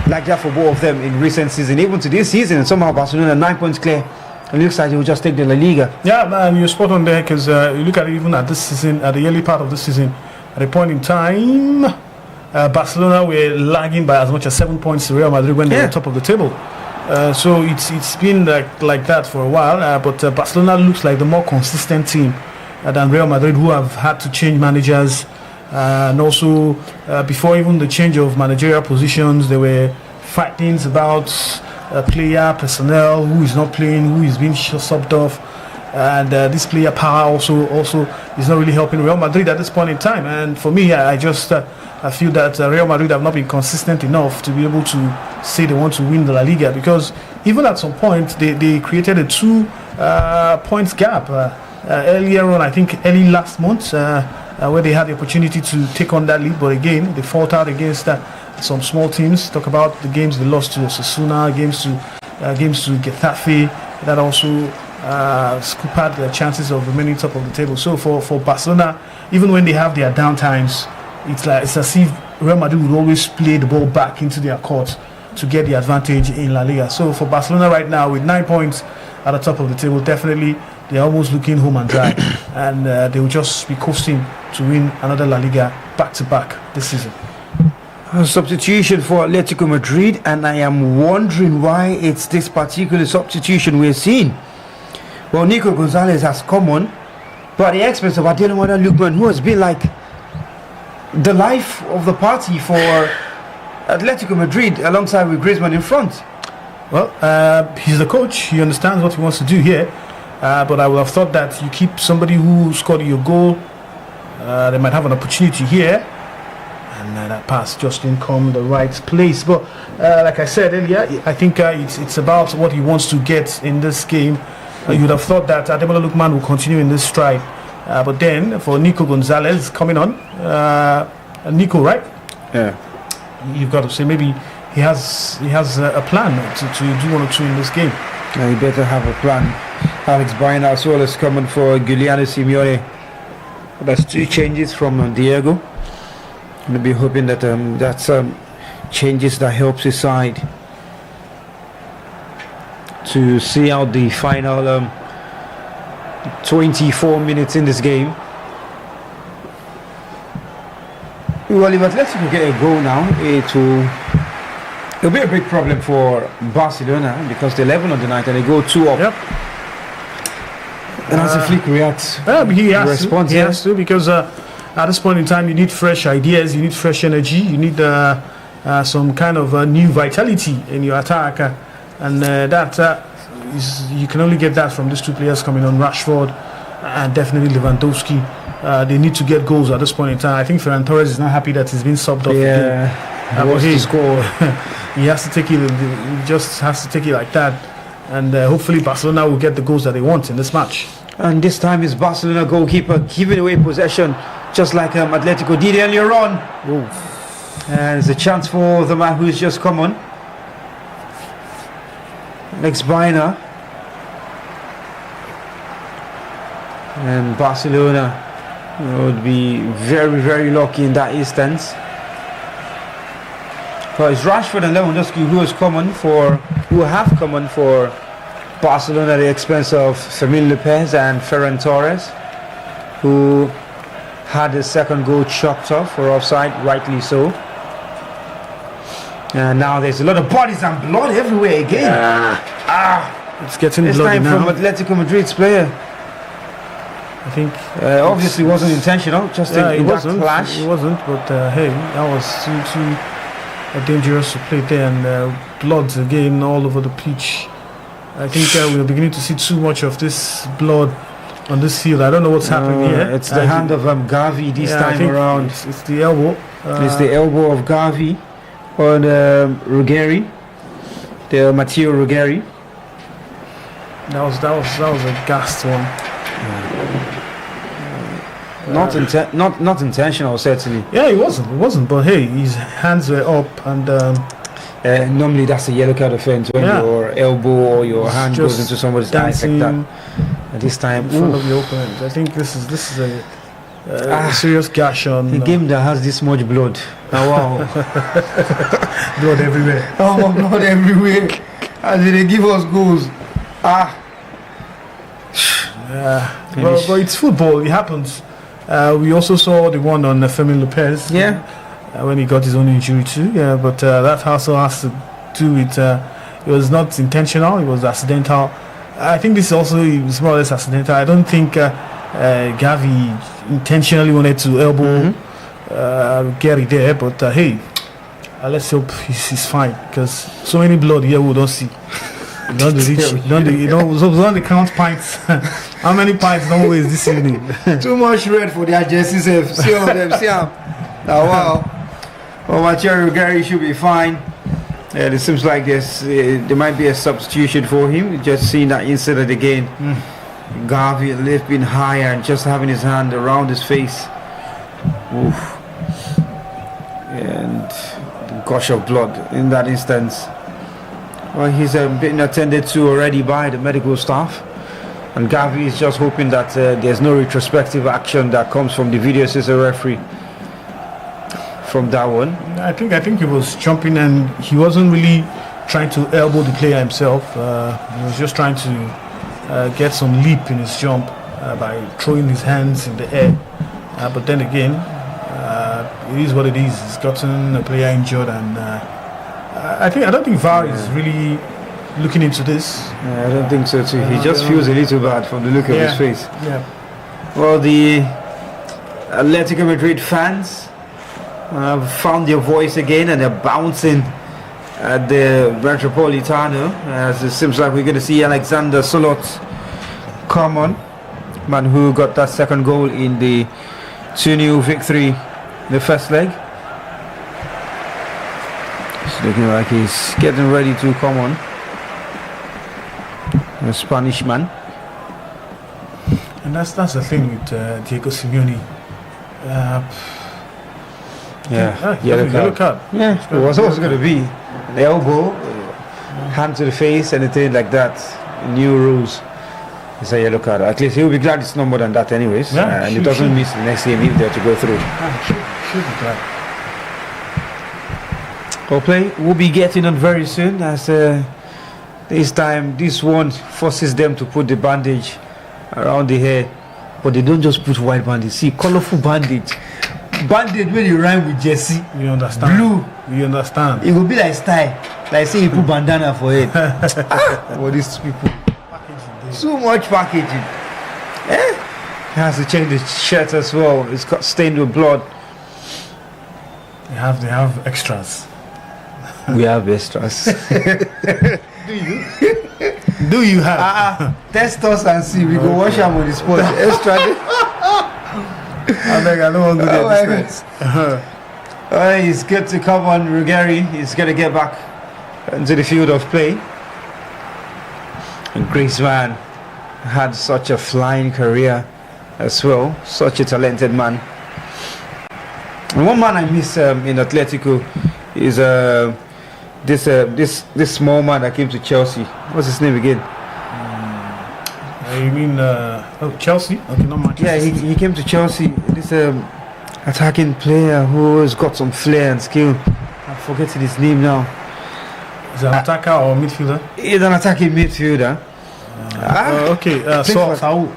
like that for both of them in recent season, even to this season, and somehow Barcelona 9 points clear. It looks like they will just take the La Liga. Yeah, man, you're spot on there, because you look at it even at this season, at the early part of this season, at a point in time, Barcelona were lagging by as much as 7 points to Real Madrid when they were top of the table. So it's been like that for a while, but Barcelona looks like the more consistent team than Real Madrid, who have had to change managers. And also, before even the change of managerial positions, there were fightings about player personnel, who is not playing, who is being subbed off, and this player power also is not really helping Real Madrid at this point in time. And for me, I feel that Real Madrid have not been consistent enough to be able to say they want to win the La Liga, because even at some point they created a 2 points gap earlier on, I think early last month, where they had the opportunity to take on that lead, but again they fought out against some small teams. Talk about the games they lost to Osasuna, games to games to Getafe that also scoop out their chances of remaining top of the table. So for Barcelona, even when they have their downtimes, it's as if Real Madrid would always play the ball back into their court to get the advantage in La Liga. So for Barcelona right now, with 9 points at the top of the table, definitely they're almost looking home and dry, and they will just be coasting to win another La Liga back-to-back this season. A substitution for Atletico Madrid, and I am wondering why it's this particular substitution we're seeing. Well, Nico Gonzalez has come on, but at the expense of Lookman, who has been like the life of the party for Atletico Madrid, alongside with Griezmann in front. Well, he's the coach. He understands what he wants to do here. But I would have thought that you keep somebody who scored your goal. They might have an opportunity here. And that pass just didn't come the right place. But like I said earlier, I think it's about what he wants to get in this game. You would have thought that Ademola Lookman will continue in this stride. But then for Nico Gonzalez coming on, Nico, right? Yeah. You've got to say maybe he has a plan to do 1 or 2 in this game. He better have a plan. Alex Baena as well is coming for Giuliano Simeone. That's 2 changes from Diego. We'll be hoping that that's changes that helps his side to see out the final 24 minutes in this game. Well, if Atletico get a goal now, it'll be a big problem for Barcelona, because they're level on the night and they go 2 up. Yep. And as the Flick reacts, he has to, because at this point in time you need fresh ideas, you need fresh energy, you need some kind of new vitality in your attack, and you can only get that from these 2 players coming on, Rashford and definitely Lewandowski. They need to get goals at this point in time. I think Ferran Torres is not happy that he's been subbed off. Yeah, he wants to score. He has to take it. He just has to take it like that, and hopefully Barcelona will get the goals that they want in this match. And this time is Barcelona goalkeeper giving away possession, just like Atletico did earlier on. Ooh. And it's a chance for the man who's just come on, Alex Baena. And Barcelona would be very, very lucky in that instance. But it's Rashford and Lewandowski who have come on for Barcelona at the expense of Fermin Lopez and Ferran Torres, who had his second goal chopped off for offside, rightly so. And now there's a lot of bodies and blood everywhere again. It's getting this bloody time now. from Atletico Madrid's player. I think obviously wasn't intentional, just in that clash. It wasn't, but hey, that was too dangerous to play there, and blood again all over the pitch. I think we're beginning to see too much of this blood on this field. I don't know what's happening here. It's the hand of Gavi this time around. It's the elbow. It's the elbow of Gavi on Ruggeri, the Matteo Ruggeri. That was a gassed one. Not intentional, certainly. Yeah, it wasn't. But hey, his hands were up, and normally that's a yellow card offense when your elbow or your hand goes into somebody's eyes like that. And this time, in front of your opponent. I think this is a serious gash on a game that has this much blood. Oh wow, blood everywhere. Oh, blood everywhere. As they give us goals. But it's football. It happens. We also saw the one on Fermin Lopez. Yeah. When he got his own injury too. Yeah, but that also has to do with it was not intentional. It was accidental. I think this also is more or less accidental. I don't think Gavi intentionally wanted to elbow Gary there. But hey, let's hope he's fine, because so many blood here we don't see. Don't they count pints? How many pints don't waste this evening? Too much red for their jerseys. See all them. See them. Oh wow. Well, Matteo Ruggeri should be fine. It seems like there might be a substitution for him. Just seeing that incident again. Gavi lifting higher and just having his hand around his face. Oof. And the gush of blood in that instance. Well, he's been attended to already by the medical staff. And Gavi is just hoping that there's no retrospective action that comes from the video assistant referee from that one. I think he was jumping and he wasn't really trying to elbow the player himself. He was just trying to get some leap in his jump by throwing his hands in the air. But then again, it is what it is. He's gotten a player injured, and I don't think VAR is really looking into this. I don't think so too. He just feels a little bad from the look of his face. Yeah. Well, the Atletico Madrid fans have found their voice again, and they're bouncing at the Metropolitano, as it seems like we're going to see Alexander Solot come on, man who got that second goal in the 2-0 victory in the first leg. It's looking like he's getting ready to come on, the Spanish man. And that's the thing with Diego Simeone. Yellow card. Yeah, it was also going to be the elbow, hand to the face, anything like that. New rules. It's a yellow card. At least he'll be glad it's no more than that, anyways. And it doesn't miss the next game if they're to go through. Should be glad. Well, play we'll be getting on very soon, as this time this one forces them to put the bandage around the hair, but they don't just put white bandage. See, colorful bandage. Bandage when you rhyme with Jesse. You understand? Blue. You understand? It will be like style. Like say you put bandana for it. For these people. So much packaging. He has to change the shirt as well. It's got stained with blood. They have extras. We have extras. Do you have? Test us and see. We go wash them on the spot. Extra. I don't want to do that. It's good to come on, Ruggeri. He's going to get back into the field of play. And Griezmann had such a flying career as well. Such a talented man. And one man I miss in Atletico is this small man that came to Chelsea. What's his name again? You mean Chelsea? Okay, not Manchester. Yeah, he came to Chelsea. This attacking player who has got some flair and skill. I'm forgetting his name now. Is it an attacker or midfielder? He's an attacking midfielder. Saul.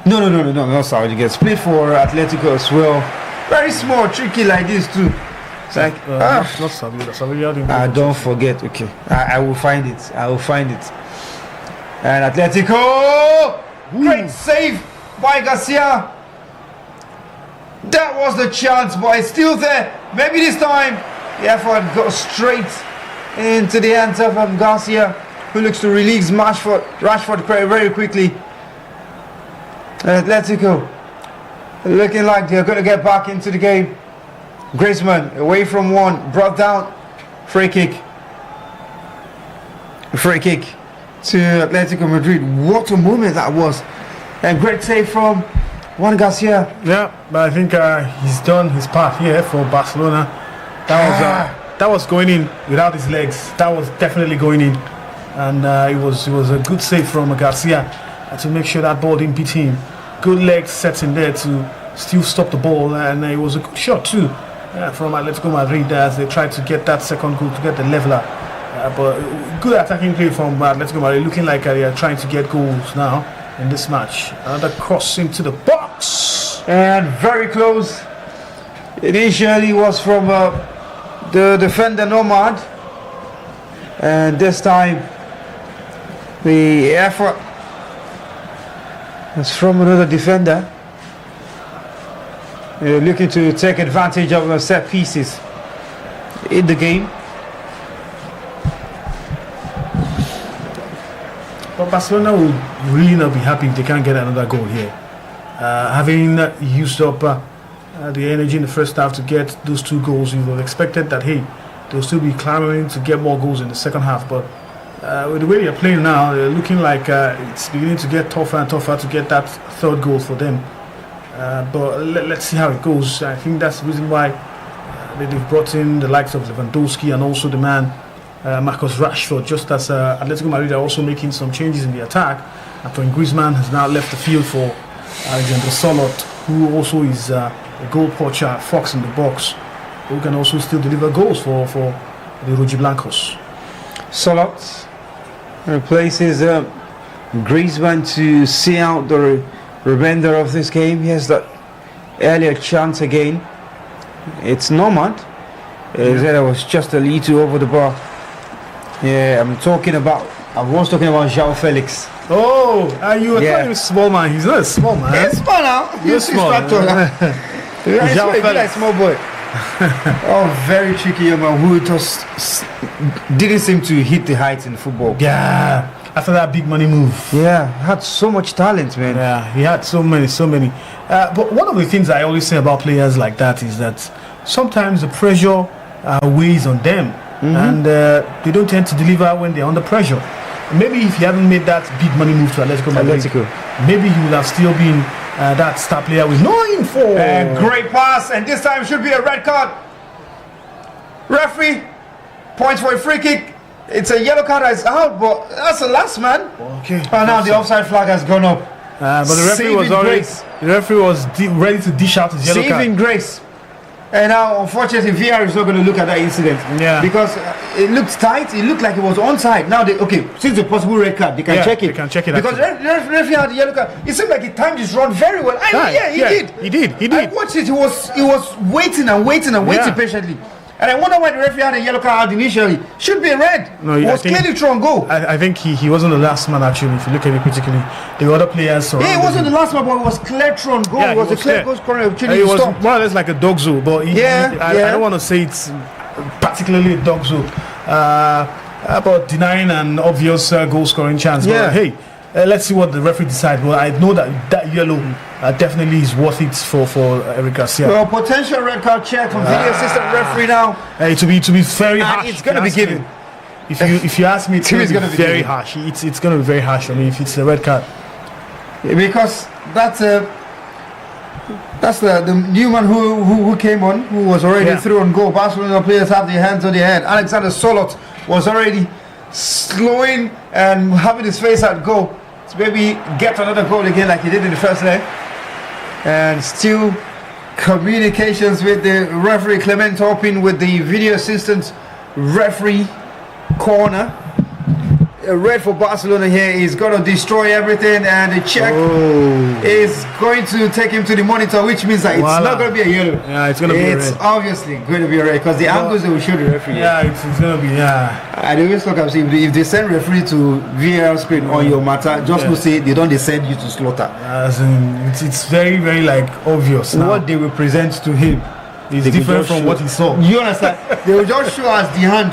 No, not Saul. He gets played for Atletico as well. Very small, tricky like this too. It's like not Savilla. Don't forget. Okay, I will find it. And Atletico, great save by Garcia. That was the chance, but it's still there. Maybe this time the effort goes straight into the hands of Garcia, who looks to release Rashford very quickly. Atletico looking like they're going to get back into the game. Griezmann away from one, brought down, free kick to Atletico Madrid. What a moment that was, and great save from Juan Garcia. Yeah, but I think he's done his part here for Barcelona. That was going in without his legs. That was definitely going in, and it was a good save from Garcia to make sure that ball didn't beat him. Good leg sets in there to still stop the ball, and it was a good shot too from Atletico Madrid as they tried to get that second goal to get the leveler. But good attacking play from Atletico Madrid, looking like they are trying to get goals now in this match. Another cross into the box, and very close. Initially was from the defender Nomad, and this time the effort was from another defender. Looking to take advantage of the set pieces in the game. But Barcelona will really not be happy if they can't get another goal here. Having used up the energy in the first half to get those two goals, you would have expected that, hey, they'll still be clamoring to get more goals in the second half. But with the way they're playing now, they're looking like it's beginning to get tougher and tougher to get that third goal for them. But let's see how it goes. I think that's the reason why they've brought in the likes of Lewandowski and also the man Marcus Rashford, just as Atletico Madrid are also making some changes in the attack. Antoine Griezmann has now left the field for Alexander Solot, who also is a goal poacher, fox in the box, who can also still deliver goals for the Rojiblancos. Solot replaces Griezmann to see out the remainder of this game. He has that earlier chance again. It's Normand. He said I was just a little over the bar. Yeah, I was talking about João Felix. Oh, you were calling him a small man. He's not a small man. He's small now. He's small. He's small boy. Oh, very tricky young man who just didn't seem to hit the heights in football. Yeah, after that big money move. Yeah, had so much talent, man. Yeah, he had so many. But one of the things I always say about players like that is that sometimes the pressure weighs on them, and they don't tend to deliver when they're under pressure. Maybe if he hadn't made that big money move to Atletico Madrid, maybe he would have still been that star player with no info. Great pass, and this time should be a red card. Referee points for a free kick. It's a yellow card that's out, but that's the last man. Okay. And now the offside flag has gone up. But the referee was already ready to dish out his yellow card. Saving grace. And now, unfortunately, VR is not going to look at that incident. Yeah. Because it looked tight. It looked like it was onside. Now, since the possible red card, they can check it. They can check it. Because referee had the yellow card. It seemed like he timed his run very well. He did. I watched it. He was waiting patiently. And I wonder why the referee had a yellow card initially. Should be a red. No, it was clearly through on goal. I think he wasn't the last man, actually, if you look at it critically. The other players... He wasn't the last man, but it was clear through on goal. Yeah, it was a clear goal scoring opportunity. It was more or less like a dog zoo, but I don't want to say it's particularly a dog zoo. About denying an obvious goal scoring chance. Yeah. But hey, let's see what the referee decides. Well, I know that yellow definitely is worth it for Eric Garcia. Well, potential red card check from video assistant referee now. To be very harsh. It's going to be given. If you ask me, it's going to be very harsh. It's going to be very harsh. I mean, if it's a red card, because that's the new man who came on, who was already through on goal. Barcelona players have their hands on their head. Alexander Solot was already slowing and having his face at goal. So maybe get another goal again like he did in the first leg. And still communications with the referee Clement Turpin with the video assistant referee corner. A red for Barcelona here is going to destroy everything, and the check is going to take him to the monitor, which means that it's not going to be a yellow. Yeah, it's going to be a red. It's obviously going to be a red because the angles they will show the referee. Yeah, it's going to be, I always look and see if they send referee to VAR screen on your matter, just to say they don't send you to slaughter. As in, it's very, very like obvious now. What they will present to him is different from what he saw. You understand? They will just show us the hand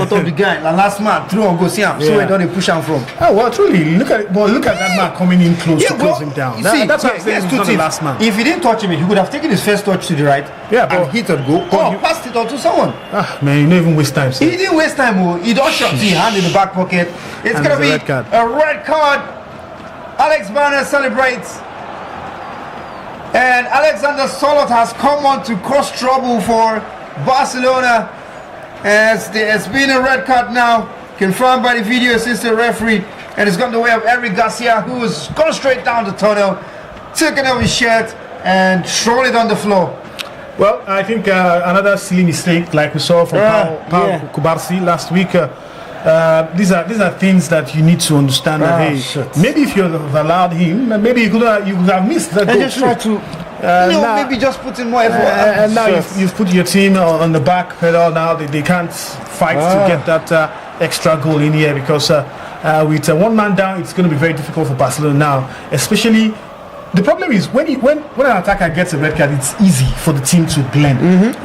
on top of the guy. The last man through and go see him. So where don't they push him from? Oh well, truly look at that man coming in close to close him down. That's what I'm saying. He's not the last man. If he didn't touch him, he would have taken his first touch to the right and hit and go, or passed it on to someone. Man, you don't even waste time. He didn't waste time. He don't shot the hand in the back pocket. It's gonna be a red card. Alex Barnes celebrates. And Alexander Solot has come on to cause trouble for Barcelona, as there has been a red card now, confirmed by the video assistant referee, and it's gone the way of Eric Garcia, who has gone straight down the tunnel, taken off his shirt and thrown it on the floor. Well, I think another silly mistake, like we saw from Pau Kubarsi last week. These are things that you need to understand. Maybe if you have allowed him, maybe you could have missed that goal. Just try to maybe just put in more effort. And now you've put your team on the back pedal. Now they can't fight to get that extra goal in here, because with one man down, it's going to be very difficult for Barcelona now, especially. The problem is when an attacker gets a red card, it's easy for the team to blend.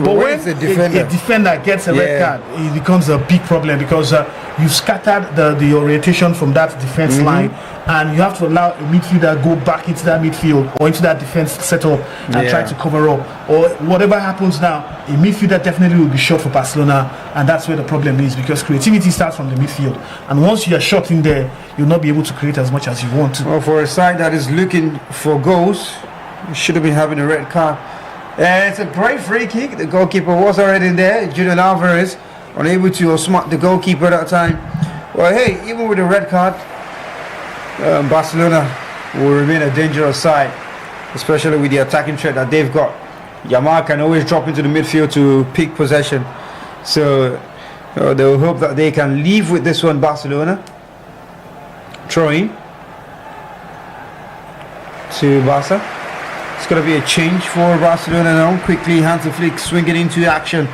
But when a defender gets a red card, it becomes a big problem, because you've scattered the orientation from that defense line, and you have to allow a midfielder go back into that midfield or into that defense setup and try to cover up. Or whatever happens now, a midfielder definitely will be short for Barcelona, and that's where the problem is, because creativity starts from the midfield, and once you are shot in there, you'll not be able to create as much as you want to. Well, for a side that is looking for goals, you should have been having a red card. And it's a great free kick. The goalkeeper was already in there, Julian Alvarez. unable to outsmart the goalkeeper at that time. Well, hey, even with a red card, Barcelona will remain a dangerous side, especially with the attacking threat that they've got. Yamal can always drop into the midfield to pick possession. So they'll hope that they can leave with this one, Barcelona. Throwing to Barca. It's going to be a change for Barcelona now. Quickly, Hansi Flick swinging into action.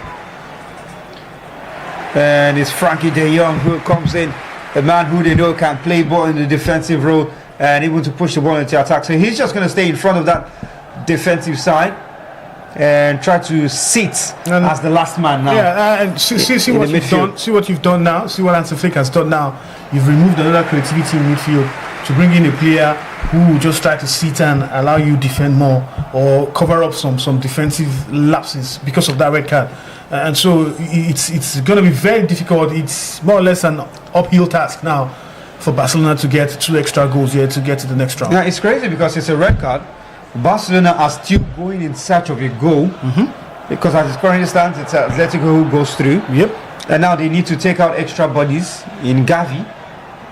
And it's Frankie de Jong who comes in. A man who they know can play ball in the defensive role and able to push the ball into attack. So he's just going to stay in front of that defensive side and try to sit as the last man now. Yeah, and see what you've done. See what you've done now. See what Hansi Flick has done now. You've removed another creativity in midfield to bring in a player who will just try to sit and allow you defend more or cover up some defensive lapses because of that red card. And so it's going to be very difficult. It's more or less an uphill task now for Barcelona to get 2 extra goals here to get to the next round. Yeah, it's crazy because it's a red card. Barcelona are still going in search of a goal because as it currently stands, it's Atletico who goes through. Yep. And now they need to take out extra bodies in Gavi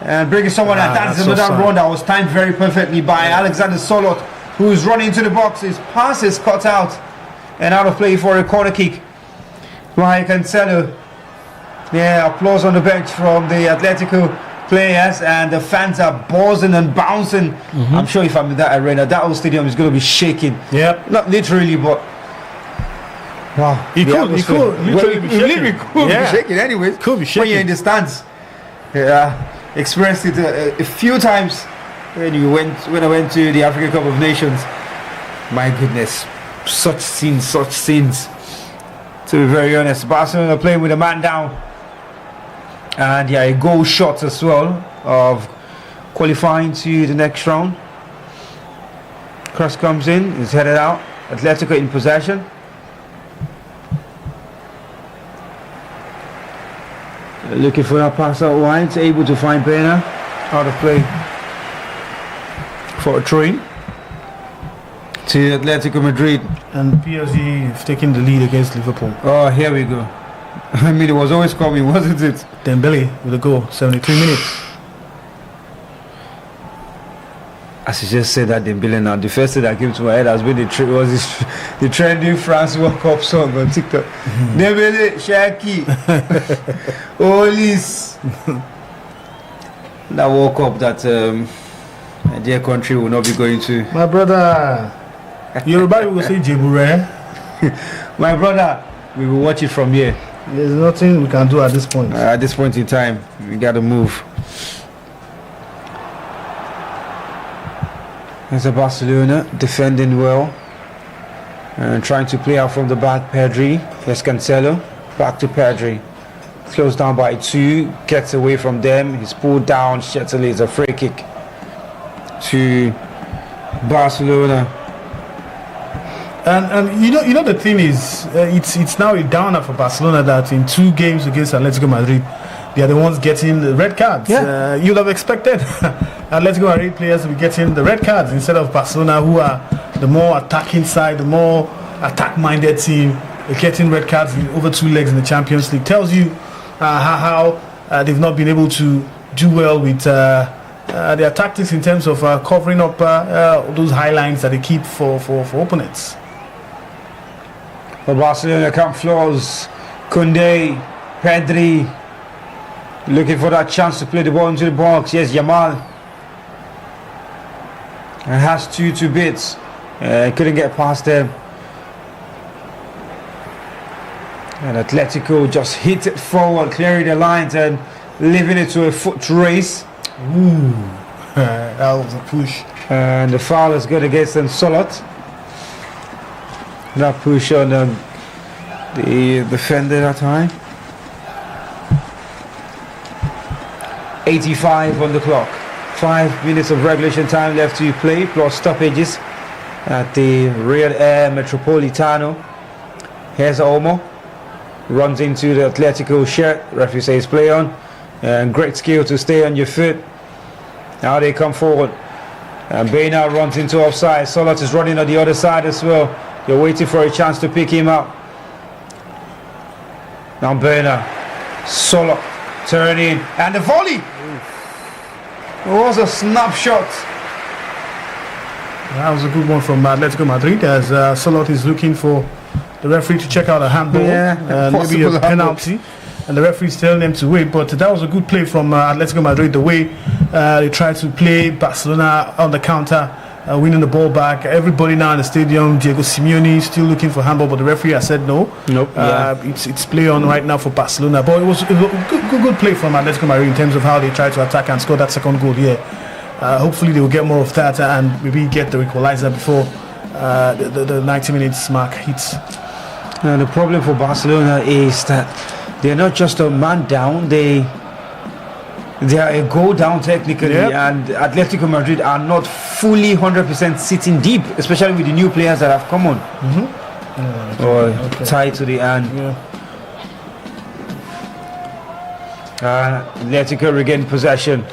and bring in someone like that. That's another run that was timed very perfectly by Alexander Solot, who is running into the box. His pass is cut out and out of play for a corner kick. By Cancelo. Yeah, applause on the bench from the Atletico players, and the fans are buzzing and bouncing. I'm sure if I'm in that arena, that whole stadium is going to be shaking. Yep. Not literally, but wow. It could literally be shaking. Be shaking anyways. Could be shaking. When you're in the stands. Yeah, experienced it a few times when I went to the African Cup of Nations. My goodness, such scenes. To be very honest, Barcelona playing with a man down, and yeah, a goal shot as well of qualifying to the next round. Cross comes in, is headed out. Atletico in possession. Looking for that pass out wide, able to find Pena. Out of play for a throw-in to Atletico Madrid. And PSG have taken the lead against Liverpool. Oh, here we go. I mean, it was always coming, wasn't it? Dembele with a goal, 73 minutes. As you just said that Dembele now, the first thing that came to my head has been the trending France World Cup song on TikTok. Dembele, Shaki, Olis. That World Cup that my dear country will not be going to. My brother, Yoruba will say Jebure. My brother, we will watch it from here. There's nothing we can do at this point. At this point in time, we got to move. There's a Barcelona defending well and trying to play out from the back. Pedri, here's Cancelo, back to Pedri. Closed down by 2, gets away from them. He's pulled down. Shetterly is a free kick to Barcelona. And you know the thing is, it's now a downer for Barcelona that in 2 games against Atletico Madrid, they are the ones getting the red cards. Yeah. You'd have expected Atletico Madrid players to be getting the red cards instead of Barcelona, who are the more attacking side, the more attack-minded team, getting red cards in over 2 legs in the Champions League. Tells you how they've not been able to do well with their tactics in terms of covering up those high lines that they keep for opponents. For Barcelona camp floors, Koundé, Pedri, looking for that chance to play the ball into the box. Yes, Yamal has 2 bits. Couldn't get past them. And Atletico just hit it forward, clearing the lines and leaving it to a foot race. Ooh, that was a push. And the foul is good against them, Solot. That push on the defender that time. 85 on the clock. 5 minutes of regulation time left to play, plus stoppages at the Real Air Metropolitano. Here's Olmo. Runs into the Atletico shirt. Referee says play on. And great skill to stay on your foot. Now they come forward. And Bena runs into offside. Solot is running on the other side as well. You're waiting for a chance to pick him up. Now Bena Solo turning and the volley. It was a snapshot. That was a good one from Atletico Madrid as Solot is looking for the referee to check out a handball, maybe a penalty, and the referee is telling them to wait. But that was a good play from Atletico Madrid, the way they tried to play Barcelona on the counter, winning the ball back. Everybody now in the stadium, Diego Simeone still looking for handball, but the referee has said no. Nope. It's play on right now for Barcelona. But it was a good play from Atletico Madrid in terms of how they tried to attack and score that second goal here. Hopefully they will get more of that and maybe get the equalizer before the 90 minutes mark hits. Now the problem for Barcelona is that they're not just a man down, they are a goal down technically, and Atletico Madrid are not fully 100% sitting deep, especially with the new players that have come on. Tied to the end. Atletico regain possession.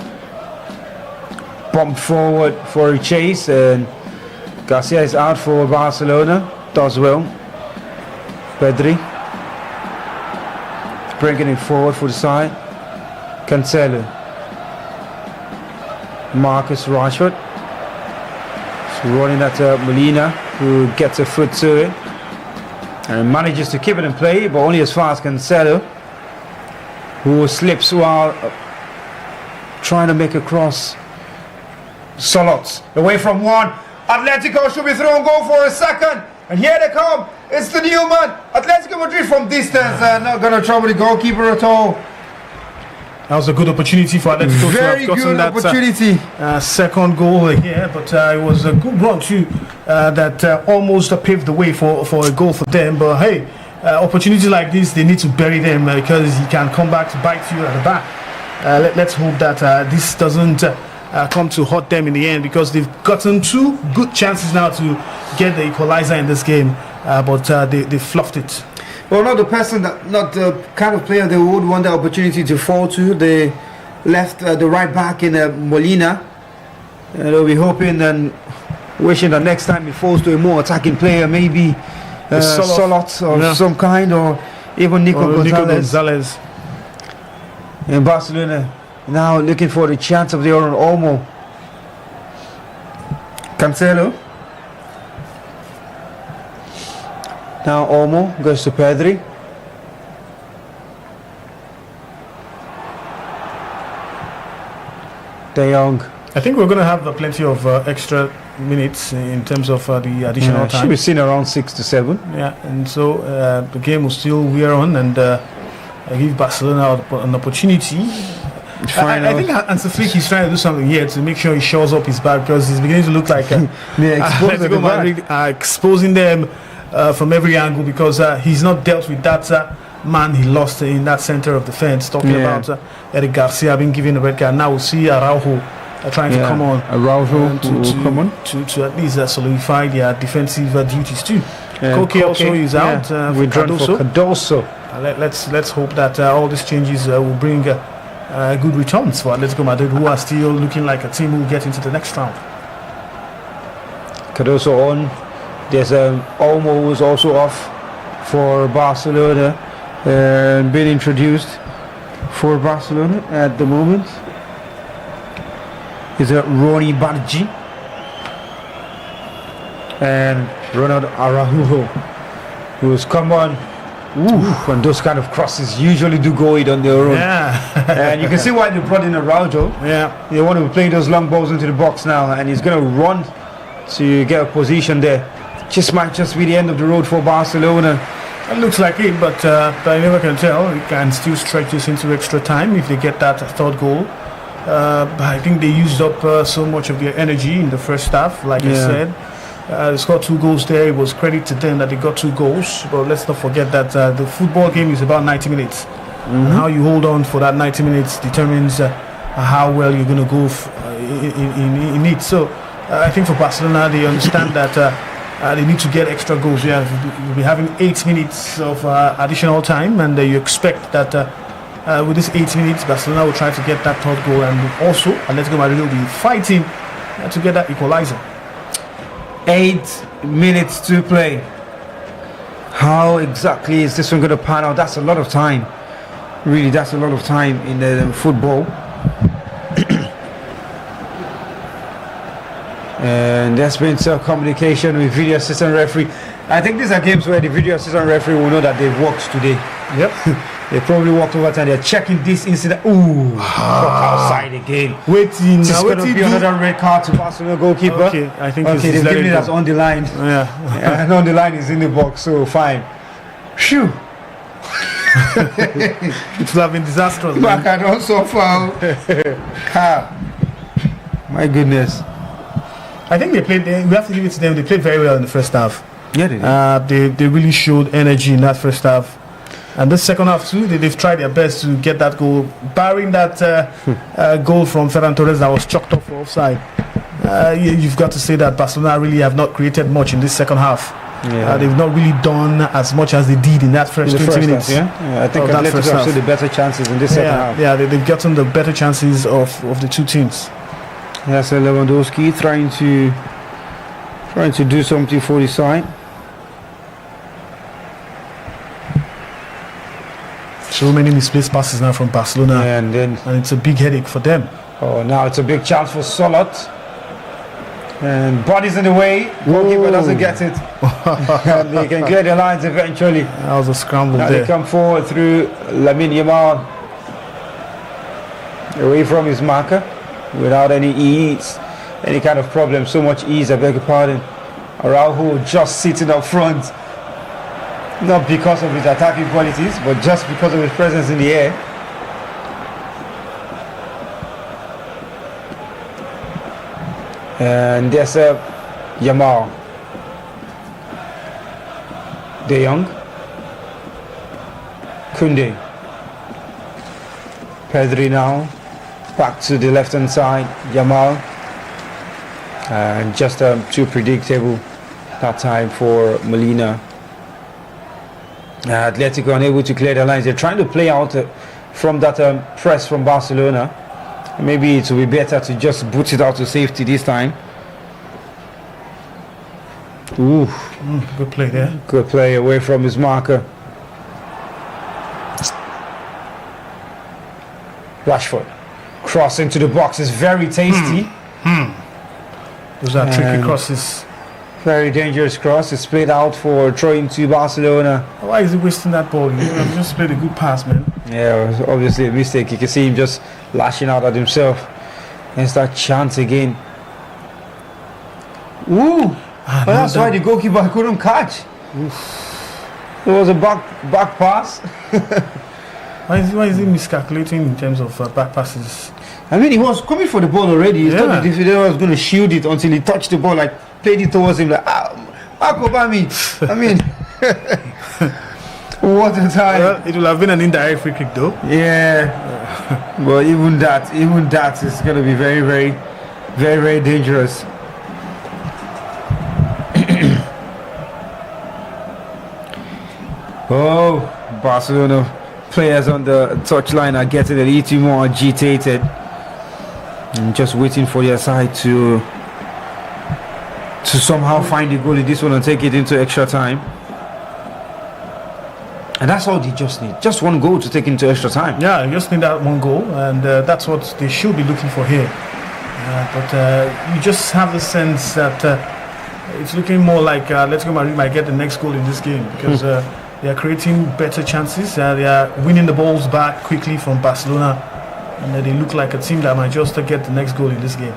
Bumped forward for a chase, and Garcia is out for Barcelona. Does well. Pedri bringing it forward for the side. Cancelo. Marcus Rashford. So running at Molina, who gets a foot to it and manages to keep it in play, but only as far as Cancelo, who slips while trying to make a cross. Solot away from one. Atletico should be thrown goal for a second, and here they come. It's the new man, Atletico Madrid from distance, not gonna trouble the goalkeeper at all. That was a good opportunity for Atletico Very to have good gotten opportunity. that second goal here, but it was a good run too that almost paved the way for a goal for them. But hey, opportunities like this, they need to bury them because he can come back to bite you at the back. Let's hope that this doesn't come to hurt them in the end, because they've gotten two good chances now to get the equalizer in this game, but they fluffed it. Well, not the kind of player they would want the opportunity to fall to. They left the right back in Molina. They'll be hoping and wishing that next time it falls to a more attacking player, maybe Solot or some kind, or even Nico Gonzalez. In Barcelona now looking for the chance of their own Olmo. Cancelo. Now Olmo goes to Pedri. De Jong. I think we're going to have plenty of extra minutes in terms of the additional time. Should be seen around 6 to 7. Yeah, and so the game will still wear on, and give Barcelona an opportunity. I think Hansi Flick is trying to do something here to make sure he shows up his back, because he's beginning to look like Atletico Madrid are exposing them from every angle, because he's not dealt with that man he lost in that center of defense. Talking about Eric Garcia being given a red card. Now we'll see Araujo trying to come on. Araujo to at least solidify their defensive duties too. Koke also is out. Withdrawn for Cardoso. Let's hope that all these changes will bring good returns for Atletico Madrid, who are still looking like a team who will get into the next round. Cardoso on. There's Olmo who's also off for Barcelona, being introduced for Barcelona at the moment. Is Ronnie Bargi and Ronald Araujo, who's come on. And those kind of crosses usually do go it on their own. And you can see why they brought in Araujo. They want to be playing those long balls into the box now, and he's going to run to get a position there. Might just be the end of the road for Barcelona. It looks like it, but I never can tell. It can still stretch this into extra time if they get that third goal. But I think they used up so much of their energy in the first half, like I said. They scored 2 goals there. It was credit to them that they got 2 goals. But let's not forget that the football game is about 90 minutes. And how you hold on for that 90 minutes determines how well you're going to go in it. So I think for Barcelona, they understand that they need to get extra goals. We'll be having 8 minutes of additional time, and you expect that with this 8 minutes, Barcelona will try to get that third goal, and also Atletico Madrid will be fighting to get that equalizer. 8 minutes to play. How exactly is this one going to pan out? That's a lot of time. Really, that's a lot of time in football. And there's been some communication with video assistant referee. I think these are games where the video assistant referee will know that they've worked today. Yep. They probably walked over and they're checking this incident. Ooh, outside again. Waiting. It's going to be another red card to Barcelona goolkeeper. Okay, I think okay, they've given it as on the line. Yeah. And on the line is in the box, so fine. Phew. It will have been disastrous. Back and also foul. My goodness. I think they played. We have to give it to them. They played very well in the first half. Yeah, they did. They really showed energy in that first half, and the second half too. They've tried their best to get that goal, barring that goal from Ferran Torres that was chalked up for offside. You've got to say that Barcelona really have not created much in this second half. Yeah. They've not really done as much as they did in that first 20 minutes. Half, yeah? I think Atletico have still the better chances in this second half. Yeah, they've gotten the better chances of the two teams. Yes, Lewandowski trying to do something for the side. So many misplaced passes now from Barcelona, and it's a big headache for them. Oh, now it's a big chance for Solot. And body's in the way. Goalkeeper doesn't get it. And they can clear the lines eventually. That was a scramble now there. They come forward through Lamine Yamal. Away from his marker. Without any ease, any kind of problem. So much ease, I beg your pardon. Araujo just sitting up front. Not because of his attacking qualities, but just because of his presence in the air. And there's Yamal. De Jong. Koundé. Pedri now. Back to the left hand side. Yamal. And just too predictable that time for Molina. Atletico unable to clear the lines. They're trying to play out from that press from Barcelona. Maybe it will be better to just boot it out to safety this time. Ooh, good play there. Good play away from his marker. Rashford. Cross into the box is very tasty. Those are tricky crosses. Very dangerous cross. It's played out for throwing to Barcelona. Why is he wasting that ball? He just played a good pass, man. Yeah, it was obviously a mistake. You can see him just lashing out at himself. And it's that chance again. Ooh! That's why the goalkeeper couldn't catch. It was a back pass. Why is he miscalculating in terms of back passes? I mean, he was coming for the ball already. He thought the defender was going to shield it until he touched the ball, like played it towards him, like, I mean, what a time. Well, it will have been an indirect free kick, though. Yeah. But even that is going to be very, very, very, very dangerous. Oh, Barcelona players on the touchline are getting a little more agitated and just waiting for their side to somehow find the goal in this one and take it into extra time. And that's all they just need. Just one goal to take into extra time. Yeah, you just need that one goal, and that's what they should be looking for here. But you just have the sense that it's looking more like Atletico Madrid might get the next goal in this game, because they are creating better chances. They are winning the balls back quickly from Barcelona, and they look like a team that might just get the next goal in this game.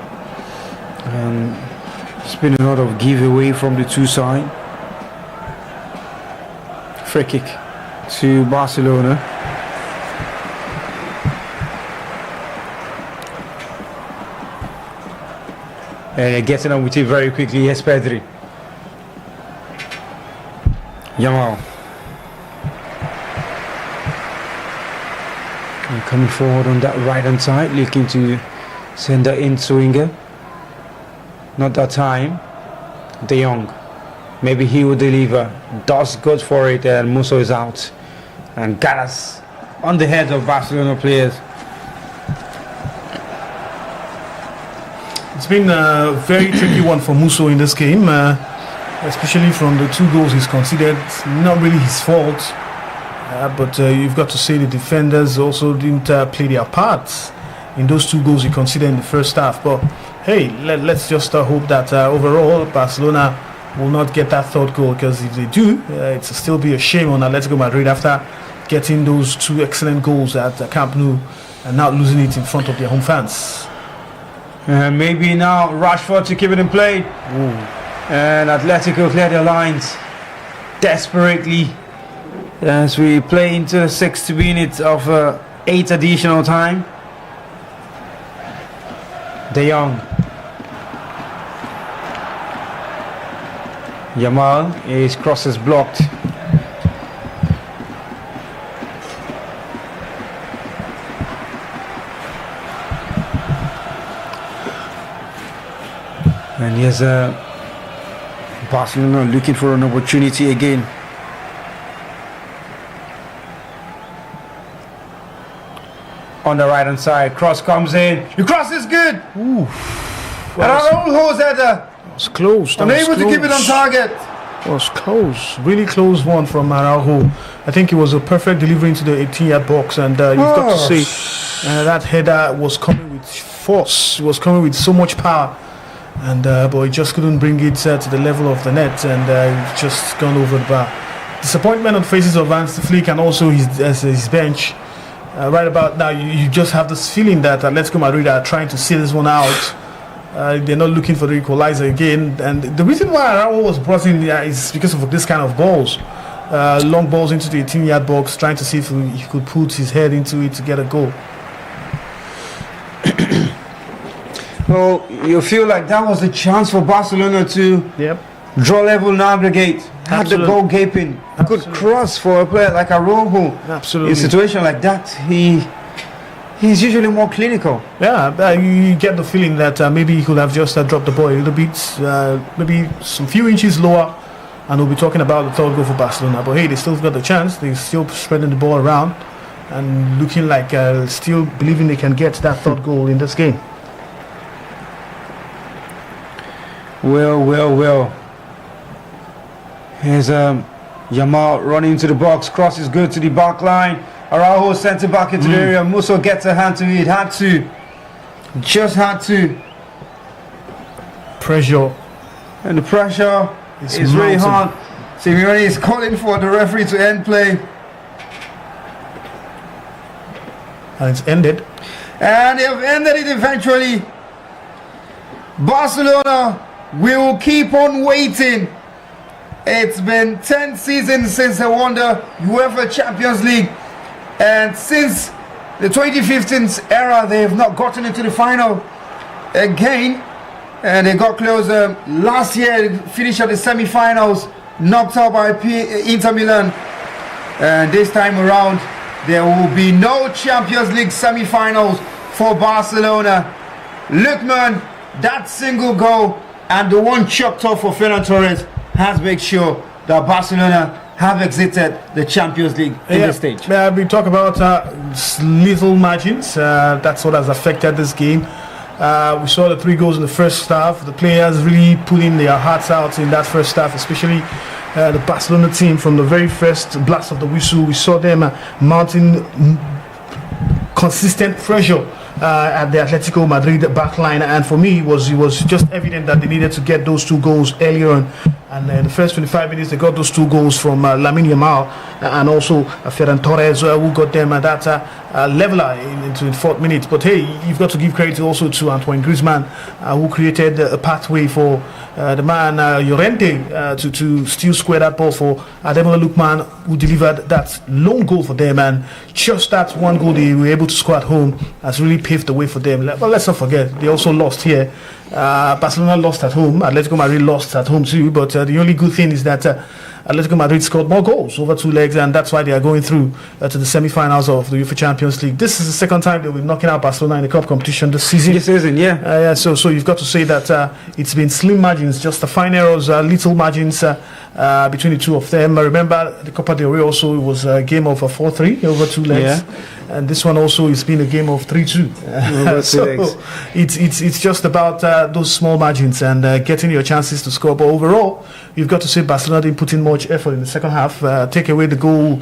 It's been a lot of giveaway from the two sides. Free kick to Barcelona. And getting on with it very quickly. Yes, Pedri. Yamal. And coming forward on that right hand side, looking to send that in Swinger. Not that time. De Jong. Maybe he will deliver. Does good for it, and Musso is out. And got us on the heads of Barcelona players. It's been a very tricky one for Musso in this game, especially from the two goals he's conceded. Not really his fault. but you've got to say the defenders also didn't play their parts in those 2 goals you consider in the first half. But hey, let's just hope that overall Barcelona will not get that 3rd goal, because if they do, it'll still be a shame on Atletico Madrid after getting those 2 excellent goals at Camp Nou and not losing it in front of their home fans. Maybe now Rashford to keep it in play. Ooh. And Atletico clear their lines desperately as we play into 60 minutes of 8 additional time. De Jong. Yamal, his cross is blocked. And here's Barcelona looking for an opportunity again. On the right hand side, cross comes in. The cross is good. Ooh. Araujo's header. It was close. Unable to keep it on target. It was close. Really close one from Araujo. I think it was a perfect delivery into the 18-yard box, and you've got to say that header was coming with force. It was coming with so much power, and but he just couldn't bring it to the level of the net, and it's just gone over the bar. Disappointment on the faces of Hans Flick and also his bench. Right about now, you just have this feeling that Atletico Madrid are trying to see this one out. They're not looking for the equalizer again, and the reason why Araujo was brought in is because of this kind of balls, long balls into the 18-yard box, trying to see if he could put his head into it to get a goal. Well, you feel like that was a chance for Barcelona to draw level and aggregate. Had the goal gaping. Good cross for a player like Araujo. Absolutely. In a situation like that, he's usually more clinical. Yeah, you get the feeling that maybe he could have just dropped the ball a little bit, maybe some few inches lower, and we'll be talking about the 3rd goal for Barcelona. But hey, they still got the chance. They're still spreading the ball around and looking like still believing they can get that 3rd goal in this game. Well. Here's Yamal running into the box. Cross is good to the back line. Araujo sent it back into the area. Musso gets a hand to it. Just had to. Pressure. And the pressure is really hard. Simeone is calling for the referee to end play. And it's ended. And they have ended it eventually. Barcelona will keep on waiting. It's been 10 seasons since they won the UEFA Champions League, and since the 2015 era they have not gotten into the final again, and they got closer last year. They finished at the semi-finals, knocked out by Inter Milan, and this time around there will be no Champions League semi-finals for Barcelona. Lookman, that single goal and the one chucked off for Ferran Torres has made sure that Barcelona have exited the Champions League in this stage. We talk about little margins. That's what has affected this game. We saw the 3 goals in the first half. The players really pulling their hearts out in that first half, especially the Barcelona team. From the very first blast of the whistle, we saw them mounting consistent pressure at the Atletico Madrid backline, and for me it was just evident that they needed to get those 2 goals earlier on. And in the first 25 minutes, they got those 2 goals from Lamine Yamal and also Ferran Torres, who got them at that leveler into the 4th minute. But hey, you've got to give credit also to Antoine Griezmann, who created a pathway for the man Llorente to still square that ball for Ademola Lookman, who delivered that lone goal for them. And just that one goal they were able to score at home has really paved the way for them. But let's not forget, they also lost here. Barcelona lost at home. Atletico Madrid lost at home too. But the only good thing is that Atletico Madrid scored more goals over 2 legs, and that's why they are going through to the semi-finals of the UEFA Champions League. This is the second time they'll be knocking out Barcelona in the cup competition this season. So you've got to say that it's been slim margins, just the fine errors, little margins between the two of them. I remember the Copa del Rey also, it was a game of 4-3 over 2 legs. and this one also has been a game of 3-2. So it's just about those small margins and getting your chances to score. But overall, you've got to say Barcelona didn't put in much effort in the second half. Take away the goal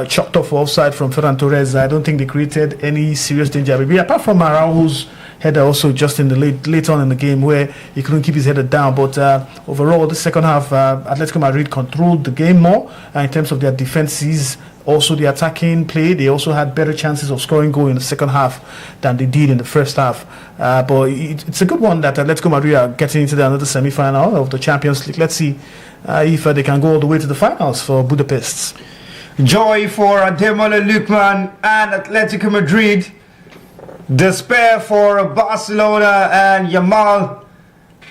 chopped off offside from Ferran Torres. I don't think they created any serious danger. Maybe apart from Araujo's header also just in the late on in the game where he couldn't keep his header down. But overall, the second half, Atletico Madrid controlled the game more in terms of their defenses. Also, the attacking play, they also had better chances of scoring goal in the second half than they did in the first half. But it's a good one that Atletico Madrid are getting into another semi-final of the Champions League. Let's see if they can go all the way to the finals for Budapest. Joy for Ademola Lookman and Atletico Madrid. Despair for Barcelona and Yamal.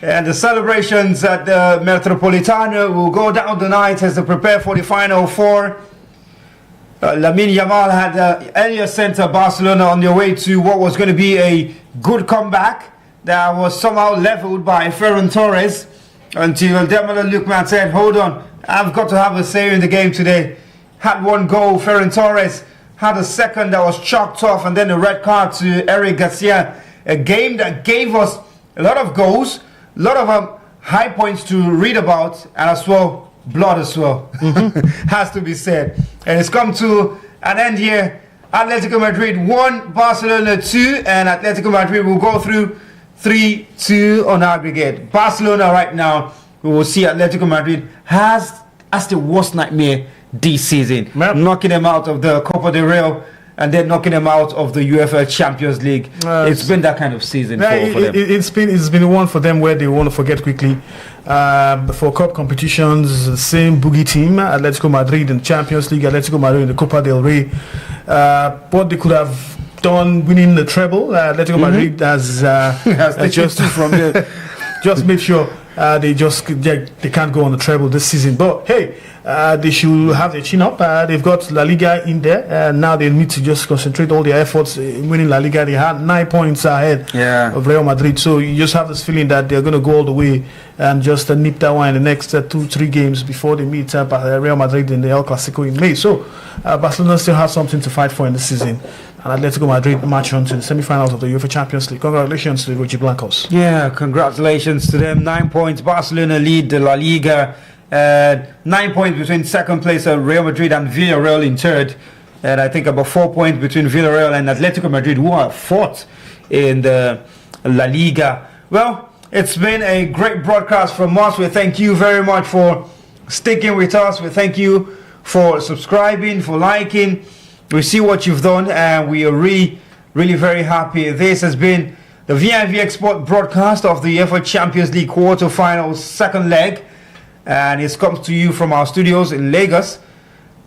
And the celebrations at the Metropolitano will go down tonight as they prepare for the Final Four. Lamine Yamal had earlier sent Barcelona on their way to what was going to be a good comeback that was somehow leveled by Ferran Torres until Ademola Lookman said, hold on, I've got to have a say in the game today. Had one goal, Ferran Torres had a second that was chalked off, and then a red card to Eric Garcia. A game that gave us a lot of goals, a lot of high points to read about, and as well blood as well. Has to be said. And it's come to an end here. Atletico Madrid 1, Barcelona 2, and Atletico Madrid will go through 3-2 on aggregate. Barcelona right now, we will see Atletico Madrid has the worst nightmare this season, knocking them out of the Copa del Rey and then knocking them out of the UEFA Champions League. It's been that kind of season for them. It's been one for them where they want to forget quickly. For cup competitions, the same boogie team, Atletico Madrid in the Champions League, Atletico Madrid in the Copa del Rey. What they could have done winning the treble, Atletico Madrid has just from there, just made sure they can't go on the treble this season. But hey, they should have their chin up. They've got La Liga in there. Now they need to just concentrate all their efforts in winning La Liga. They had 9 points ahead of Real Madrid. So you just have this feeling that they're going to go all the way and just nip that one in the next 2-3 games before they meet Real Madrid in the El Clasico in May. So Barcelona still has something to fight for in this season. And Atletico Madrid march on to the semi-finals of the UEFA Champions League. Congratulations to the Rojiblancos. Yeah, congratulations to them. 9 points. Barcelona lead the La Liga. 9 points between second place Real Madrid and Villarreal in third. And I think about 4 points between Villarreal and Atletico Madrid, who are fourth in the La Liga. Well, it's been a great broadcast from us. We thank you very much for sticking with us. We thank you for subscribing, for liking. We see what you've done, and we are really, really very happy. This has been the VIVX broadcast of the UEFA Champions League quarterfinals second leg, and it comes to you from our studios in Lagos.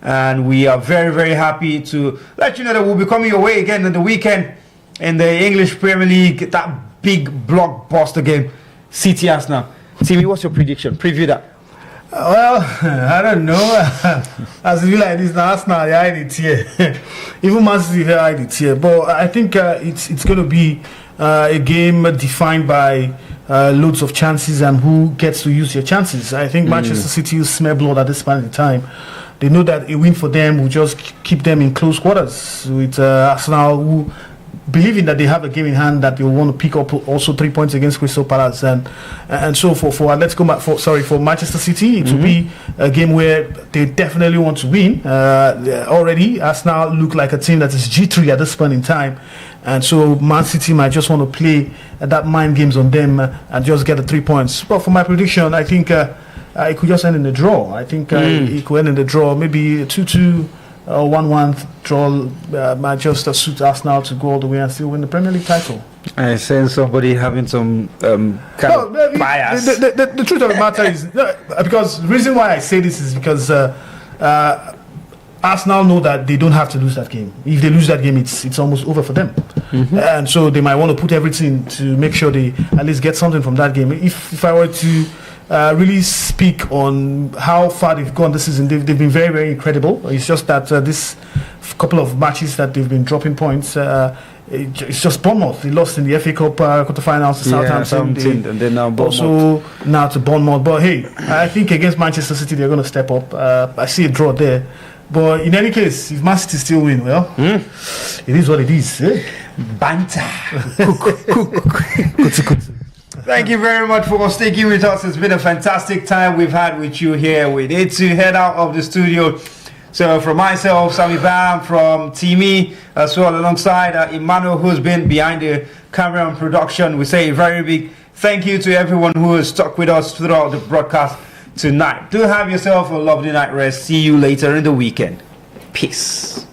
And we are very, very happy to let you know that we'll be coming your way again on the weekend in the English Premier League, that big blockbuster game, City Arsenal. Timmy, what's your prediction? Preview that. Well, I don't know. As you like this, Arsenal, they hide it here. Even Man City, they hide it here. But I think it's going to be a game defined by loads of chances and who gets to use their chances. I think Manchester City will smell blood at this point in time. They know that a win for them will just keep them in close quarters with Arsenal, who believing that they have a game in hand that they will want to pick up also 3 points against Crystal Palace, and so for Manchester City it will be a game where they definitely want to win. Already Arsenal look like a team that is G3 at this point in time, and so Man City might just want to play that mind games on them and just get the 3 points. But for my prediction, I think it could just end in a draw. I think it could end in a draw, maybe 2-2 or 1-1 draw. Might just suit Arsenal to go all the way and still win the Premier League title. I sense somebody having some kind of bias. The truth of the matter is, because the reason why I say this is because Arsenal know that they don't have to lose that game. If they lose that game, it's almost over for them. And so they might want to put everything to make sure they at least get something from that game. If I were to really speak on how far they've gone this season, they've been very, very incredible. It's just that this couple of matches that they've been dropping points, it's just Bournemouth. They lost in the FA Cup quarterfinals to Southampton, and then now also now to Bournemouth. But hey, I think against Manchester City they're going to step up. I see a draw there. But in any case, if Man City still win, well, it is what it is. Eh? Banter. Thank you very much for sticking with us. It's been a fantastic time we've had with you here. We need to head out of the studio. So from myself, Sammy Bam, from Timmy, as well alongside Emmanuel, who's been behind the camera and production, we say a very big thank you to everyone who has stuck with us throughout the broadcast tonight. Do have yourself a lovely night rest. See you later in the weekend. Peace.